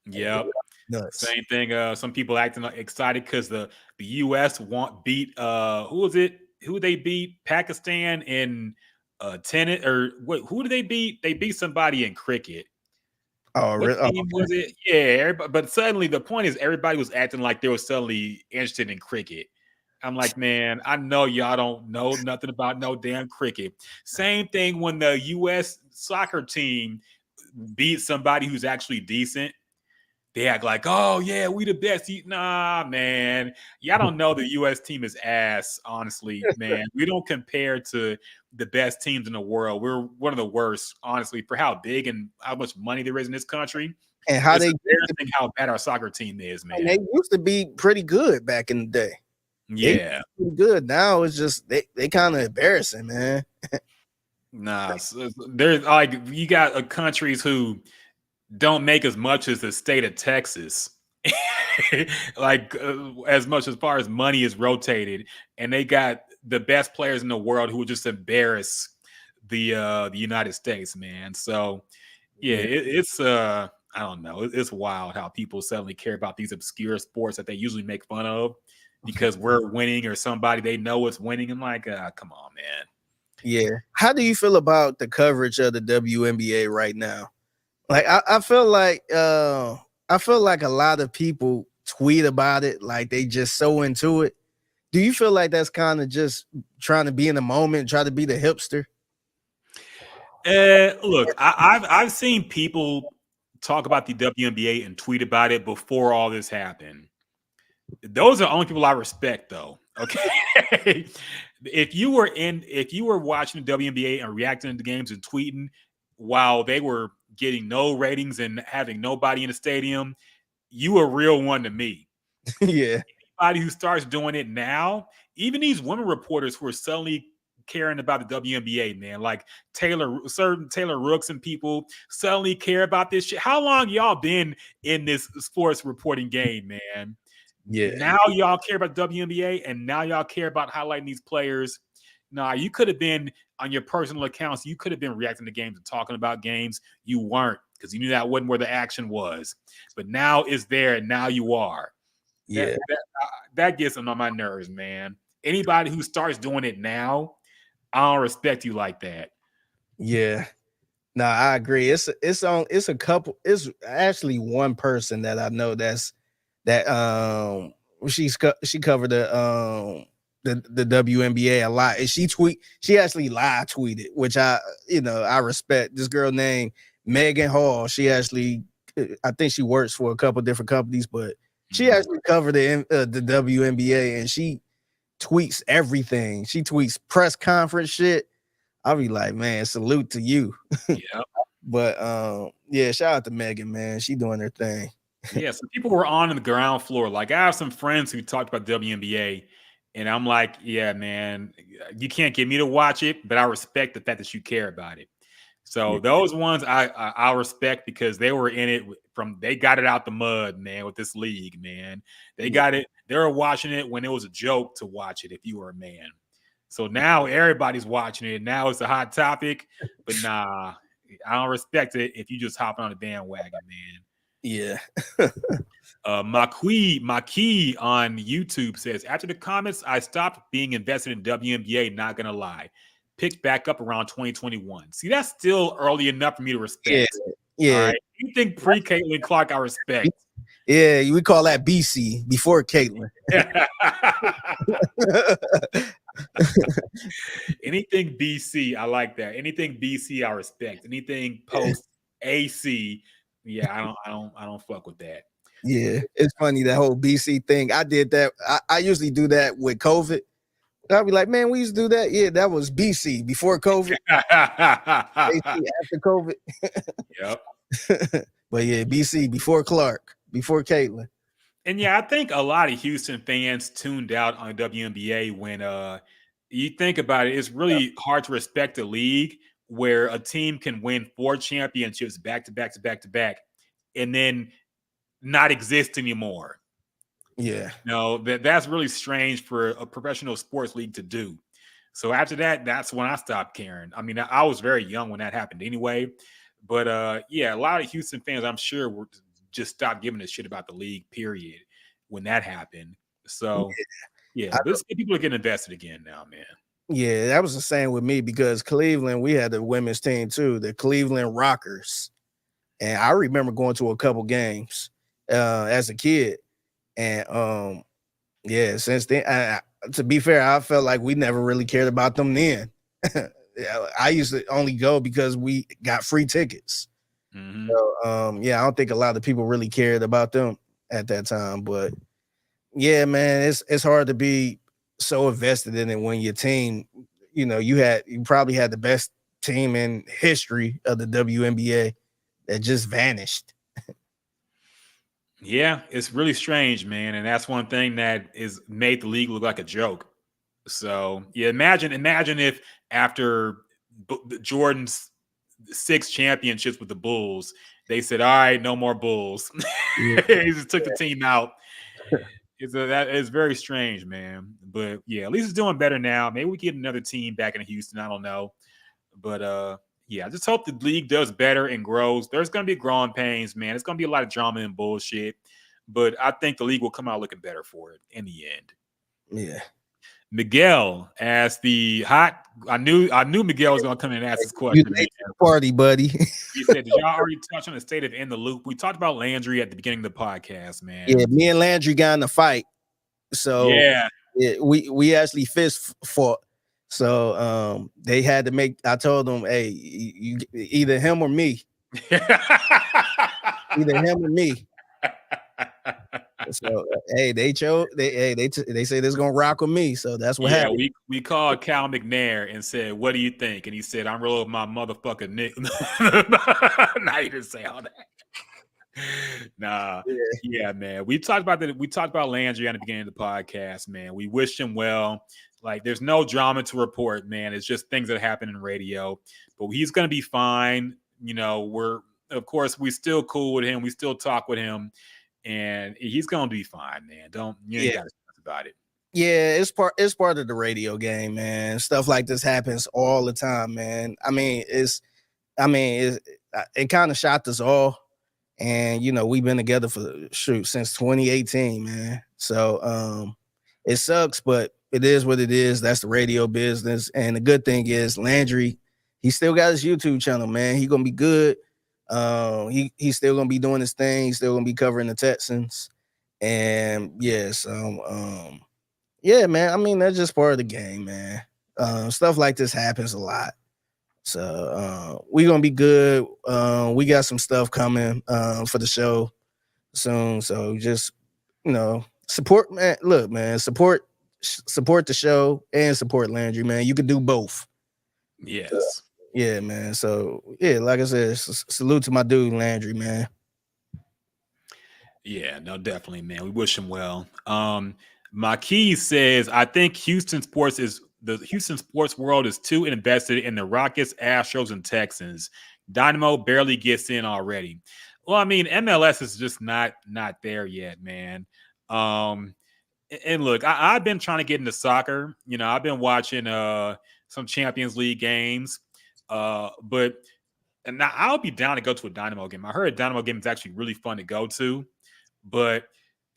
Yep. Nuts. Same thing. Some people acting excited because the U.S. beat who was it? Who they beat? Pakistan in tennis, or what? Who did they beat? They beat somebody in cricket. Oh, what really? team was it? Yeah, but suddenly the point is everybody was acting like they were suddenly interested in cricket. I'm like, man, I know y'all don't know nothing about no damn cricket. Same thing when the U.S. soccer team beat somebody who's actually decent. They act like, oh, yeah, we the best. Nah, man. Y'all don't know the U.S. team is ass, honestly, man. We don't compare to the best teams in the world. We're one of the worst, honestly, for how big and how much money there is in this country. And how how bad our soccer team is, man. And they used to be pretty good back in the day. Yeah. Pretty good. Now it's just they kind of embarrassing, man. Nah, there's like you got countries who don't make as much as the state of Texas, like as much as far as money is rotated, and they got the best players in the world who would just embarrass the United States, man. So yeah, it's I don't know, it's wild how people suddenly care about these obscure sports that they usually make fun of because we're winning or somebody they know is winning. I'm like, come on, man. Yeah. How do you feel about the coverage of the WNBA right now? Like, I feel like a lot of people tweet about it, like they just so into it. Do you feel like that's kind of just trying to be in the moment, try to be the hipster? Look, I've seen people talk about the WNBA and tweet about it before all this happened. Those are the only people I respect, though. Okay, if you were watching the WNBA and reacting to the games and tweeting while they were getting no ratings and having nobody in the stadium, you a real one to me. Yeah. Anybody who starts doing it now, even these women reporters who are suddenly caring about the WNBA, man. Like certain Taylor Rooks and people suddenly care about this shit. How long y'all been in this sports reporting game, man? Yeah. Now y'all care about WNBA, and now y'all care about highlighting these players. Nah, you could have been on your personal accounts. You could have been reacting to games and talking about games. You weren't, because you knew that wasn't where the action was. But now it's there, and now you are. Yeah. That gets on my nerves, man. Anybody who starts doing it now, I don't respect you like that. Yeah. No, I agree. It's a couple. It's actually one person that I know that she covered the WNBA a lot, and she actually live tweeted, which I respect. This girl named Megan Hall. She actually, I think she works for a couple different companies, but she actually covered the WNBA, and she tweets everything. She tweets press conference shit. I'll be like, man, salute to you. Yeah. But yeah, shout out to Megan, man. She doing her thing. Yeah, so people were on the ground floor. Like, I have some friends who talked about WNBA, and I'm like, yeah, man, you can't get me to watch it, but I respect the fact that you care about it. So those ones I respect, because they were in it they got it out the mud, man, with this league, man. They got it. They were watching it when it was a joke to watch it if you were a man. So now everybody's watching it. Now it's a hot topic, but nah, I don't respect it if you just hop on the bandwagon, man. Yeah. Maki on YouTube says, after the comments, I stopped being invested in WNBA, not gonna lie. Picked back up around 2021. See, that's still early enough for me to respect. Yeah. All right. You think pre-Caitlin Clark I respect? Yeah, we call that BC, before Caitlin. Anything BC, I like that. Anything BC, I respect. Anything post AC, yeah, I don't fuck with that. Yeah, it's funny, that whole BC thing. I did that. I usually do that with COVID. I'll be like, man, we used to do that. Yeah, that was BC, before COVID. AC after COVID. Yep. But yeah, BC, before Clark, before Caitlin. And yeah, I think a lot of Houston fans tuned out on WNBA when you think about it. It's really hard to respect a league where a team can win 4 championships back to back to back to back, and then not exist anymore. Yeah. No, that's really strange for a professional sports league to do. So after that, that's when I stopped caring. I mean, I was very young when that happened anyway. But yeah, a lot of Houston fans, I'm sure, were just stopped giving a shit about the league, period, when that happened. So yeah, but people are getting invested again now, man. Yeah, that was the same with me, because Cleveland, we had the women's team too, the Cleveland Rockers. And I remember going to a couple games as a kid. And yeah, since then, to be fair, I felt like we never really cared about them then. I used to only go because we got free tickets. Mm-hmm. So yeah, I don't think a lot of people really cared about them at that time. But yeah, man, it's hard to be so invested in it when your team, you probably had the best team in history of the WNBA that just vanished. Yeah, it's really strange, man. And that's one thing that is made the league look like a joke. So yeah, imagine if after Jordan's 6 championships with the Bulls, they said, all right, no more Bulls. Yeah. He just took the team out. That is very strange, man. But yeah, at least it's doing better now. Maybe we get another team back in Houston. I don't know. But yeah, I just hope the league does better and grows. There's going to be growing pains, man. It's going to be a lot of drama and bullshit. But I think the league will come out looking better for it in the end. Yeah. Miguel asked the hot. I knew Miguel was going to come in and ask this question. You late to the party, buddy. He said, "Did y'all already touch on the state of In the Loop?" We talked about Landry at the beginning of the podcast, man. Yeah, me and Landry got in a fight. So yeah, we actually fist fought. So they had to make. I told them, hey, you either him or me. Either him or me. So hey, they chose. They say this gonna rock with me. So that's what happened. We called Cal McNair and said, "What do you think?" And he said, "I'm rolling with my motherfucking Nick." Nah, he didn't say all that. Nah, yeah, man. We talked about Landry at the beginning of the podcast, man. We wished him well. Like, there's no drama to report, man. It's just things that happen in radio. But he's going to be fine. You know, of course, we still cool with him. We still talk with him. And he's going to be fine, man. You ain't got to stress about it. Yeah, it's part of the radio game, man. Stuff like this happens all the time, man. It kind of shocked us all. And, you know, we've been together since 2018, man. So it sucks, but it is what it is. That's the radio business. And the good thing is Landry, he still got his YouTube channel, man. He's gonna be good. He's still gonna be doing his thing. He's still gonna be covering the Texans. And yeah, yeah, man. I mean, that's just part of the game, man. Stuff like this happens a lot. So we're gonna be good. We got some stuff coming for the show soon. So just, you know, support, man. Look, man, support the show and support Landry, man. You can do both. Yes. Yeah, man. So yeah, like I said, salute to my dude Landry, Yeah, no, definitely, man. We wish him well. Marquis says, I think the Houston sports world is too invested in the Rockets, Astros, and Texans. Dynamo barely gets in already. Well, I mean, MLS is just not there yet, man. And look, I've been trying to get into soccer. You know, I've been watching some Champions League games. But now I'll be down to go to a Dynamo game. I heard a Dynamo game is actually really fun to go to. But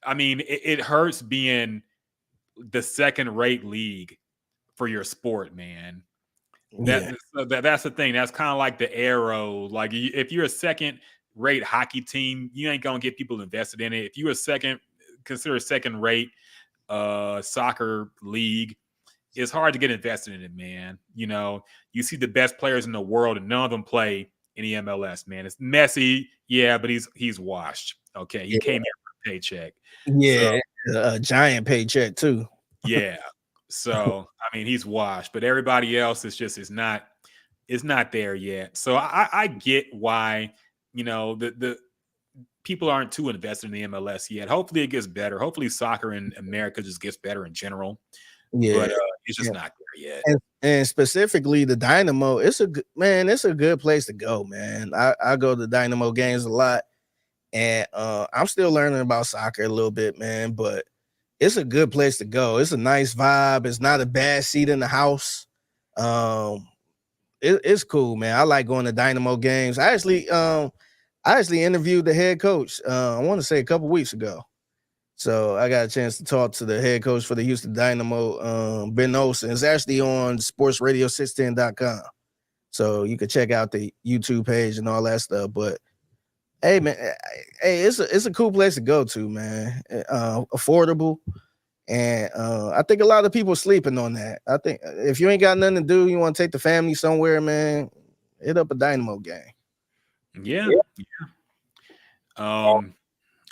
I mean, it hurts being the second-rate league for your sport, man. That's the thing. That's kind of like the arrow. Like, if you're a second-rate hockey team, you ain't gonna get people invested in it. If you're consider a second-rate soccer league, it's hard to get invested in it, man. You know, you see the best players in the world, and none of them play in the MLS, man. It's Messi, yeah, but he's washed. Okay, he came here for a paycheck. Yeah, so, a giant paycheck too. Yeah. So I mean, he's washed, but everybody else is not there yet. So I get why, you know, the people aren't too invested in the MLS yet. Hopefully it gets better. Hopefully soccer in America just gets better in general. Yeah, but it's just not there yet. And specifically the Dynamo, it's a good place to go, man. I go to Dynamo games a lot, and I'm still learning about soccer a little bit, man. But it's a good place to go. It's a nice vibe. It's not a bad seat in the house. It's cool, man. I like going to Dynamo games. I actually interviewed the head coach. I want to say a couple weeks ago. So I got a chance to talk to the head coach for the Houston Dynamo, Ben Olsen. It's actually on sportsradio610.com. So you can check out the YouTube page and all that stuff. But hey, man, it's a cool place to go to, man. Affordable. And I think a lot of people are sleeping on that. I think if you ain't got nothing to do, you want to take the family somewhere, man, hit up a Dynamo game. Yeah.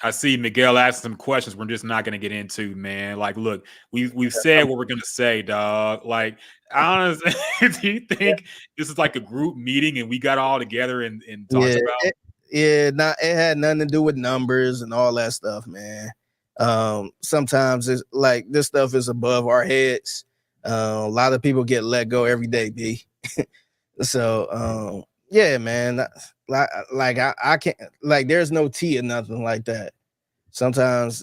I see Miguel asked some questions we're just not going to get into, man. Like, look, we've said what we're going to say, dog. Like, honestly, do you think this is like a group meeting and we got all together and talked about? It had nothing to do with numbers and all that stuff, man. Sometimes it's like this stuff is above our heads. A lot of people get let go every day, B. So, yeah, man. Like I can't, like, there's no tea or nothing like that. Sometimes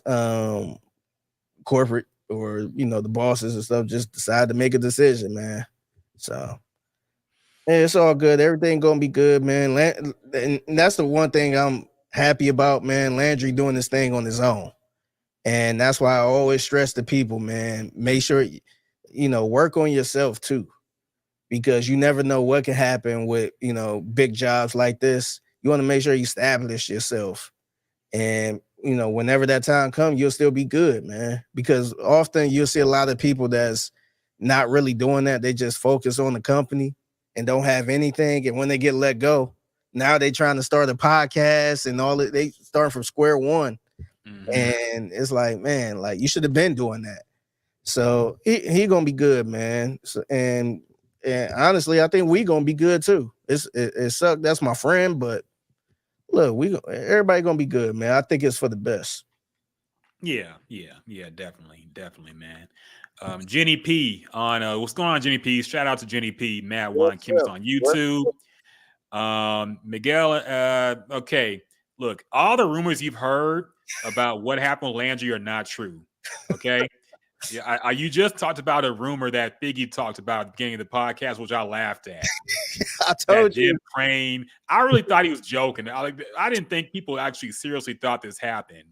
corporate or, you know, the bosses and stuff just decide to make a decision, man. So yeah, it's all good. Everything gonna be good, man. And that's the one thing I'm happy about, man. Landry doing this thing on his own. And that's why I always stress to people, man, make sure, you know, work on yourself too. Because you never know what can happen with, you know, big jobs like this. You want to make sure you establish yourself. And, you know, whenever that time comes, you'll still be good, man. Because often you'll see a lot of people that's not really doing that. They just focus on the company and don't have anything. And when they get let go, now they trying to start a podcast and all that. They start from square one. Mm-hmm. And it's like, man, like, you should have been doing that. So he gonna be good, man. So, and honestly, I think we gonna be good too. It sucked. That's my friend, but look, everybody gonna be good, man. I think it's for the best. Yeah, definitely, man. Jenny P on what's going on, Jenny P? Shout out to Jenny P. Matt Juan What's Kim is up? on YouTube. Miguel, okay. Look, all the rumors you've heard about what happened with Landry are not true. Okay. Yeah, you just talked about a rumor that Figgy talked about at the beginning of the podcast, which I laughed at. I That told Jim you. Crane. I really thought he was joking. I didn't think people actually seriously thought this happened.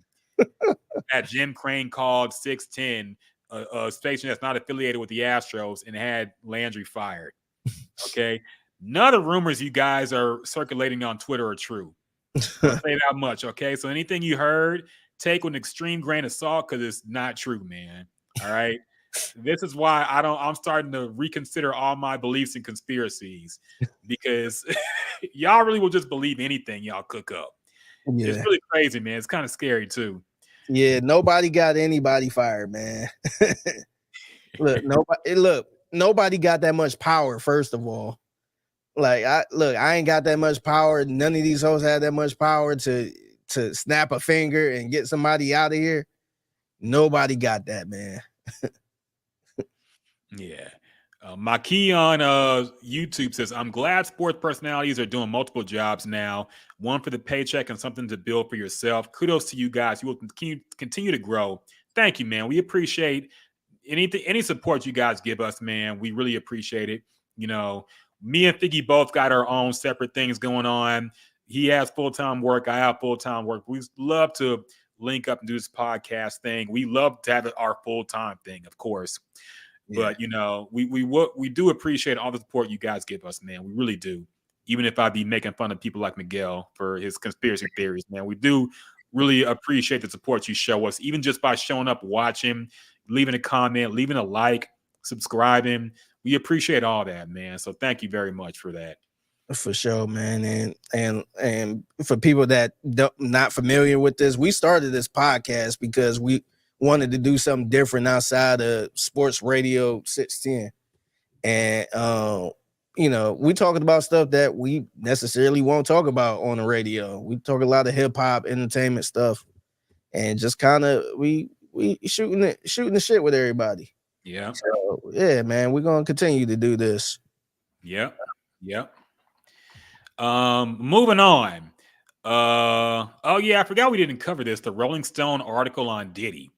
That Jim Crane called 610, a station that's not affiliated with the Astros, and had Landry fired. Okay. None of the rumors you guys are circulating on Twitter are true. I'll say that much. Okay. So anything you heard, take with an extreme grain of salt because it's not true, man. All right. This is why I'm starting to reconsider all my beliefs and conspiracies because y'all really will just believe anything y'all cook up. It's Yeah. really crazy, man. It's kind of scary too. Yeah, nobody got anybody fired, man. Nobody got that much power, first of all. I ain't got that much power. None of these hoes had that much power to snap a finger and get somebody out of here. Nobody got that, man. Yeah. My key on YouTube says, I'm glad sports personalities are doing multiple jobs now, one for the paycheck and something to build for yourself. Kudos to you guys. You will continue to grow. Thank you, man. We appreciate any support you guys give us, man. We really appreciate it. You know, me and Figgy both got our own separate things going on. He has full-time work. I have full-time work. We love to link up and do this podcast thing. We love to have our full-time thing, of course. But you know, we do appreciate all the support you guys give us, man. We really do. Even if I be making fun of people like Miguel for his conspiracy theories, man, we do really appreciate the support you show us, even just by showing up, watching, leaving a comment, leaving a like, subscribing. We appreciate all that, man. So thank you very much for that. For sure, man. And for people that not familiar with this, we started this podcast because we wanted to do something different outside of sports radio 610. And you know, we talking about stuff that we necessarily won't talk about on the radio. We talk a lot of hip hop entertainment stuff, and just kind of we shooting the shit with everybody. Yeah. So yeah, man, we're gonna continue to do this. Yep. Moving on. Oh yeah, I forgot we didn't cover this. The Rolling Stone article on Diddy.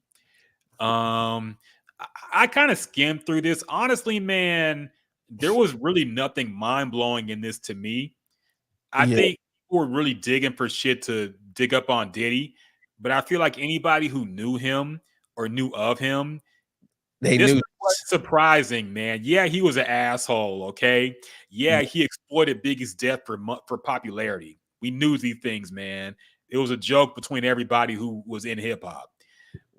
I kind of skimmed through this. Honestly, man, there was really nothing mind-blowing in this to me. I think people were really digging for shit to dig up on Diddy, but I feel like anybody who knew him or knew of him, this was surprising, man. Yeah, he was an asshole, okay? Yeah, he exploited Biggie's death for popularity. We knew these things, man. It was a joke between everybody who was in hip-hop.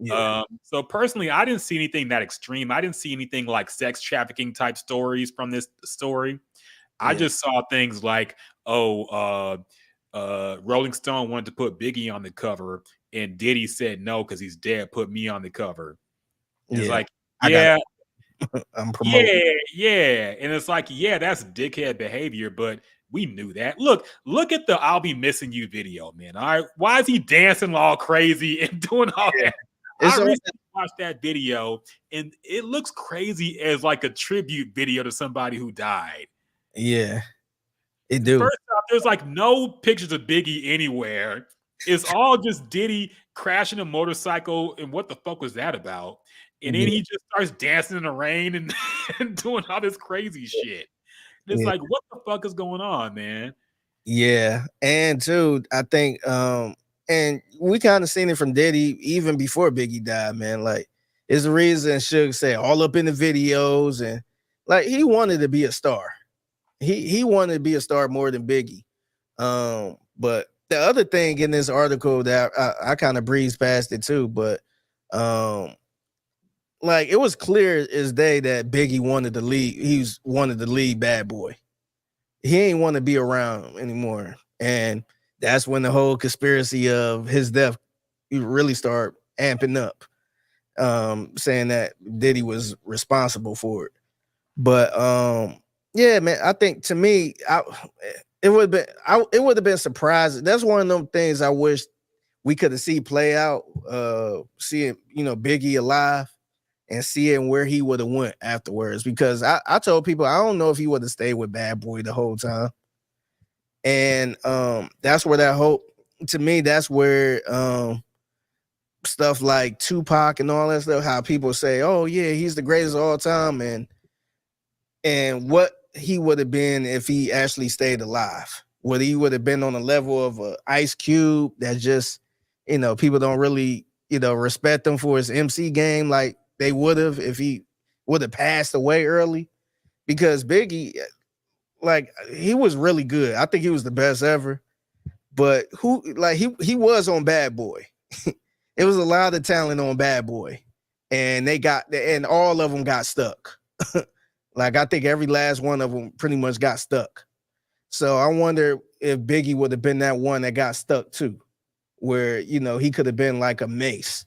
Yeah. So personally, I didn't see anything that extreme. I didn't see anything like sex trafficking type stories from this story. I just saw things like, Rolling Stone wanted to put Biggie on the cover, and Diddy said no because he's dead. Put me on the cover. And it's like, I'm promoting. Yeah, and it's like, that's dickhead behavior, but we knew that. Look at the "I'll Be Missing You" video, man. All right, why is he dancing all crazy and doing all that? I recently watched that video, and it looks crazy as like a tribute video to somebody who died. Yeah, it do. First off, there's like no pictures of Biggie anywhere. It's all just Diddy crashing a motorcycle, and what the fuck was that about? And then he just starts dancing in the rain and doing all this crazy shit. And it's like, what the fuck is going on, man? Yeah, and too, I think, and we kind of seen it from Diddy even before Biggie died, man. Like, it's the reason Suge said all up in the videos, and like he wanted to be a star. He wanted to be a star more than Biggie. But the other thing in this article that I kind of breezed past it too, but like it was clear as day that Biggie wanted to leave. He wanted to leave Bad Boy. He ain't want to be around anymore, and that's when the whole conspiracy of his death really started amping up, saying that Diddy was responsible for it. But yeah, man, I think to me, it would have been surprising. That's one of them things I wish we could have seen play out, seeing, you know, Biggie alive and seeing where he would have went afterwards. Because I told people I don't know if he would have stayed with Bad Boy the whole time. And that's where that hope, to me, that's where stuff like Tupac and all that stuff, how people say, oh yeah, he's the greatest of all time, and what he would have been if he actually stayed alive. Whether he would have been on the level of a Ice Cube that just, you know, people don't really, you know, respect him for his MC game like they would have if he would have passed away early. Because Biggie, like, he was really good. I think he was the best ever. But he was on Bad Boy. It was a lot of talent on Bad Boy, and all of them got stuck. Like, I think every last one of them pretty much got stuck. So I wonder if Biggie would have been that one that got stuck too, where, you know, he could have been like a Mace,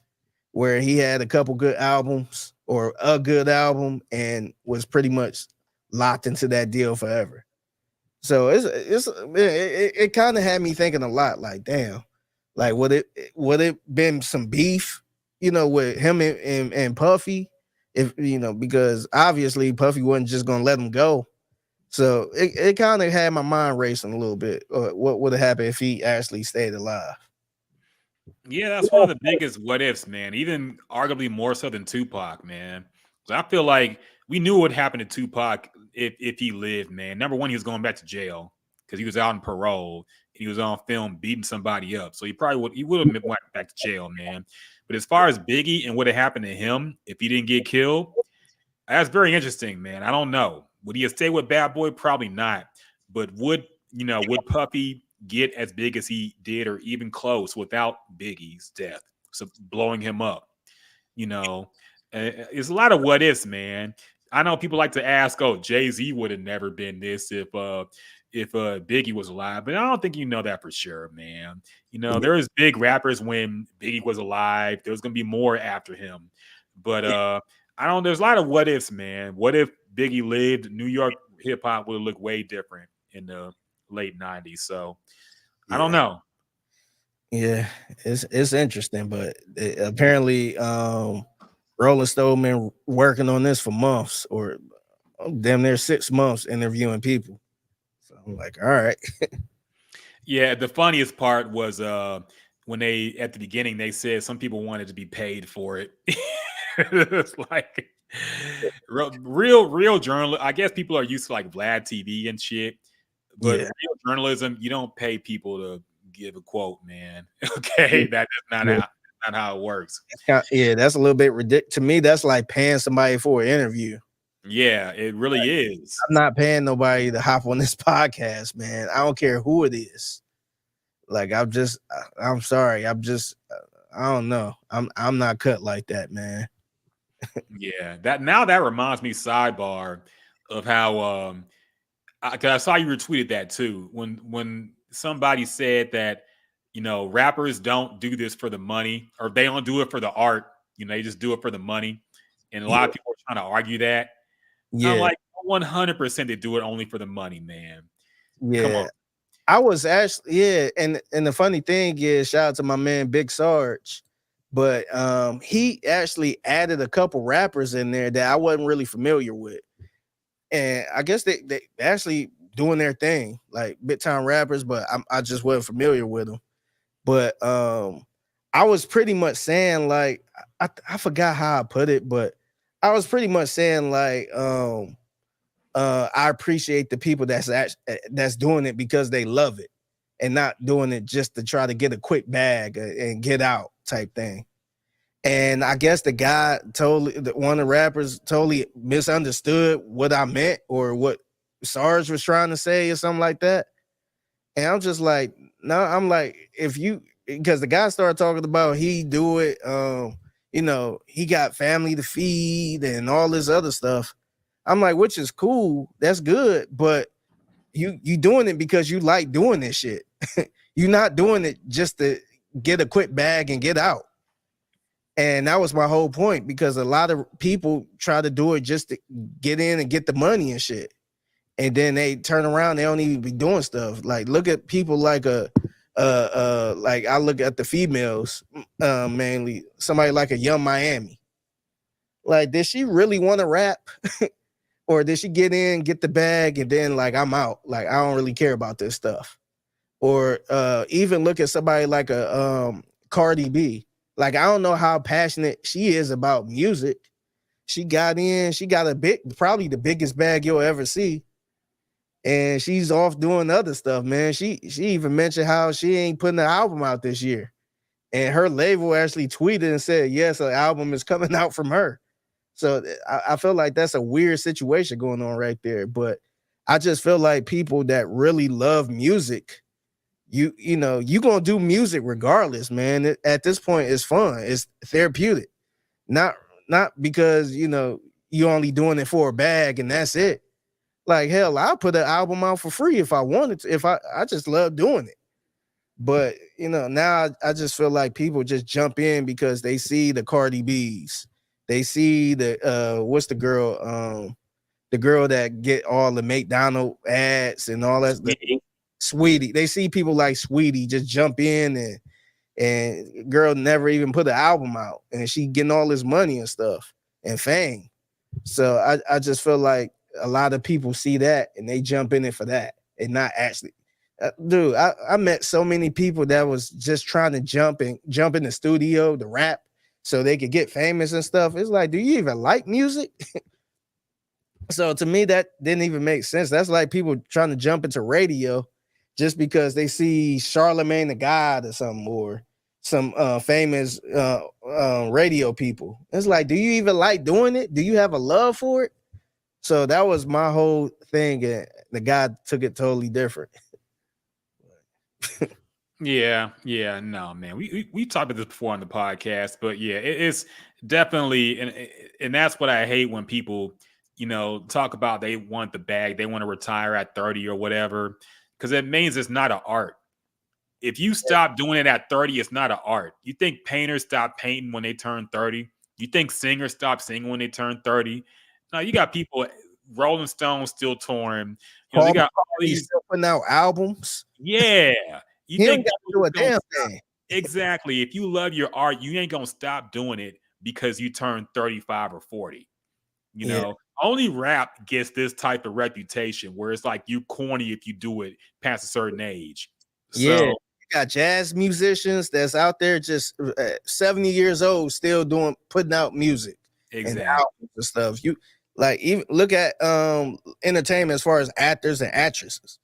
where he had a couple good albums or a good album and was pretty much locked into that deal forever. So it kind of had me thinking a lot, like, damn, like, would it been some beef, you know, with him and Puffy, if, you know, because obviously Puffy wasn't just gonna let him go. So it kind of had my mind racing a little bit. What would have happened if he actually stayed alive? Yeah, that's one of the biggest what ifs, man. Even arguably more so than Tupac, man. So I feel like we knew what happened to Tupac if he lived, man. Number one, he was going back to jail because he was out on parole. He was on film beating somebody up. So he would have went back to jail, man. But as far as Biggie and what had happened to him if he didn't get killed, that's very interesting, man. I don't know. Would he have stayed with Bad Boy? Probably not. But would Puffy get as big as he did or even close without Biggie's death, so blowing him up? You know, it's a lot of what ifs, man. I know people like to ask, oh, Jay-Z would have never been this if Biggie was alive, but I don't think you know that for sure, man. You know, there was big rappers when Biggie was alive. There was going to be more after him. But there's a lot of what ifs, man. What if Biggie lived? New York hip hop would have looked way different in the late 90s. So I don't know. Yeah, it's interesting, but apparently Rolling Stone been working on this for months, or damn near 6 months, interviewing people. So I'm like, all right. Yeah, the funniest part was when they, at the beginning, they said some people wanted to be paid for it. It's like real journal. I guess people are used to like Vlad TV and shit, but real journalism, you don't pay people to give a quote, man. Okay, that is not how it works. That's a little bit ridiculous to me. That's like paying somebody for an interview. Yeah, it really is. I'm not paying nobody to hop on this podcast, man. I don't care who it is. Like, I'm sorry. I don't know. I'm not cut like that, man. Yeah, that reminds me, sidebar, of how because I saw you retweeted that too, when somebody said that, you know, rappers don't do this for the money, or they don't do it for the art, you know, they just do it for the money, and a lot of people are trying to argue that. I'm like, 100% they do it only for the money, man. Yeah. Come on. I was actually, and the funny thing is, shout out to my man Big Sarge, but he actually added a couple rappers in there that I wasn't really familiar with, and I guess they actually doing their thing, like big time rappers, but I just wasn't familiar with them. But I was pretty much saying, like, I forgot how I put it, but I was pretty much saying, like, I appreciate the people that's doing it because they love it and not doing it just to try to get a quick bag and get out type thing. And I guess the guy one of the rappers totally misunderstood what I meant or what Sarge was trying to say or something like that. And I'm just like, no, I'm like, because the guy started talking about he do it, you know, he got family to feed and all this other stuff. I'm like, which is cool, that's good, but you doing it because you like doing this shit. You're not doing it just to get a quick bag and get out. And that was my whole point, because a lot of people try to do it just to get in and get the money and shit. And then they turn around, they don't even be doing stuff. Like, look at people like like I look at the females, mainly somebody like a Young Miami. Like, did she really want to rap? Or did she get in, get the bag, and then like I'm out? Like, I don't really care about this stuff. Or even look at somebody like a Cardi B. Like, I don't know how passionate she is about music. She got in, she got probably the biggest bag you'll ever see. And she's off doing other stuff, man. She even mentioned how she ain't putting an album out this year. And her label actually tweeted and said, yes, an album is coming out from her. So I feel like that's a weird situation going on right there. But I just feel like people that really love music, you gonna do music regardless, man. At this point, it's fun. It's therapeutic. Not because you only doing it for a bag and that's it. Like, hell, I'll put an album out for free if I wanted to. If I just love doing it. But now I just feel like people just jump in because they see the Cardi B's. They see the what's the girl that get all the McDonald ads and all that. Sweetie. They see people like Sweetie just jump in and girl never even put an album out and she getting all this money and stuff and fame. So I just feel like a lot of people see that and they jump in it for that and not actually. Dude, I met so many people that was just trying to jump in the studio to rap so they could get famous and stuff. It's like, do you even like music? So to me, that didn't even make sense. That's like people trying to jump into radio just because they see Charlemagne the God or something, or some famous radio people. It's like, do you even like doing it? Do you have a love for it? So that was my whole thing, and the guy took it totally different. Yeah, no, man. We talked about this before on the podcast, but yeah, it's definitely, and that's what I hate when people, talk about they want the bag, they want to retire at 30 or whatever, because it means it's not an art. If you stop doing it at 30, it's not an art. You think painters stop painting when they turn 30? You think singers stop singing when they turn 30? No, you got people, Rolling Stones still touring. They got all these still putting out albums. Yeah. You he think got to do a damn thing. Exactly. If you love your art, you ain't gonna stop doing it because you turn 35 or 40. Only rap gets this type of reputation where it's like you corny if you do it past a certain age. Yeah, you got jazz musicians that's out there just 70 years old still putting out music and albums and stuff. You like even look at entertainment as far as actors and actresses.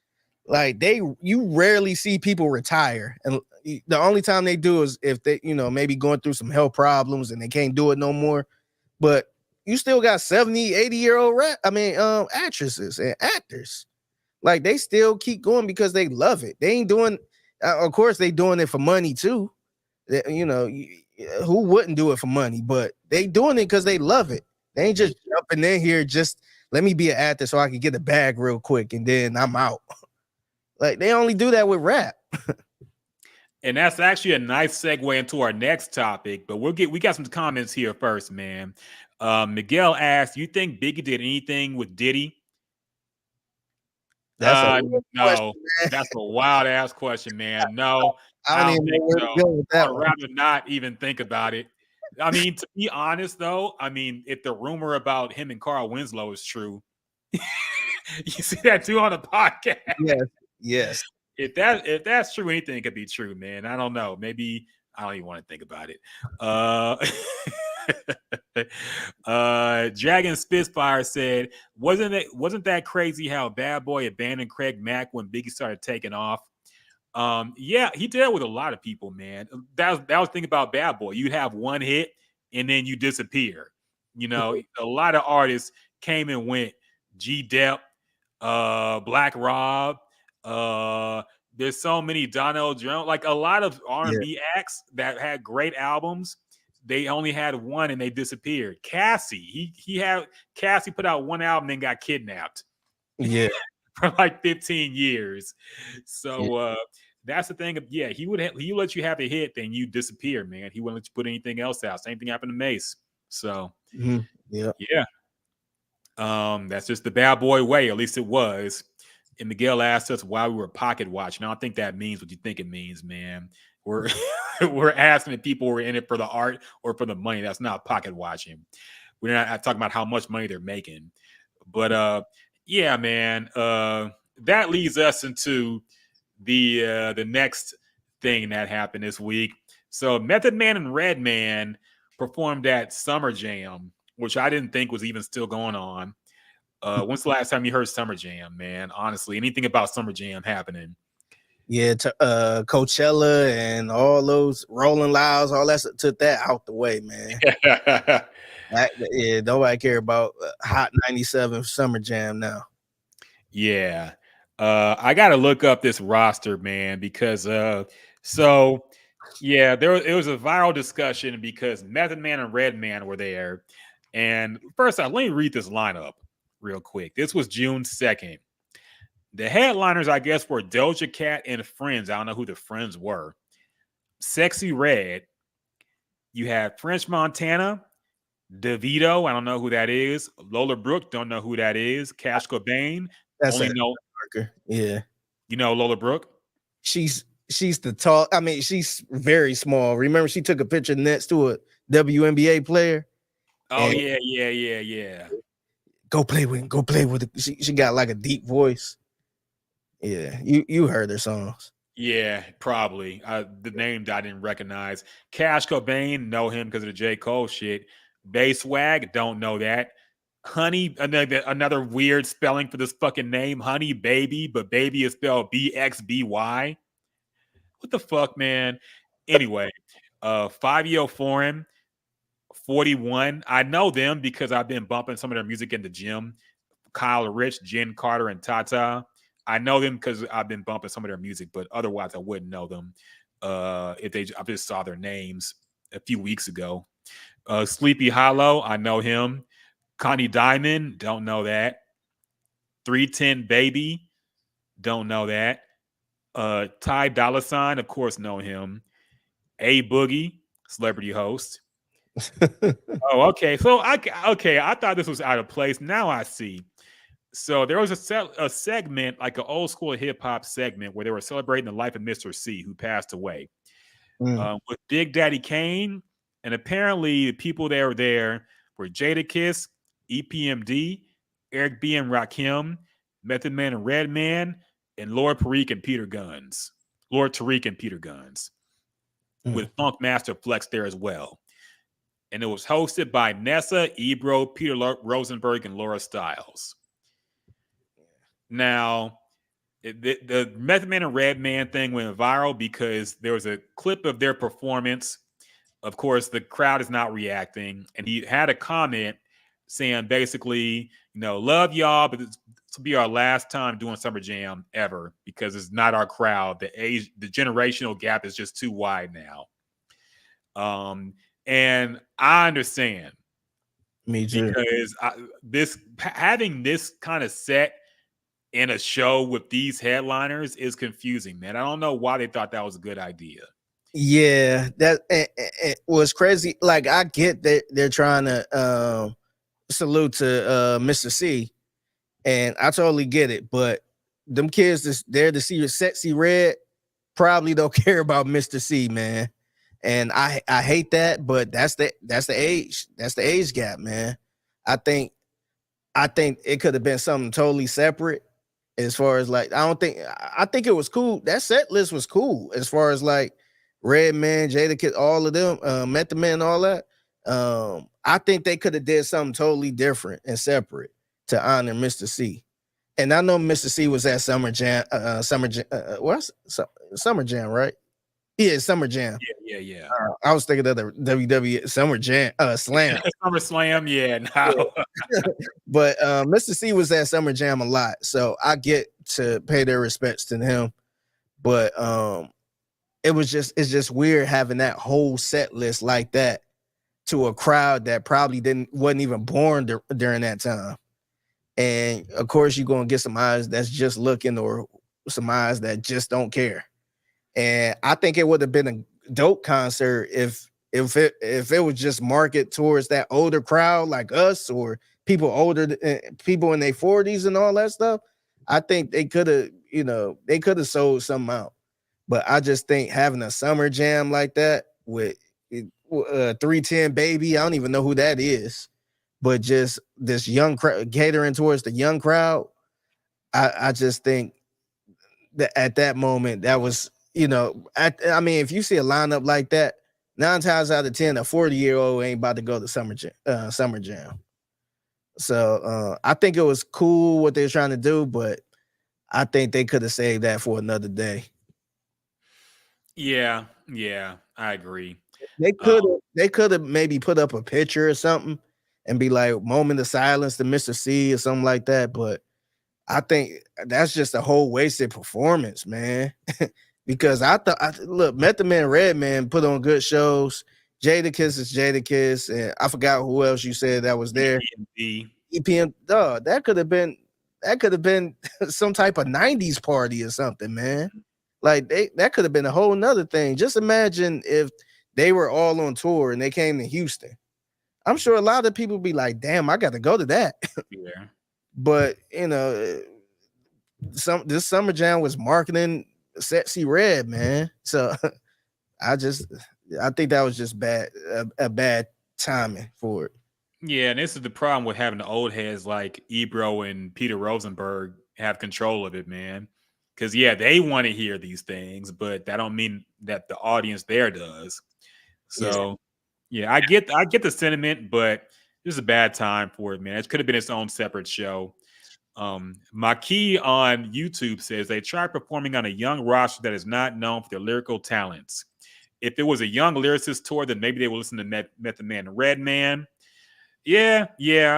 Like you rarely see people retire, and the only time they do is if they maybe going through some health problems and they can't do it no more. But you still got 70, 80-year-old actresses and actors. Like, they still keep going because they love it. They ain't doing, of course, they doing it for money too. Who wouldn't do it for money? But they doing it because they love it. They ain't just jumping in here just let me be an actor so I can get a bag real quick and then I'm out. Like, they only do that with rap. And that's actually a nice segue into our next topic, but we got some comments here first, man. Miguel asked, you think Biggie did anything with Diddy? No, that's a wild ass question, man. No, I don't think so. I'd rather not even think about it. I mean, to be honest, though, if the rumor about him and Carl Winslow is true, you see that too on the podcast. Yes. If that's true, anything could be true, man. I don't know. Maybe I don't even want to think about it. Dragon Spitfire said, wasn't that crazy how Bad Boy abandoned Craig Mack when Biggie started taking off? Yeah, he did it with a lot of people, man. That was the thing about Bad Boy. You'd have one hit and then you disappear. A lot of artists came and went. G-Dep, Black Rob, there's so many Donnell Jones, like a lot of R&B acts that had great albums. They only had one and they disappeared. Cassie, Cassie put out one album and got kidnapped. Yeah. For like 15 years. So that's the thing. He would let you have a hit, then you disappear, man. He wouldn't let you put anything else out. Same thing happened to Mace. So yeah. That's just the Bad Boy way. At least it was. and Miguel asked us why we were pocket watching. I don't think that means what you think it means, man. We're we're asking if people were in it for the art or for the money. That's not pocket watching. We're not talking about how much money they're making. But yeah, man, that leads us into the next thing that happened this week. So Method Man and Redman performed at Summer Jam, which I didn't think was even still going on. When's the last time you heard Summer Jam, man? Honestly, anything about Summer Jam happening? Yeah, Coachella and all those Rolling Louds, all that took that out the way, man. Yeah, nobody care about Hot 97 Summer Jam now. Yeah. I got to look up this roster, man, because so yeah, it was a viral discussion because Method Man and Redman were there. And first, let me read this lineup real quick. This was June 2nd. The headliners, I guess, were Doja Cat and Friends. I don't know who the Friends were. Sexy Red. You had French Montana, DeVito. I don't know who that is. Lola Brooke. Don't know who that is. Cash Cobain. That's only a know. marker. Yeah. You know Lola Brooke? She's the tall. I mean, she's very small. Remember, she took a picture next to a WNBA player. Oh yeah. Go play with it. She got like a deep voice. Yeah, you heard her songs. Yeah, probably. The name I didn't recognize. Cash Cobain, know him because of the J. Cole shit. Bayswag, don't know that. Honey, another weird spelling for this fucking name. Honey Baby, but baby is spelled BXBY. What the fuck, man? Anyway, 5-Year Foreign, 41. I know them because I've been bumping some of their music in the gym. Kyle Rich, Jen Carter, and Tata. I know them because I've been bumping some of their music, but otherwise I wouldn't know them I just saw their names a few weeks ago. Sleepy Hollow, I know him. Connie Diamond, don't know that. 310 Baby, don't know that. Ty Dolla $ign, of course, know him. A Boogie, celebrity host. Oh, okay. So I thought this was out of place. Now I see. So there was a segment, like an old school hip hop segment, where they were celebrating the life of Mr. C, who passed away, with Big Daddy Kane, and apparently the people that were there were Jadakiss, EPMD, Eric B. and Rakim, Method Man and Redman, and Lord Tariq and Peter Guns, with Funk Master Flex there as well. And it was hosted by Nessa, Ebro, Peter Rosenberg, and Laura Stiles. Now, the Method Man and Redman thing went viral because there was a clip of their performance. Of course, the crowd is not reacting. And he had a comment saying basically, love y'all, but this will be our last time doing Summer Jam ever because it's not our crowd. The generational gap is just too wide now. And I understand. Me too. Because having this kind of set in a show with these headliners is confusing, man. I don't know why they thought that was a good idea. Yeah, that it was crazy. Like, I get that they're trying to salute to Mr. C, and I totally get it. But them kids that's there to see your Sexy Red probably don't care about Mr. C, man. And I hate that, but that's the age gap, man. I think it could have been something totally separate. As far as like, I think it was cool. That set list was cool. As far as like Redman, Jadakiss, all of them, Method Man, all that. I think they could have did something totally different and separate to honor Mr. C. And I know Mr. C was at Summer Jam, Summer Jam, right? Yeah, Summer Jam. Yeah. I was thinking of the WWE Summer Jam, Slam. Summer Slam, yeah. No. But Mr. C was at Summer Jam a lot, so I get to pay their respects to him. But it's just weird having that whole set list like that to a crowd that probably wasn't even born during that time. And of course, you're gonna get some eyes that's just looking, or some eyes that just don't care. And I think it would have been a dope concert if it was just marketed towards that older crowd like us, or people older, people in their 40s and all that stuff. I think they could have, they could have sold something out. But I just think having a summer jam like that with 310 Baby, I don't even know who that is, but just this young crowd catering towards the young crowd. I just think that at that moment, that was, I mean, if you see a lineup like that, 9 times out of 10, a 40-year-old ain't about to go to summer jam. So I think it was cool what they were trying to do, but I think they could have saved that for another day. Yeah, I agree. They could have maybe put up a picture or something and be like moment of silence to Mr. C or something like that. But I think that's just a whole wasted performance, man. Because look, Method Man, Redman put on good shows. Jadakiss is Jadakiss, and I forgot who else you said that was there. EPM, dog, that could have been some type of 90s party or something, man. Like that could have been a whole nother thing. Just imagine if they were all on tour and they came to Houston. I'm sure a lot of people be like, damn, I got to go to that. Yeah. But this summer jam was marketing Sexy Red, man. So I think that was just a bad timing for it. Yeah, and this is the problem with having the old heads like Ebro and Peter Rosenberg have control of it, man. Because they want to hear these things, but that don't mean that the audience there does. So I get the sentiment, but this is a bad time for it, man. It could have been its own separate show. Maki on YouTube says they tried performing on a young roster that is not known for their lyrical talents. If it was a young lyricist tour, then maybe they would listen to Method Man and Redman. Yeah,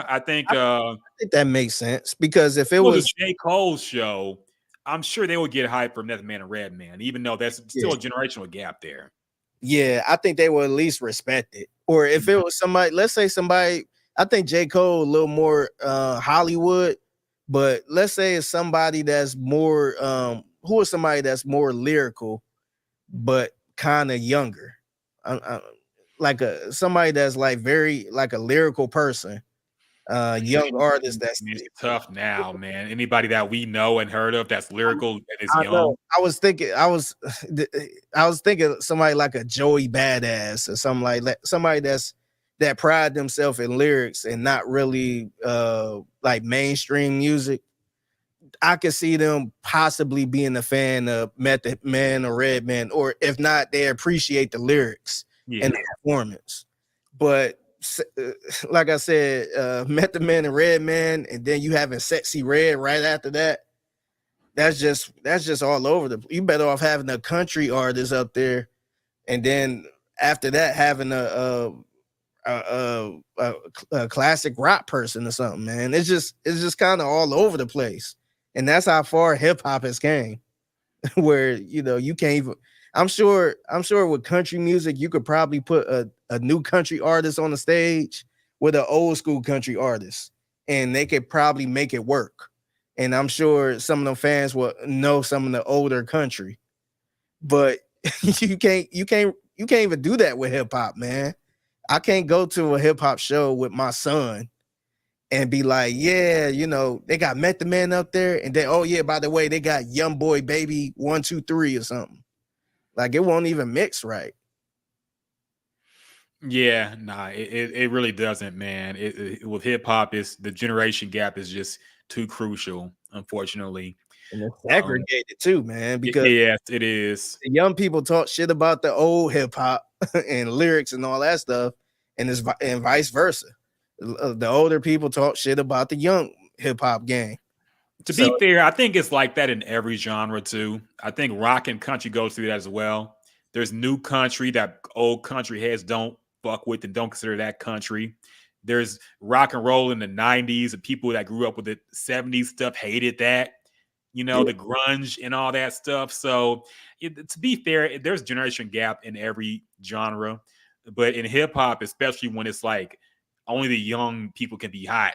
I think that makes sense, because if it was a J. Cole's show, I'm sure they would get hype for Method Man and Redman, even though that's still a generational gap there. Yeah, I think they will at least respect it. Or if it was somebody, let's say somebody, I think J. Cole a little more Hollywood, but let's say it's somebody that's more who is somebody that's more lyrical, but kind of younger. Like somebody that's like very like a lyrical person. Young artist that's it's tough now, man. Anybody that we know and heard of that's lyrical and is young. Know. I was thinking somebody like a Joey Badass or something like that. Somebody that pride themselves in lyrics and not really like mainstream music. I could see them possibly being a fan of Method Man or Redman, or if not, they appreciate the lyrics and the performance. But like I said, Method Man and Redman, and then you having Sexy Red right after that. That's just all over you better off having a country artist up there, and then after that having a classic rock person or something, man. It's just kind of all over the place. And that's how far hip hop has came, where you can't even. I'm sure with country music, you could probably put a new country artist on the stage with an old school country artist, and they could probably make it work. And I'm sure some of them fans will know some of the older country, but you can't even do that with hip hop, man. I can't go to a hip hop show with my son and be like, yeah, they got Method Man up there, and then, oh yeah, by the way, they got Young Boy Baby 1, 2, 3 or something. Like, it won't even mix right. Yeah, nah, it really doesn't, man. With hip hop, the generation gap is just too crucial, unfortunately. And it's segregated too, man, because yes, it is. The young people talk shit about the old hip hop and lyrics and all that stuff, and vice versa. The older people talk shit about the young hip hop gang. To be fair, I think it's like that in every genre too. I think rock and country goes through that as well. There's new country that old country heads don't fuck with and don't consider that country. There's rock and roll in the 90s, and people that grew up with the 70s stuff hated that. The grunge and all that stuff. So to be fair, there's generation gap in every genre, but in hip hop, especially when it's like only the young people can be hot,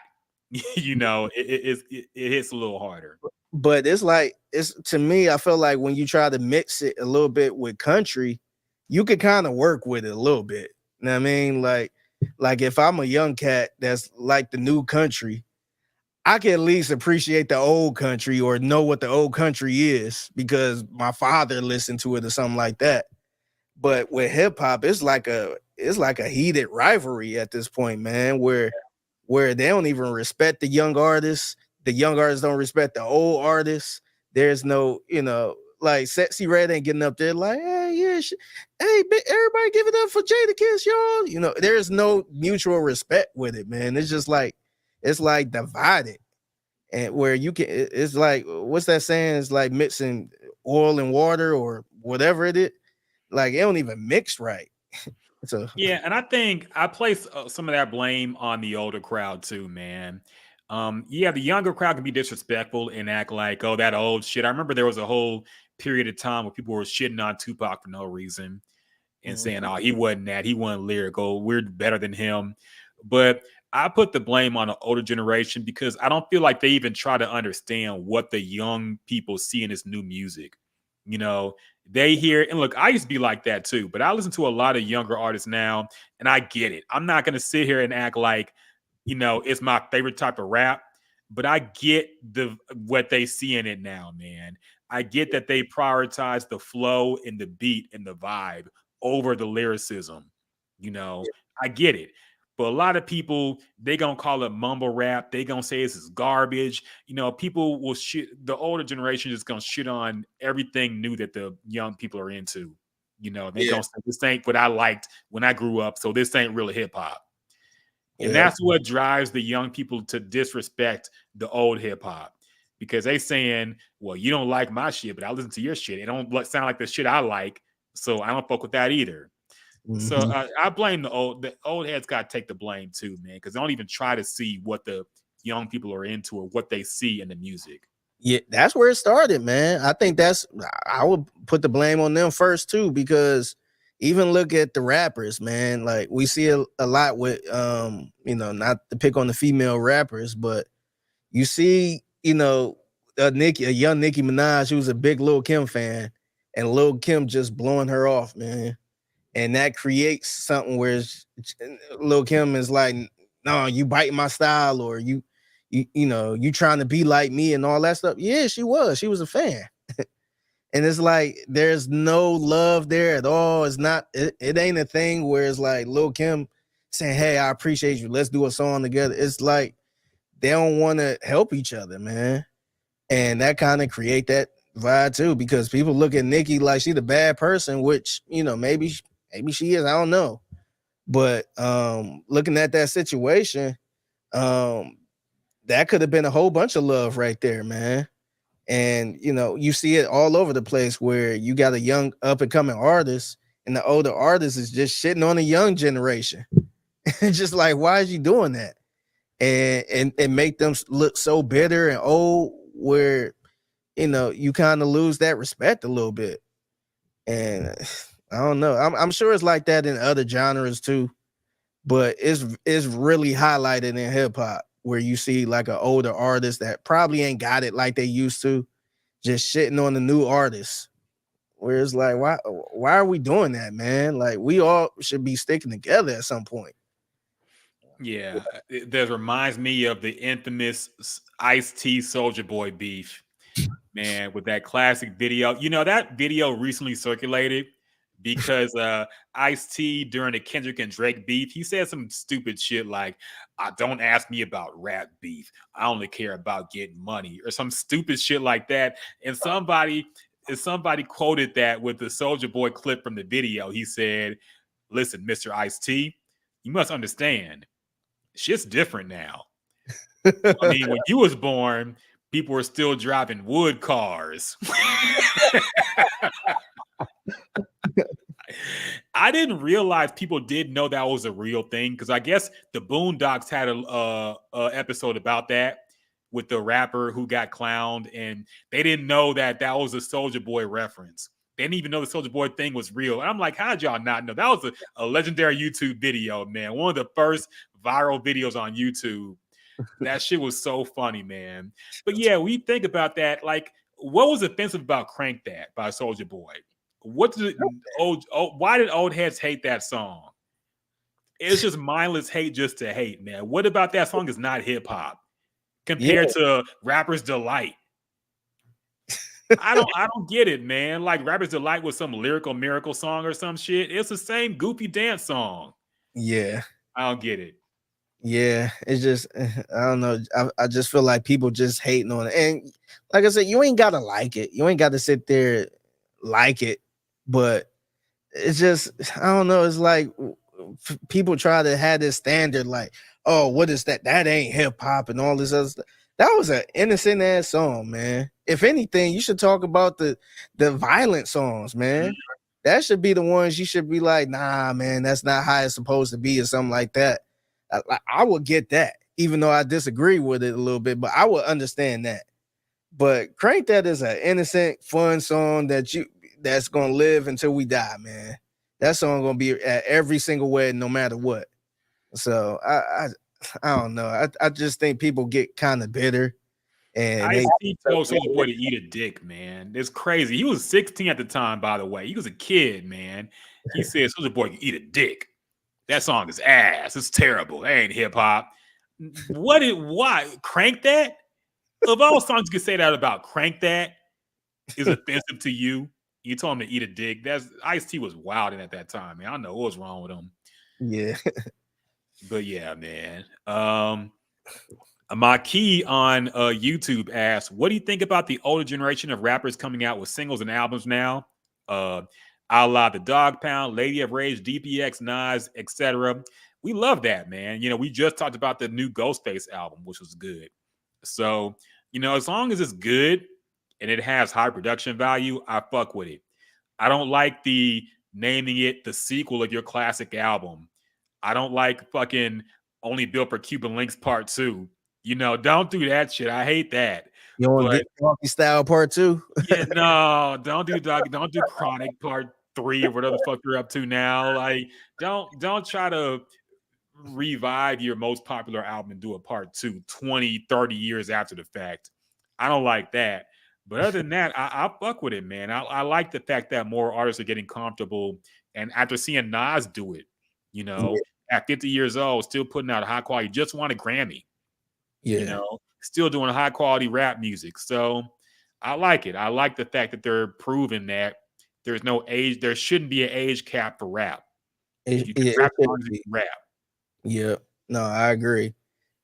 it hits a little harder. But it's to me, I feel like when you try to mix it a little bit with country, you could kind of work with it a little bit. You know what I mean? Like if I'm a young cat that's like the new country, I can at least appreciate the old country or know what the old country is because my father listened to it or something like that. But with hip hop, it's like a heated rivalry at this point, man, where they don't even respect the young artists. The young artists don't respect the old artists. There's no, like Sexy Red ain't getting up there like, hey, yeah, everybody give it up for Jada Kiss, y'all. There's no mutual respect with it, man. It's just like it's like divided, and where you can, it's like what's that saying? It's like mixing oil and water or whatever it is. Like it don't even mix right. So yeah, and I think I place some of that blame on the older crowd too, man. Yeah, the younger crowd can be disrespectful and act like, oh, that old shit. I remember there was a whole period of time where people were shitting on Tupac for no reason and saying, oh, he wasn't that, he wasn't lyrical, we're better than him. But I put the blame on the older generation because I don't feel like they even try to understand what the young people see in this new music. They hear, and look, I used to be like that too, but I listen to a lot of younger artists now, and I get it. I'm not going to sit here and act like, it's my favorite type of rap, but I get what they see in it now, man. I get that they prioritize the flow and the beat and the vibe over the lyricism. I get it. But a lot of people, they gonna call it mumble rap. They gonna say this is garbage. People will shit. The older generation is gonna shit on everything new that the young people are into. They gonna say this ain't what I liked when I grew up, so this ain't really hip hop. And that's what drives the young people to disrespect the old hip hop because they saying, well, you don't like my shit, but I listen to your shit. It don't sound like the shit I like, so I don't fuck with that either. Mm-hmm. So I blame the old heads got to take the blame too, man, because they don't even try to see what the young people are into or what they see in the music. Yeah, that's where it started, man. I think I would put the blame on them first too, because even look at the rappers, man. Like we see a lot with, not to pick on the female rappers, but you see, a young Nicki Minaj who's a big Lil Kim fan, and Lil Kim just blowing her off, man. And that creates something where Lil Kim is like, no, you biting my style, or you trying to be like me and all that stuff. Yeah, she was a fan. And it's like, there's no love there at all. It's not, it ain't a thing where it's like Lil Kim saying, hey, I appreciate you, let's do a song together. It's like, they don't want to help each other, man. And that kind of create that vibe too, because people look at Nicki like she's the bad person, which, maybe she is, I don't know. But looking at that situation, that could have been a whole bunch of love right there, man. And you see it all over the place where you got a young up and coming artist and the older artist is just shitting on the young generation. Just like, why is you doing that? And make them look so bitter and old where you kind of lose that respect a little bit. And I don't know. I'm sure it's like that in other genres too, but it's really highlighted in hip hop where you see like an older artist that probably ain't got it like they used to, just shitting on the new artists. Where it's like, why are we doing that, man? Like we all should be sticking together at some point. Yeah, that reminds me of the infamous Ice-T Soulja Boy beef, man, with that classic video. That video recently circulated because Ice-T during the Kendrick and Drake beef, he said some stupid shit like, don't ask me about rap beef, I only care about getting money, or some stupid shit like that. And somebody quoted that with the Soulja Boy clip from the video. He said, listen, Mr. Ice-T, you must understand, shit's different now. I mean, when you was born, people were still driving wood cars. I didn't realize people did know that was a real thing, because I guess the Boondocks had a episode about that with the rapper who got clowned, and they didn't know that was a Soulja Boy reference. They didn't even know the Soulja Boy thing was real. And I'm like, how'd y'all not know? That was a legendary YouTube video, man. One of the first viral videos on YouTube. That shit was so funny, man. But yeah, we think about that. Like, what was offensive about Crank That by Soulja Boy? Why did old heads hate that song? It's just mindless hate just to hate, man. What about that song is not hip hop? compared to Rapper's Delight. I don't get it, man. Like Rapper's Delight was some lyrical miracle song or some shit. It's the same goofy dance song. Yeah. I don't get it. Yeah, it's just I don't know. I just feel like people just hating on it. And like I said, you ain't gotta like it. You ain't got to sit there like it, but it's just I don't know. It's like people try to have this standard, like, oh, what is that? That ain't hip hop and all this other stuff. That was an innocent ass song, man. If anything, you should talk about the violent songs, man. That should be the ones you should be like, nah, man, that's not how it's supposed to be, or something like that. I would get that, even though I disagree with it a little bit, but I would understand that. But Crank That is an innocent, fun song that's gonna live until we die, man. That song gonna be at every single wedding, no matter what. So I don't know. I just think people get kind of bitter. And Ice-T told Soulja Boy to eat a dick, man. It's crazy. He was 16 at the time, by the way. He was a kid, man. He said Soulja Boy eat a dick. That song is ass. It's terrible. That ain't hip hop. Why? Crank That? Of all songs you could say that about, Crank That is offensive to you. You told him to eat a dick. That's Ice-T was wilding at that time, man. I don't know what was wrong with him. Yeah. But yeah, man. My key on YouTube asks, what do you think about the older generation of rappers coming out with singles and albums now? A la the Dog Pound, Lady of Rage, DPX, Nas, etc. We love that, man. You know, we just talked about the new Ghostface album, which was good. So, you know, as long as it's good and it has high production value, I fuck with it. I don't like the naming it the sequel of your classic album. I don't like fucking Only Built for Cuban Links Part 2. You know, don't do that shit. I hate that. You want to get Donkey Style Part 2? Yeah, no, don't do Chronic Part 3 or whatever the fuck you're up to now. Like, don't try to revive your most popular album and do a part 2 20, 30 years after the fact. I don't like that. But other than that, I fuck with it, man. I like the fact that more artists are getting comfortable. And after seeing Nas do it, you know, at 50 years old, still putting out high quality, just won a Grammy. Yeah. You know, still doing high quality rap music. So I like it. I like the fact that they're proving that there's no age, there shouldn't be an age cap for rap. You can rap. Yeah, no, I agree.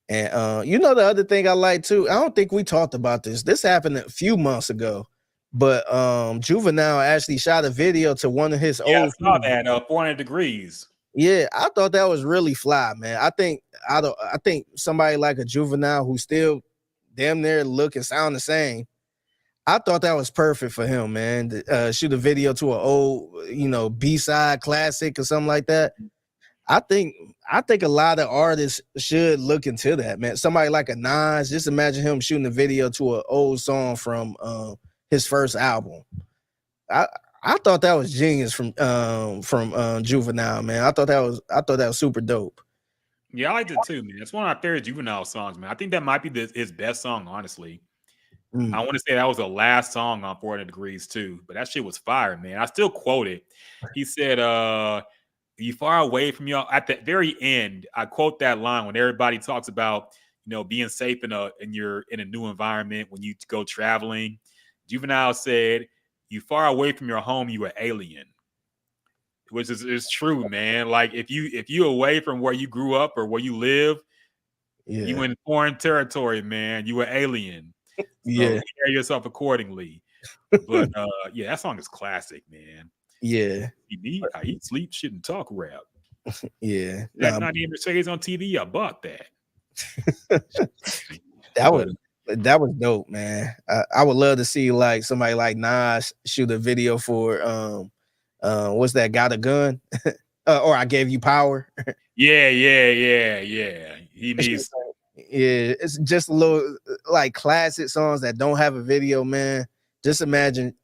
And you know, the other thing I like too, I don't think we talked about this. This happened a few months ago, but Juvenile actually shot a video to one of his old. I saw that 400 Degrees. Yeah, I thought that was really fly, man. I think somebody like a Juvenile who still damn near look and sound the same. I thought that was perfect for him, man. To shoot a video to an old, you know, B-side classic or something like that. I think a lot of artists should look into that, man. Somebody like a Nas, just imagine him shooting a video to an old song from his first album. I thought that was genius from Juvenile, man. I thought that was super dope. Yeah, I liked it too, man. It's one of my favorite Juvenile songs, man. I think that might be his best song, honestly. I want to say that was the last song on 400 Degrees too, but that shit was fire, man. I still quote it. He said, "You far away from y'all." At the very end, I quote that line when everybody talks about, you know, being safe in a new environment when you go traveling. Juvenile said, "You far away from your home, you an alien," which is true, man. Like if you away from where you grew up or where you live, you in foreign territory, man. You an alien. So carry yourself accordingly. But yeah, that song is classic, man. Yeah. I eat, sleep, shit, and talk rap. Yeah. That's not even Mercedes on TV. I bought that. That was dope, man. I would love to see like somebody like Nas shoot a video for what's that? Got a Gun? Or I Gave You Power. Yeah. He needs. Yeah, it's just a little like classic songs that don't have a video, man. Just imagine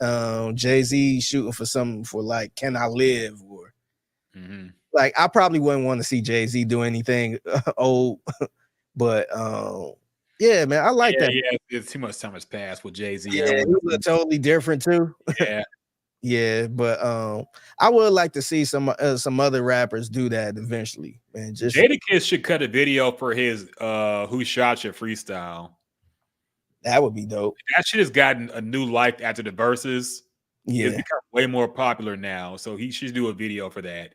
Jay-Z shooting for something for like Can I Live? Or like I probably wouldn't want to see Jay-Z do anything old, but yeah, man, I like that. Yeah, it's too much time has passed with Jay-Z. Yeah, he was totally different too. Yeah. Yeah, but I would like to see some other rappers do that eventually, man. Just Jadakiss should cut a video for his Who Shot Your freestyle. That would be dope. That shit has gotten a new life after the verses. Yeah. It's become way more popular now. So he should do a video for that.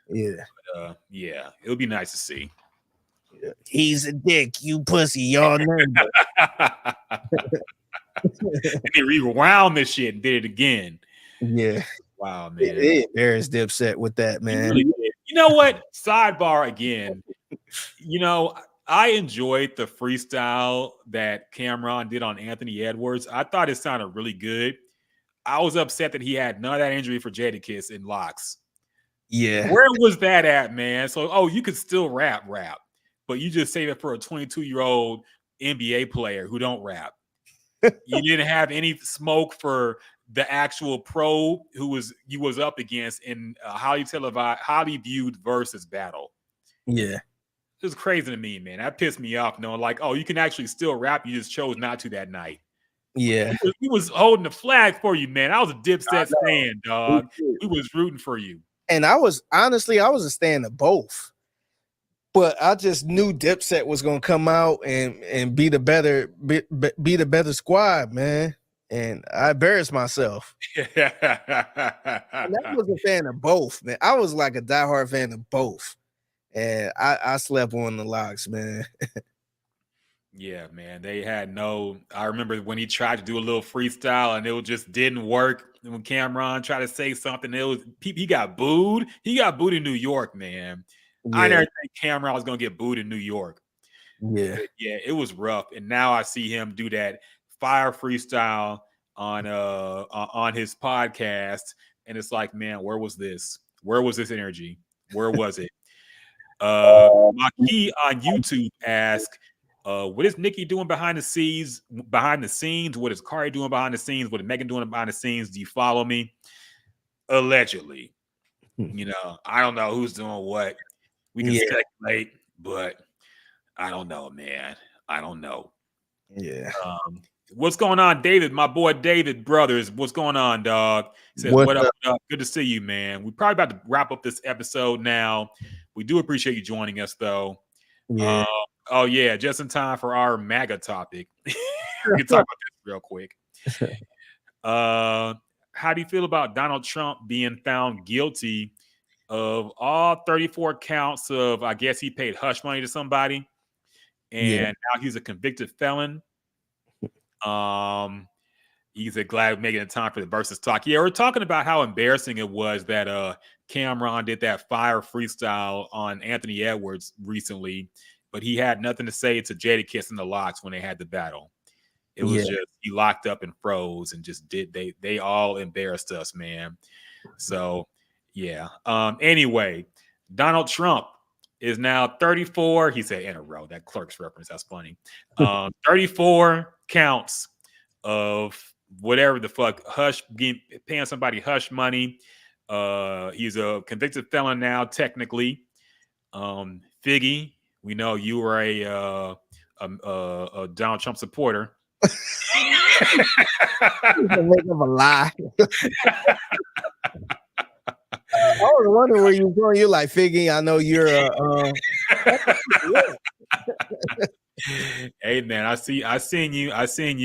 Yeah. But, yeah, it would be nice to see. Yeah. He's a dick, you pussy, y'all know. And he rewound this shit and did it again. Yeah. Wow, man. It embarrassed Dipset with that, man. Really did. You know what? Sidebar again. You know, I enjoyed the freestyle that Cameron did on Anthony Edwards. I thought it sounded really good. I was upset that he had none of that injury for Jadakiss in locks. Yeah. Where was that at, man? So, you could still rap, but you just save it for a 22-year-old NBA player who don't rap. You didn't have any smoke for the actual pro who you was up against in a highly televised, highly viewed versus battle. Yeah. It was crazy to me, man. That pissed me off knowing like, you can actually still rap. You just chose not to that night. Yeah. He was holding the flag for you, man. I was a Dipset fan, dog. We was rooting for you. And I was a fan of both. But I just knew Dipset was gonna come out and be the better squad, man. And I embarrassed myself. And I was a fan of both, man. I was like a diehard fan of both. And I slept on the locks, man. Yeah, man. They had I remember when he tried to do a little freestyle and it just didn't work. When Cameron tried to say something, he got booed. He got booed in New York, man. Yeah. I never think Cameron was gonna get booed in New York. Yeah. But yeah, it was rough. And now I see him do that fire freestyle on his podcast. And it's like, man, where was this? Where was this energy? Where was it? Maki on YouTube asked, what is Nikki doing behind the scenes? What is Kari doing behind the scenes? What is Megan doing behind the scenes? Do you follow me? Allegedly. You know, I don't know who's doing what. We can speculate, but I don't know, man. I don't know. Yeah. What's going on, David? My boy David Brothers. What's going on, dog? He says, what up? Good to see you, man. We're probably about to wrap up this episode now. We do appreciate you joining us, though. Yeah. Just in time for our MAGA topic. We can talk about this real quick. How do you feel about Donald Trump being found guilty of all 34 counts of, I guess he paid hush money to somebody, and now he's a convicted felon? He's glad we're making the time for the versus talk. Yeah, we're talking about how embarrassing it was that Cameron did that fire freestyle on Anthony Edwards recently, but he had nothing to say to Jadakiss and the Locks when they had the battle. It was just he locked up and froze and just they all embarrassed us, man. So yeah. Anyway, Donald Trump is now 34. He said in a row. That Clerks reference. That's funny. 34 counts of whatever the fuck paying somebody hush money. He's a convicted felon now, technically. Figgy, we know you were a Donald Trump supporter. Make up a lie. I was wondering where you're going. You're like, Figgy, I know you're Hey man, I seen you. I seen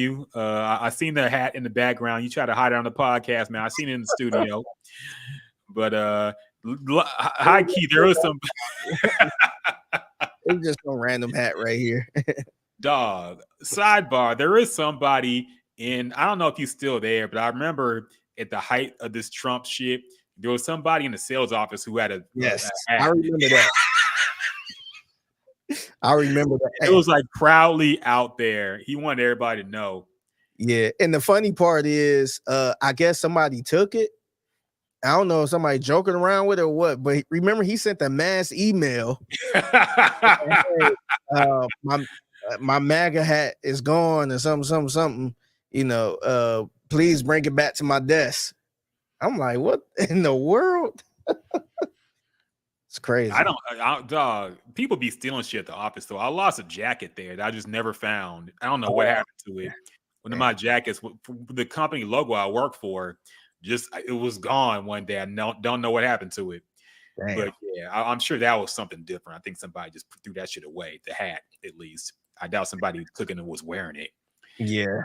the hat in the background. You try to hide it on the podcast, man. I seen it in the studio. But high key, there was some it's just some random hat right here. Dog. Sidebar, there is somebody I don't know if he's still there, but I remember at the height of this Trump shit, there was somebody in the sales office who had a hat. I remember that. I remember that. It was like proudly out there. He wanted everybody to know. Yeah. And the funny part is, I guess somebody took it. I don't know if somebody joking around with it or what, but remember he sent a mass email. My MAGA hat is gone or something. You know, please bring it back to my desk. I'm like, what in the world? It's crazy. Dog. People be stealing shit at the office, though. I lost a jacket there that I just never found. I don't know what happened to it. One of my jackets, the company logo I work for, it was gone one day. I don't know what happened to it. Damn. But yeah, I'm sure that was something different. I think somebody just threw that shit away. The hat, at least. I doubt somebody cooking and was wearing it. Yeah.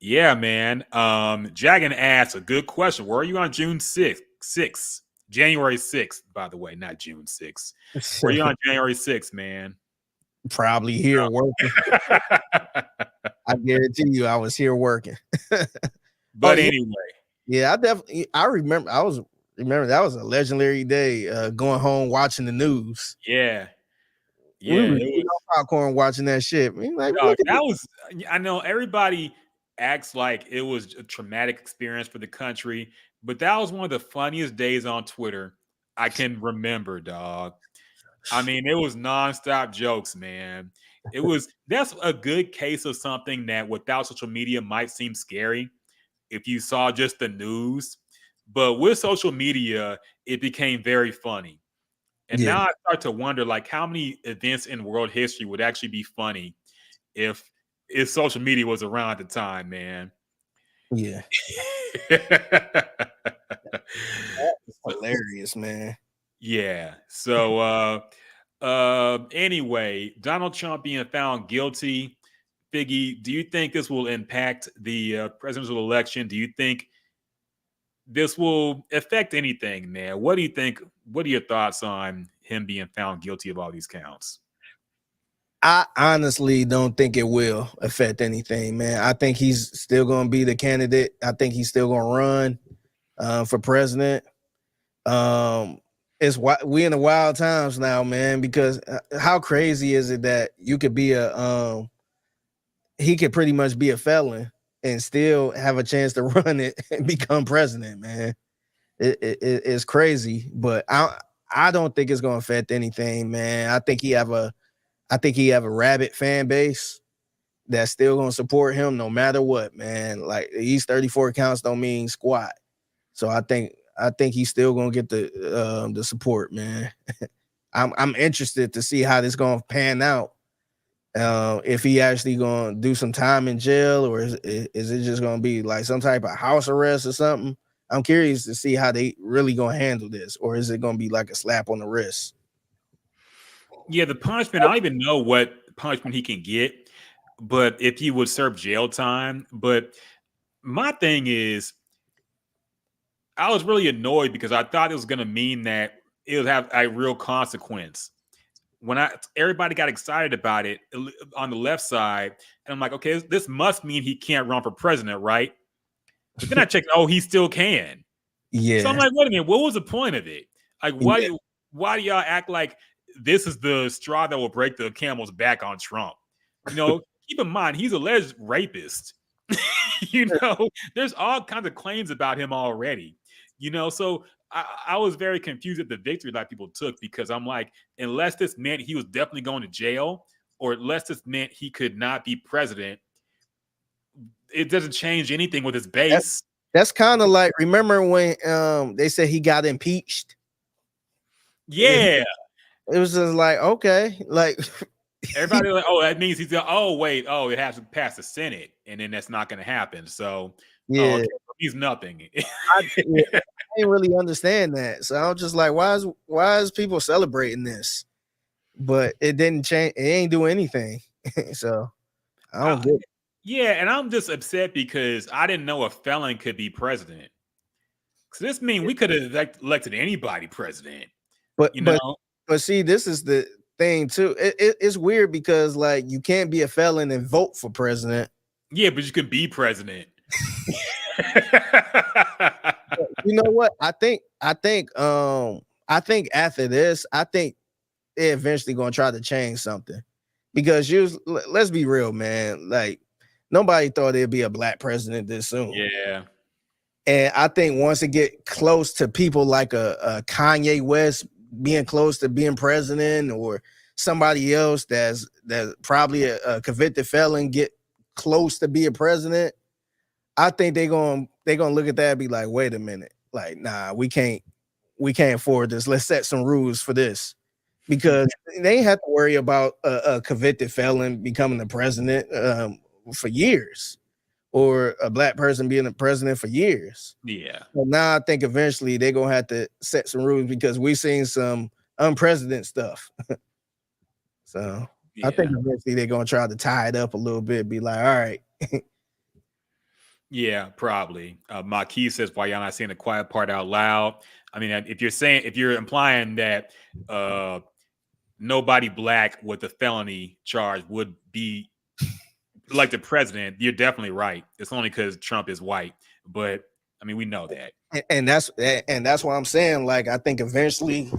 Yeah, man. Jagan asked a good question. Where are you on June 6th? January 6th, by the way, not June 6th. Where are you on January 6th, man? Probably here working. I guarantee you I was here working. But anyway. Yeah, I remember that was a legendary day, going home watching the news. Yeah. We were it was popcorn watching that shit. Like, dog, that was, I know everybody acts like it was a traumatic experience for the country, but that was one of the funniest days on Twitter I can remember, dog. I mean, it was nonstop jokes, man. That's a good case of something that without social media might seem scary if you saw just the news. But with social media, it became very funny. And now I start to wonder, like, how many events in world history would actually be funny if social media was around at the time, man. Yeah. That's hilarious, man. Yeah. So anyway, Donald Trump being found guilty. Figgy, do you think this will impact the presidential election? Do you think this will affect anything, man? What do you think? What are your thoughts on him being found guilty of all these counts? I honestly don't think it will affect anything, man. I think he's still going to be the candidate. I think he's still going to run for president. We in the wild times now, man, because how crazy is it that you could be he could pretty much be a felon and still have a chance to run it and become president, man. It's crazy, but I don't think it's going to affect anything, man. I think he have a rabid fan base that's still going to support him no matter what, man. Like, these 34 counts don't mean squat. So I think he's still going to get the support, man. I'm interested to see how this going to pan out. If he actually going to do some time in jail, or is it just going to be like some type of house arrest or something? I'm curious to see how they really going to handle this, or is it going to be like a slap on the wrist? Yeah, the punishment, I don't even know what punishment he can get, but if he would serve jail time. But my thing is, I was really annoyed because I thought it was going to mean that it would have a real consequence. When everybody got excited about it on the left side, and I'm like, okay, this must mean he can't run for president, right? But then I checked, oh, he still can. Yeah. So I'm like, wait a minute, what was the point of it? Like, why do y'all act like this is the straw that will break the camel's back on Trump? You know, keep in mind, he's alleged rapist. You know, there's all kinds of claims about him already. You know, so I was very confused at the victory that people took, because I'm like, unless this meant he was definitely going to jail, or unless this meant he could not be president, it doesn't change anything with his base. That's kind of like, remember when they said he got impeached? Yeah. It was just like, okay, like everybody like, oh, that means he's it has to pass the Senate, and then that's not going to happen. So okay, he's nothing. I didn't really understand that, so I was just like, why is people celebrating this? But it didn't change. It ain't do anything. So I don't get it. Yeah, and I'm just upset because I didn't know a felon could be president. So this means we could have elected anybody president. But see, this is the thing too. It's weird because, like, you can't be a felon and vote for president. Yeah, but you can be president. You know what? I think after this, I think they're eventually gonna try to change something, because let's be real, man. Like, nobody thought there'd be a black president this soon. Yeah. And I think once it get close to people like a Kanye West being close to being president, or somebody else that's probably a convicted felon get close to being president, I think they're gonna look at that and be like, wait a minute, like, nah, we can't afford this. Let's set some rules for this, because they ain't have to worry about a convicted felon becoming the president for years, or a black person being the president for years. Yeah. So now I think eventually they're gonna have to set some rules, because we've seen some unprecedented stuff. So I think eventually they're gonna try to tie it up a little bit. Be like, all right. Yeah, probably. Marquis says, "Why y'all not saying the quiet part out loud?" I mean, if you're implying that nobody black with a felony charge would be like the president, you're definitely right. It's only because Trump is white, but I mean, we know that, and that's why I'm saying, like, I think eventually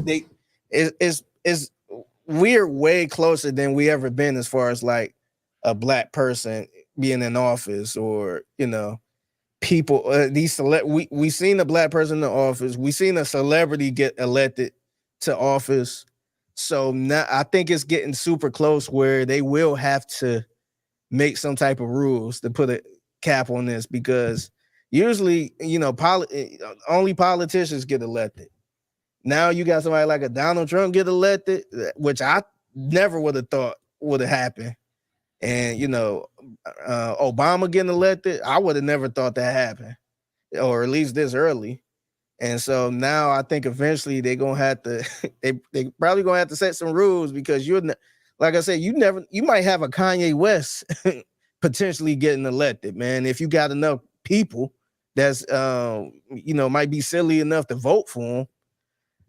is we're way closer than we ever been as far as like a black person being in office, or people we seen a black person in the office, we seen a celebrity get elected to office. So now I think it's getting super close where they will have to make some type of rules to put a cap on this, because usually, only politicians get elected. Now you got somebody like a Donald Trump get elected, which I never would have thought would have happened. And Obama getting elected, I would have never thought that happened, or at least this early. And so now I think eventually they're gonna have to they probably gonna have to set some rules, because like I said, you might have a Kanye West potentially getting elected, man, if you got enough people that's might be silly enough to vote for him.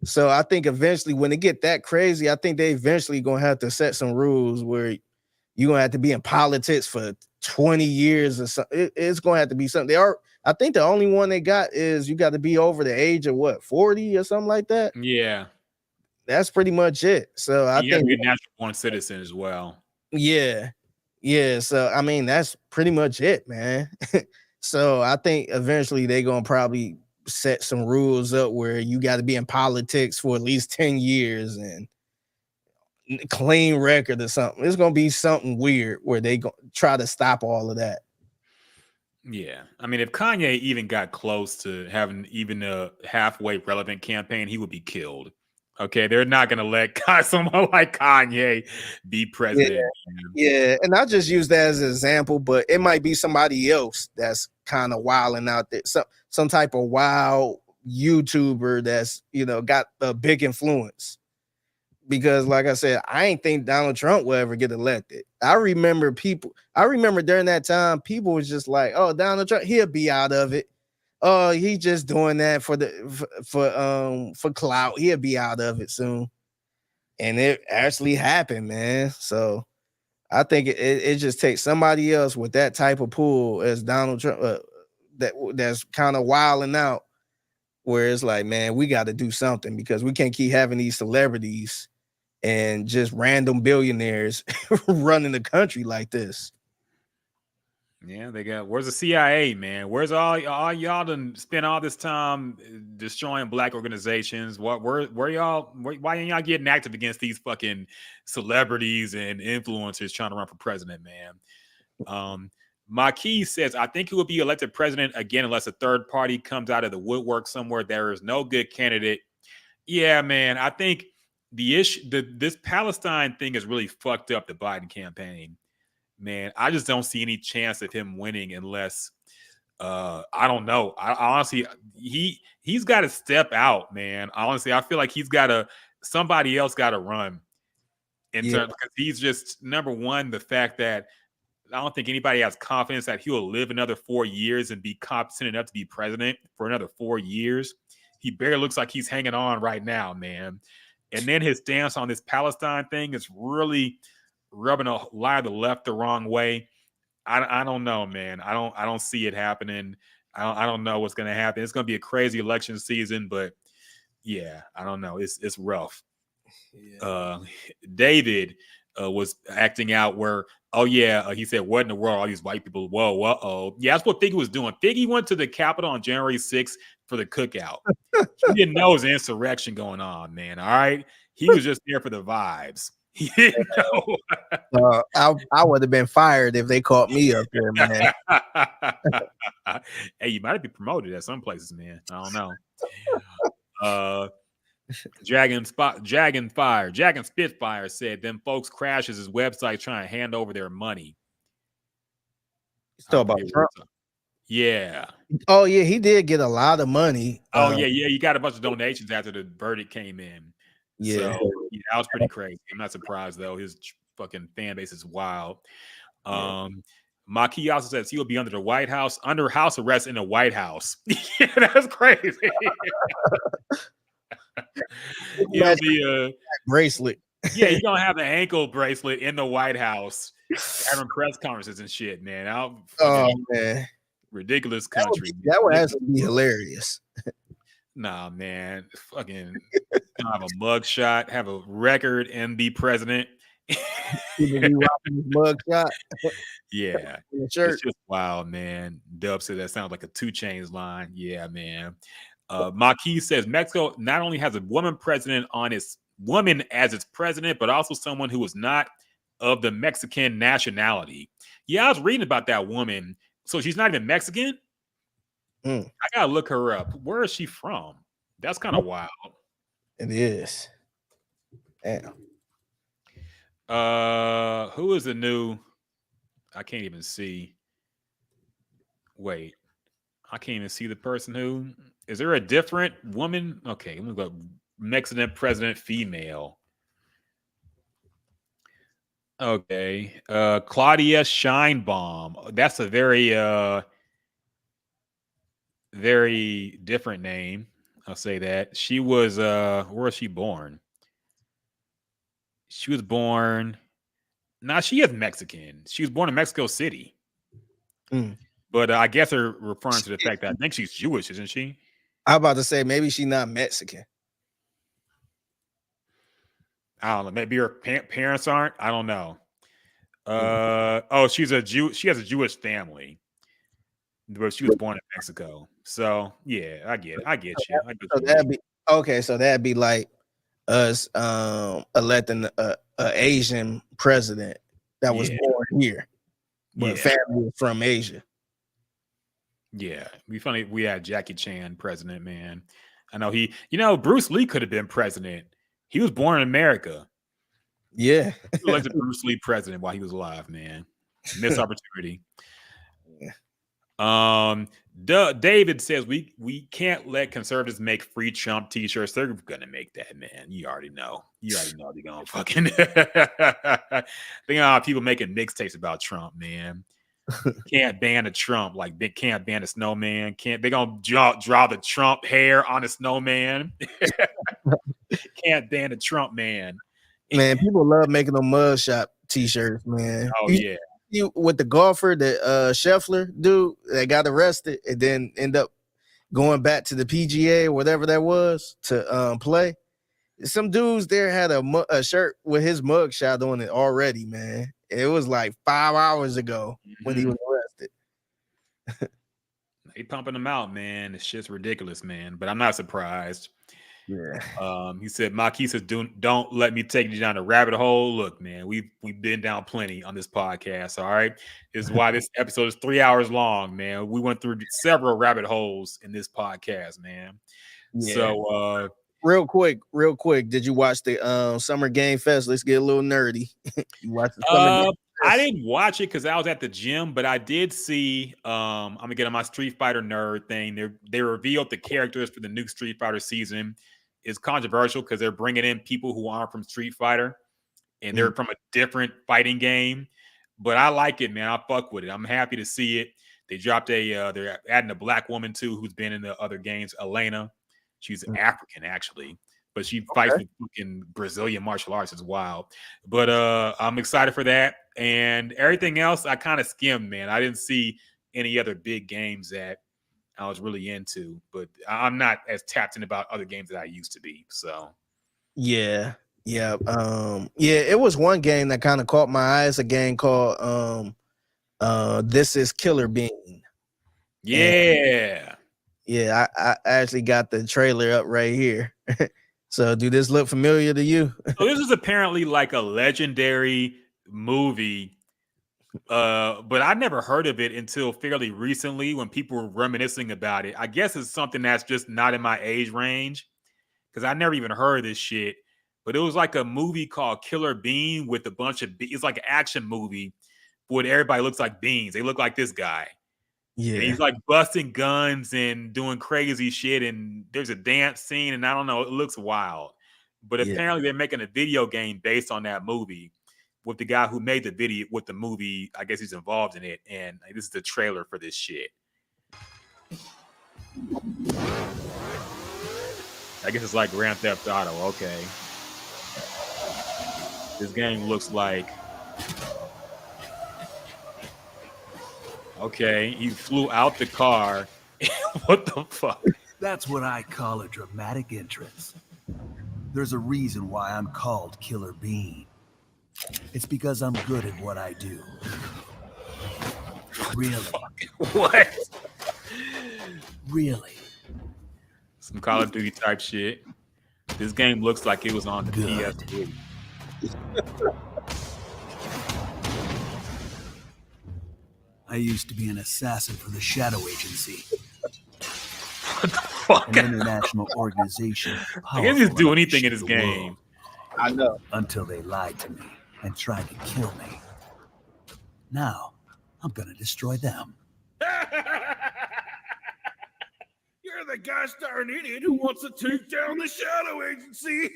So I think eventually when it get that crazy, I think they eventually gonna have to set some rules where you're gonna have to be in politics for 20 years or something. It's gonna have to be something. I think the only one they got is you got to be over the age of 40 or something like that. Yeah, that's pretty much it. So I you have think to be a natural born citizen as well. Yeah. So I mean, that's pretty much it, man. So I think eventually they're gonna probably set some rules up where you got to be in politics for at least 10 years and clean record or something. It's gonna be something weird where they go try to stop all of that. Yeah, I mean, if Kanye even got close to having even a halfway relevant campaign, he would be killed. Okay, they're not going to let someone like Kanye be president. Yeah, and I just use that as an example, but it might be somebody else that's kind of wilding out there. Some type of wild YouTuber that's got a big influence. Because like I said, I ain't think Donald Trump will ever get elected. I remember during that time, people was just like, oh, Donald Trump, he'll be out of it. Oh, he just doing that for clout. He'll be out of it soon. And it actually happened, man. So I think it just takes somebody else with that type of pull as Donald Trump that's kind of wilding out, where it's like, man, we got to do something, because we can't keep having these celebrities and just random billionaires running the country like this. Yeah, where's the CIA, man? Where's all y'all done spend all this time destroying black organizations? Where y'all? Why ain't y'all getting active against these fucking celebrities and influencers trying to run for president, man? Marquis says, I think he will be elected president again unless a third party comes out of the woodwork somewhere. There is no good candidate. Yeah, man, I think this Palestine thing has really fucked up the Biden campaign. Man, I just don't see any chance of him winning unless I don't know. I honestly, he's got to step out, man. Honestly, I feel like somebody else got to run in terms, because he's just, number one, the fact that I don't think anybody has confidence that he will live another 4 years and be competent enough to be president for another 4 years. He barely looks like he's hanging on right now, man. And then his stance on this Palestine thing is really rubbing a lot of the left the wrong way. I don't know, man. I don't see it happening. I don't know what's going to happen. It's going to be a crazy election season, but yeah, I don't know. It's rough. Yeah. David was acting out where, oh yeah, he said, what in the world, all these white people, whoa, uh-oh. Yeah, that's what Figgy was doing. Figgy went to the Capitol on January 6th for the cookout. He didn't know it was an insurrection going on, man, all right? He was just there for the vibes. He didn't know. I would have been fired if they caught me up there, man. Hey, you might be promoted at some places, man. I don't know. Dragon Spitfire said them folks crashes his website trying to hand over their money. It's still about Trump. Yeah. Oh yeah, he did get a lot of money. Oh yeah, he got a bunch of donations after the verdict came in. Yeah, so that was pretty crazy. I'm not surprised though. His fucking fan base is wild. Maki also says he will be under house arrest in the White House. Yeah, that's crazy. He'll be a bracelet. Yeah, he's gonna have an ankle bracelet in the White House, having press conferences and shit, man. Man, ridiculous country. That would actually be hilarious. Nah, man, fucking have a mug shot, have a record, and be president. People be rocking his mug shot. Yeah, it's just wild, man. Dub said that sounds like a 2 Chainz line. Yeah, man. Maquis says Mexico not only has a woman as its president, but also someone who is not of the Mexican nationality. Yeah, I was reading about that woman. So she's not even Mexican? I gotta look her up. Where is she from? That's kind of wild. It is. Damn. Who is the new? I can't even see. Wait, I can't even see the person who. Is there a different woman? Okay, let me go. Mexican president female. Okay. Claudia Scheinbaum. That's a very different name. I'll say that. She was where was she born? She was born. Nah, she is Mexican. She was born in Mexico City. But I guess they're referring to the fact that I think she's Jewish, isn't she? I'm about to say maybe she's not Mexican. I don't know. Maybe her parents aren't. I don't know. She's a Jew. She has a Jewish family, but she was born in Mexico. So yeah, I get you. So that'd be like us electing a Asian president that was born here, but family from Asia. Yeah, we funny. We had Jackie Chan president, man. I know Bruce Lee could have been president. He was born in America. Yeah. He elected Bruce Lee president while he was alive, man. Missed opportunity. David says we can't let conservatives make free Trump t-shirts. They're gonna make that, man. You already know. They're gonna fucking think about people making mixtapes about Trump, man. Can't ban a Trump, like they can't ban a snowman. They gonna draw the Trump hair on a snowman. Can't ban a Trump man. Man, people love making them mugshot t-shirts, man. Oh yeah. You with the golfer, the Scheffler dude that got arrested and then end up going back to the PGA or whatever that was to play. Some dudes there had a shirt with his mugshot on it already, man. It was like 5 hours ago when he was arrested. They pumping them out, man. It's just ridiculous, man. But I'm not surprised. Yeah. He said, Maquis says, don't let me take you down a rabbit hole. Look, man, we've been down plenty on this podcast. All right. This is why this episode is 3 hours long, man. We went through several rabbit holes in this podcast, man. Yeah. So real quick, did you watch the Summer Game Fest? Let's get a little nerdy. You watched the Summer Game Fest? I didn't watch it because I was at the gym, but I did see I'm gonna get on my Street Fighter nerd thing. They revealed the characters for the new Street Fighter season. It's controversial because they're bringing in people who aren't from Street Fighter and they're from a different fighting game. But I like it, man. I fuck with it. I'm happy to see it. They dropped they're adding a black woman too who's been in the other games, Elena. She's African actually, but she fights with fucking Brazilian martial arts. It's wild. But I'm excited for that. And everything else I kind of skimmed, man. I didn't see any other big games that I was really into, but I'm not as tapped in about other games that I used to be. So yeah. It was one game that kind of caught my eye. It's a game called This Is Killer Bean. Yeah. And, I actually got the trailer up right here. So do this look familiar to you? So this is apparently like a legendary movie. But I never heard of it until fairly recently when people were reminiscing about it. I guess it's something that's just not in my age range because I never even heard of this shit. But it was like a movie called Killer Bean with a bunch of it's like an action movie where everybody looks like beans. They look like this guy. Yeah. And he's like busting guns and doing crazy shit. And there's a dance scene. And I don't know, it looks wild. But apparently they're making a video game based on that movie. with the guy who made the video with the movie. I guess he's involved in it, and like, this is the trailer for this shit. I guess it's like Grand Theft Auto. Okay. This game looks like... Okay, he flew out the car. What the fuck? That's what I call a dramatic entrance. There's a reason why I'm called Killer Bean. It's because I'm good at what I do. Really? What? Really? Some Call of Duty type shit. This game looks like it was on the PS3. I used to be an assassin for the Shadow Agency. What the fuck? An international organization. I guess he's do anything in this game. I know. Until they lied to me and tried to kill me. Now, I'm gonna destroy them. You're the gosh darn idiot who wants to take down the Shadow Agency.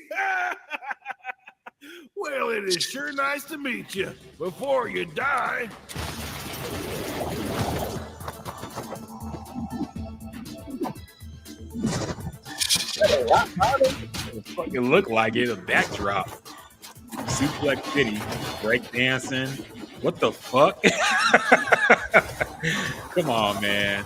Well, it is sure nice to meet you. Before you die. It fucking look like it. A backdrop. Suplex City. Break dancing. What the fuck? Come on, man.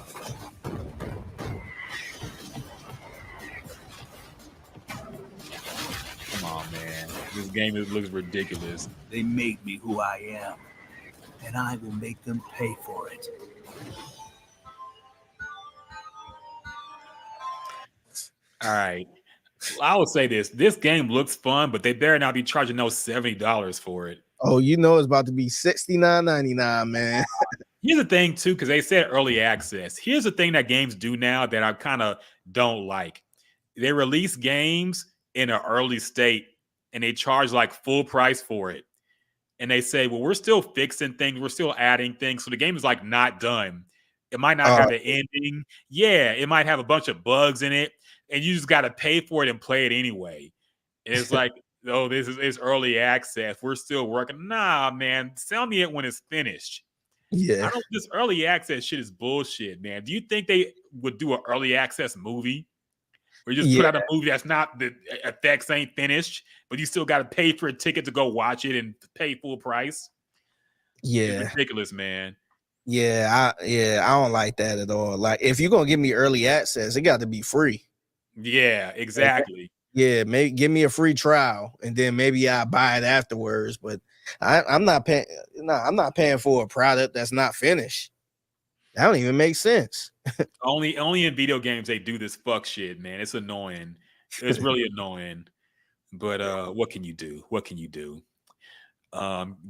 Come on, man. This game looks ridiculous. They made me who I am, and I will make them pay for it. All right. I would say this. This game looks fun, but they better not be charging no $70 for it. Oh, you know it's about to be $69.99, man. Here's the thing, too, because they said early access. Here's the thing that games do now that I kind of don't like. They release games in an early state, and they charge like full price for it. And they say, well, we're still fixing things. We're still adding things. So the game is like not done. It might not have an ending. Yeah, it might have a bunch of bugs in it. And you just got to pay for it and play it anyway. And it's like, oh, this is early access. We're still working. Nah, man, sell me it when it's finished. Yeah. This early access shit is bullshit, man. Do you think they would do an early access movie? Or you just put out a movie that's not, the effects ain't finished, but you still got to pay for a ticket to go watch it and pay full price? Yeah. It's ridiculous, man. Yeah, I don't like that at all. Like, if you're going to give me early access, it got to be free. Yeah, exactly. Yeah, maybe give me a free trial, and then maybe I'll buy it afterwards. But I'm not paying. No, I'm not paying for a product that's not finished. That don't even make sense. Only in video games they do this fuck shit, man. It's annoying. It's really annoying. But what can you do? What can you do?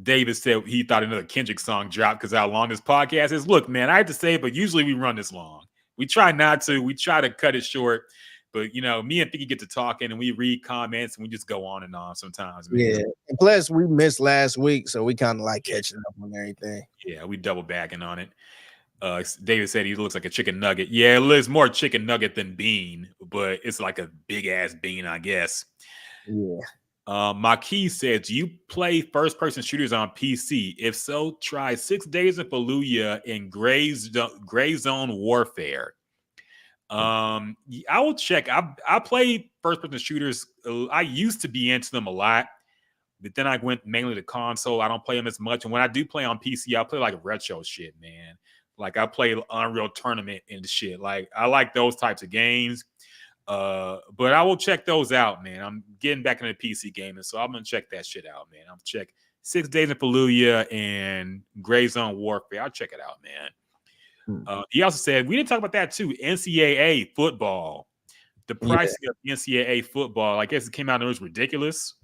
David said he thought another Kendrick song dropped because how long this podcast is. Look, man, I have to say it, but usually we run this long. We try not to. We try to cut it short. But, you know, me and Figgy get to talking and we read comments and we just go on and on sometimes. Man. Yeah. And plus, we missed last week, so we kind of like catching up on everything. Yeah, we double backing on it. David said he looks like a chicken nugget. Yeah, it looks more chicken nugget than bean, but it's like a big-ass bean, I guess. Yeah. Maquis says, do you play first-person shooters on PC? If so, try 6 Days in Fallujah and Gray Zone Warfare. I will check. I play first-person shooters. I used to be into them a lot, but then I went mainly to console. I don't play them as much. And when I do play on PC, I play like retro shit, man. Like I play Unreal Tournament and shit. Like I like those types of games. But I will check those out, man. I'm getting back into PC gaming, so I'm gonna check that shit out, man. I'm gonna check 6 Days in Fallujah and Gray Zone Warfare. I'll check it out, man. He also said, we didn't talk about that too. NCAA football. The pricing of NCAA football, I guess it came out and it was ridiculous.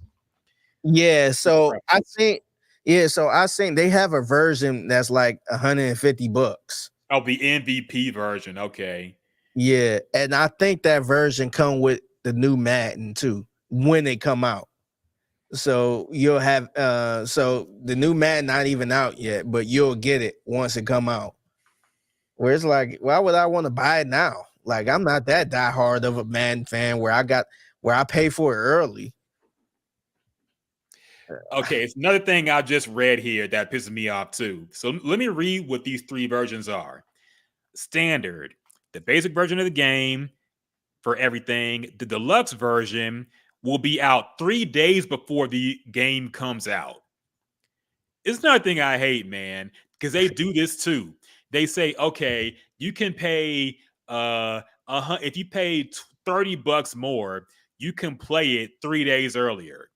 Yeah, so I think they have a version that's like $150. Oh, the MVP version. Okay. Yeah, and I think that version come with the new Madden too when they come out. So you'll have so the new Madden not even out yet, but you'll get it once it come out. Where it's like, why would I want to buy it now? Like, I'm not that diehard of a Madden fan where I pay for it early. Okay, it's another thing I just read here that pisses me off too. So let me read what these three versions are. Standard, the basic version of the game for everything. The deluxe version will be out 3 days before the game comes out. It's another thing I hate, man, because they do this too. They say, okay, you can pay if you pay $30 more, you can play it 3 days earlier.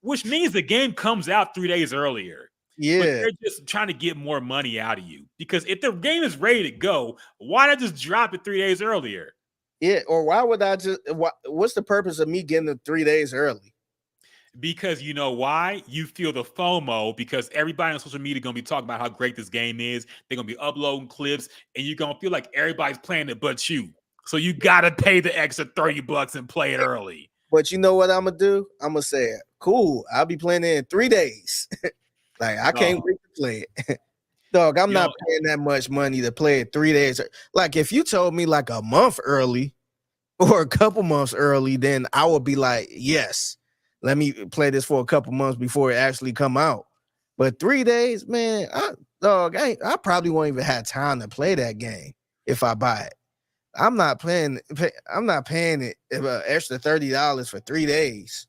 Which means the game comes out 3 days earlier. Yeah. But they're just trying to get more money out of you. Because if the game is ready to go, why not just drop it 3 days earlier? Yeah, or why would I just what's the purpose of me getting it 3 days early? Because you know why? You feel the FOMO because everybody on social media going to be talking about how great this game is. They're going to be uploading clips and you're going to feel like everybody's playing it but you. So you got to pay the extra $30 and play it early. But you know what I'm going to do? I'm going to say, cool, I'll be playing it in 3 days. Like, I can't wait to play it. Dog, I'm not paying that much money to play it 3 days. Like, if you told me like a month early or a couple months early, then I would be like, yes, let me play this for a couple months before it actually come out. But 3 days, man, I probably won't even have time to play that game if I buy it. I'm not paying it extra $30 for 3 days.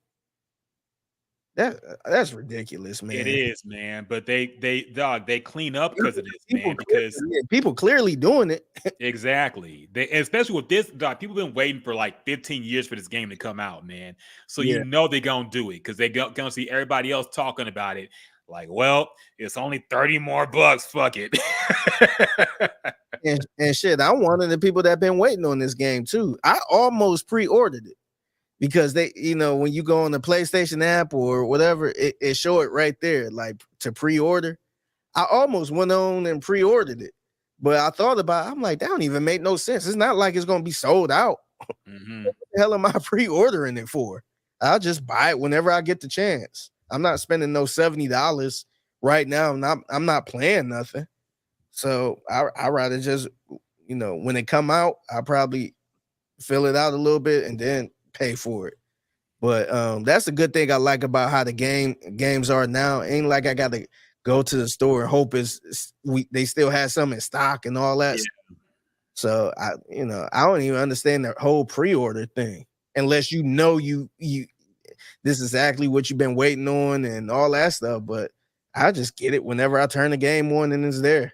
That's ridiculous, man. It is, man. But they clean up because of this, man. Because people clearly doing it. Exactly. Especially with this, dog, people been waiting for like 15 years for this game to come out, man. So you know they're gonna do it because they're gonna see everybody else talking about it. Like, well, it's only 30 more bucks. Fuck it. and shit, I'm one of the people that been waiting on this game too. I almost pre-ordered it. Because they, when you go on the PlayStation app or whatever, it show it right there, like to pre-order. I almost went on and pre-ordered it, but I thought about it, I'm like, that don't even make no sense. It's not like it's gonna be sold out. Mm-hmm. What the hell am I pre-ordering it for? I'll just buy it whenever I get the chance. I'm not spending no $70 right now. I'm not playing nothing. So I rather just, when it come out, I'll probably fill it out a little bit and then pay for it. But that's a good thing I like about how the games are now. Ain't like I gotta go to the store and hope they still have some in stock and all that. Yeah. So I don't even understand the whole pre-order thing unless you this is exactly what you've been waiting on and all that stuff. But I just get it whenever I turn the game on and it's there.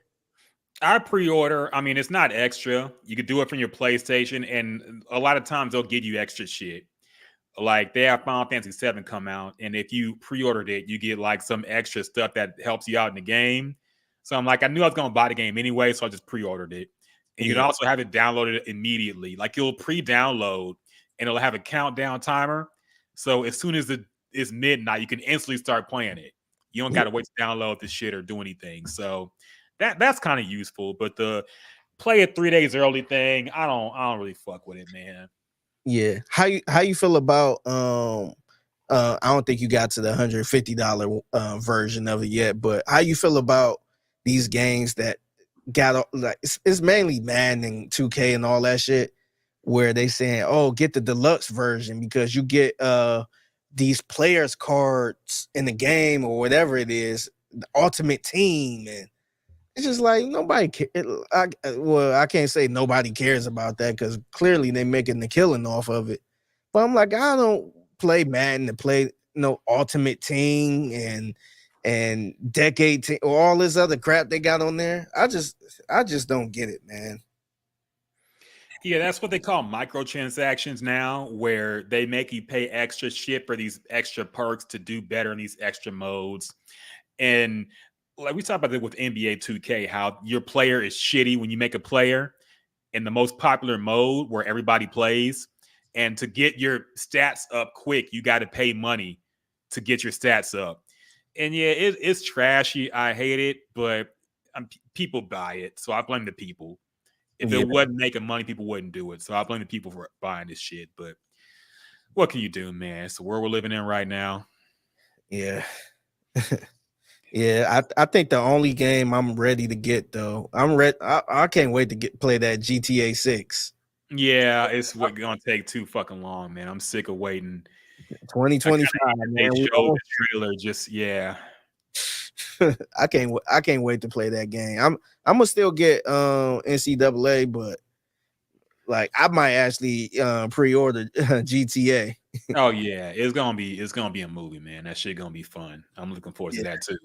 I pre-order. I mean, it's not extra. You could do it from your PlayStation, and a lot of times they'll give you extra shit. Like they have Final Fantasy VII come out, and if you pre-ordered it, you get like some extra stuff that helps you out in the game. So I'm like, I knew I was going to buy the game anyway, so I just pre-ordered it. And you can also have it downloaded immediately. Like you'll pre-download, and it'll have a countdown timer. So as soon as it's midnight, you can instantly start playing it. You don't got to wait to download the shit or do anything. So that's kind of useful, but the play it 3 days early thing, I don't really fuck with it, man. Yeah. How you feel about I don't think you got to the $150 version of it yet, but how you feel about these games that got like it's mainly Madden and 2K and all that shit where they saying, oh, get the deluxe version because you get these players cards in the game or whatever it is, the ultimate team, and it's just like nobody I can't say nobody cares about that because clearly they're making the killing off of it. But I'm like, I don't play Madden to play no ultimate team and decade team or all this other crap they got on there. I just don't get it, man. Yeah, that's what they call microtransactions now, where they make you pay extra shit for these extra perks to do better in these extra modes. And like we talked about it with NBA 2K, how your player is shitty when you make a player in the most popular mode where everybody plays. And to get your stats up quick, you got to pay money to get your stats up. And yeah, it's trashy. I hate it, but people buy it. So I blame the people. If it wasn't making money, people wouldn't do it. So I blame the people for buying this shit. But what can you do, man? It's the world we're living in right now. Yeah. Yeah, I think the only game I'm ready to get though, I can't wait to play that GTA 6. Yeah, it's going to take too fucking long, man. I'm sick of waiting. 2025, They man. We showed the trailer. Just I can't wait to play that game. I'm gonna still get NCAA, but like I might actually pre-order GTA. Oh yeah, it's gonna be a movie, man. That shit gonna be fun. I'm looking forward to that too.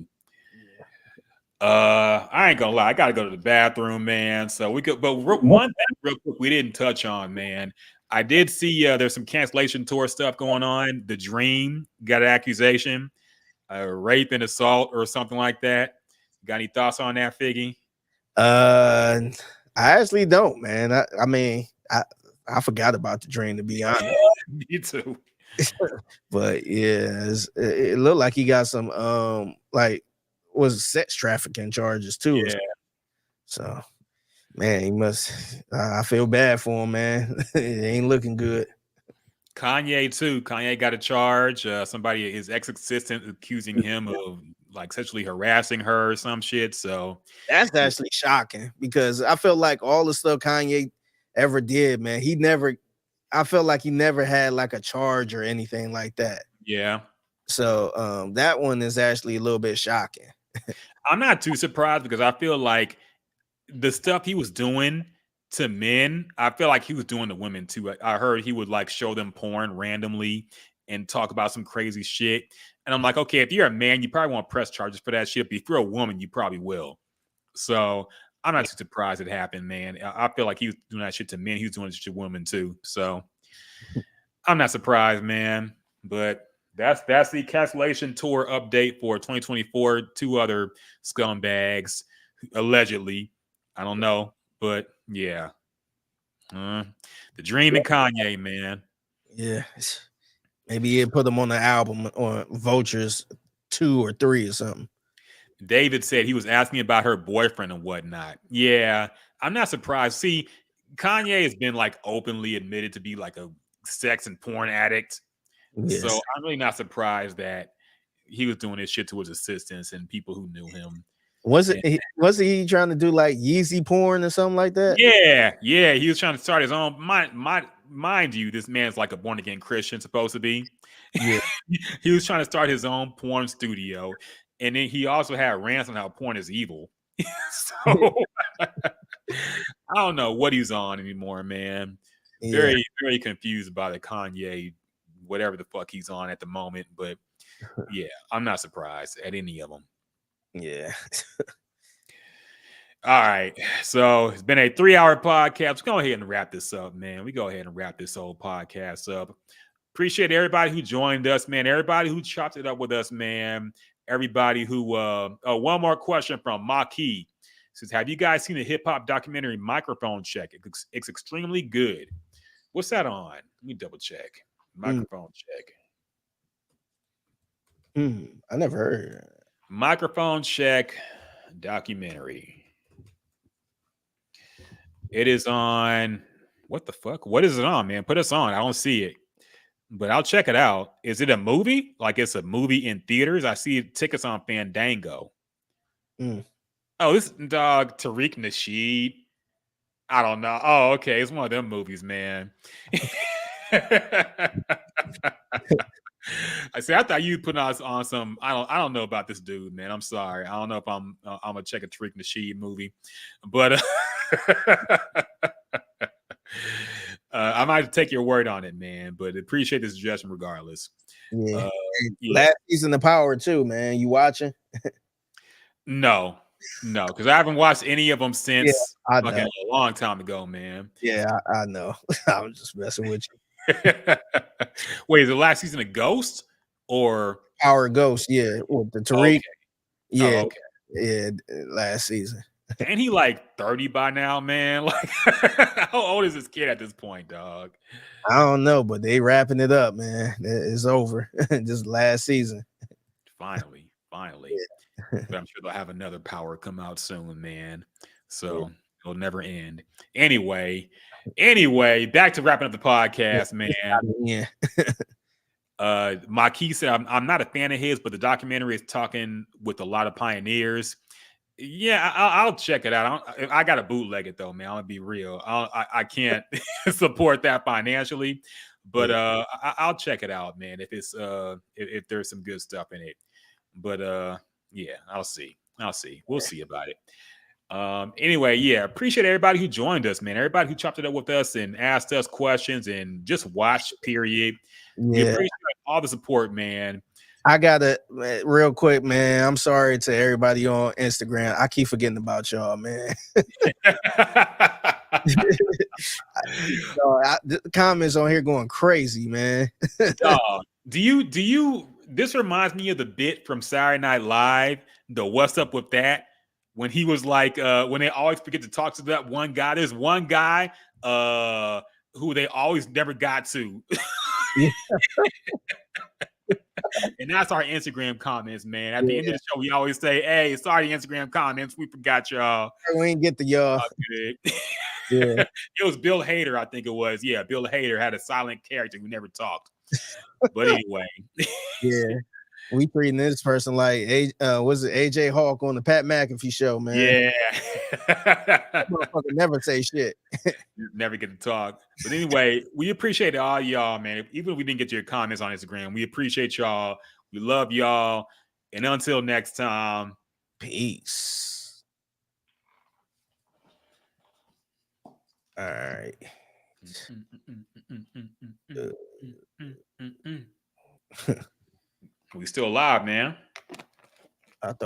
I ain't gonna lie, I gotta go to the bathroom, man. So we could, but one thing real quick we didn't touch on, man. I did see there's some cancellation tour stuff going on. The Dream got an accusation, rape and assault or something like that. Got any thoughts on that, Figgy? I actually don't, man. I mean, I forgot about the Dream, to be honest. Me too. But yeah, it looked like he got some like was sex trafficking charges too. Yeah. So man, he must I feel bad for him, man. It ain't looking good. Kanye too. Kanye got a charge. Somebody, his ex-assistant, accusing him of like sexually harassing her or some shit. So that's actually shocking because I felt like all the stuff Kanye ever did, man, I felt like he never had like a charge or anything like that. Yeah. So that one is actually a little bit shocking. I'm not too surprised because I feel like the stuff he was doing to men, I feel like he was doing to women too. I heard he would like show them porn randomly and talk about some crazy shit. And I'm like, okay, if you're a man, you probably won't press charges for that shit. But if you're a woman, you probably will. So I'm not too surprised it happened, man. I feel like he was doing that shit to men. He was doing it to women too. So I'm not surprised, man. But that's the cancellation tour update for 2024. 2 other scumbags, allegedly. I don't know, but yeah. The Dream and Kanye, man. Yeah. Maybe he'd put them on the album or Vultures 2 or 3 or something. David said he was asking about her boyfriend and whatnot. Yeah, I'm not surprised. See, Kanye has been like openly admitted to be like a sex and porn addict. Yes. So I'm really not surprised that he was doing this shit to his assistants and people who knew him. Was he trying to do like Yeezy porn or something like that? Yeah. He was trying to start his own. Mind you, this man's like a born again Christian, supposed to be. Yeah. He was trying to start his own porn studio, and then he also had rants on how porn is evil. So I don't know what he's on anymore, man. Very, very confused by the Kanye, whatever the fuck he's on at the moment. But yeah, I'm not surprised at any of them. Yeah. All right. So it's been a 3-hour podcast. Let's go ahead and wrap this up, man. We go ahead and wrap this whole podcast up. Appreciate everybody who joined us, man. Everybody who chopped it up with us, man. Everybody who one more question from Maki. Says, have you guys seen the hip-hop documentary Microphone Check? It's extremely good. What's that on? Let me double check. Microphone Check. I never heard. Microphone Check documentary. It is on. What the fuck? What is it on, man? Put us on. I don't see it, but I'll check it out. Is it a movie? Like it's a movie in theaters? I see tickets on Fandango. Oh, this dog Tariq Nasheed. I don't know. Oh, okay. It's one of them movies, man. I say I thought you put us on some. I don't know about this dude, man. I'm sorry. I don't know if I'm gonna check a Tariq Nasheed movie, but I might take your word on it, man. But appreciate the suggestion regardless. Yeah. Last season of Power too, man. You watching? No, because I haven't watched any of them since a long time ago, man. Yeah, I know. I was just messing with you. Wait, is the last season of Ghost or Power Ghost? Yeah, with the Tariq. Okay. Yeah, okay. Yeah, last season. Ain't he like 30 by now, man? Like, how old is this kid at this point, dog? I don't know, but they wrapping it up, man. It's over. Just last season. Finally. Yeah. But I'm sure they'll have another Power come out soon, man. So it'll never end. Anyway, back to wrapping up the podcast, man. Yeah. Maki said, I'm not a fan of his, but the documentary is talking with a lot of pioneers. Yeah, I'll check it out. I got to bootleg it though, man. I'm gonna be real. I can't support that financially, But I'll check it out, man. If it's if there's some good stuff in it. But yeah, I'll see. We'll see about it. Anyway, yeah, appreciate everybody who joined us, man. Everybody who chopped it up with us and asked us questions and just watched, period. We appreciate all the support, man. I gotta real quick, man. I'm sorry to everybody on Instagram. I keep forgetting about y'all, man. The comments on here going crazy, man. Dog, do you? This reminds me of the bit from Saturday Night Live. The "What's up with that?" When he was like, when they always forget to talk to that one guy. There's one guy who they always never got to. And that's our Instagram comments, man. At the end of the show, we always say, "Hey, sorry, Instagram comments, we forgot y'all. We ain't get to y'all." Yeah, it was Bill Hader, I think it was. Yeah, Bill Hader had a silent character who never talked. But anyway, yeah, we treating this person like was it AJ Hawk on the Pat McAfee show, man? Yeah, that motherfucker never say shit. Never get to talk. But anyway, we appreciate all y'all, man. Even if we didn't get your comments on Instagram, we appreciate y'all. We love y'all. And until next time, peace. All right. We still alive, man. I thought.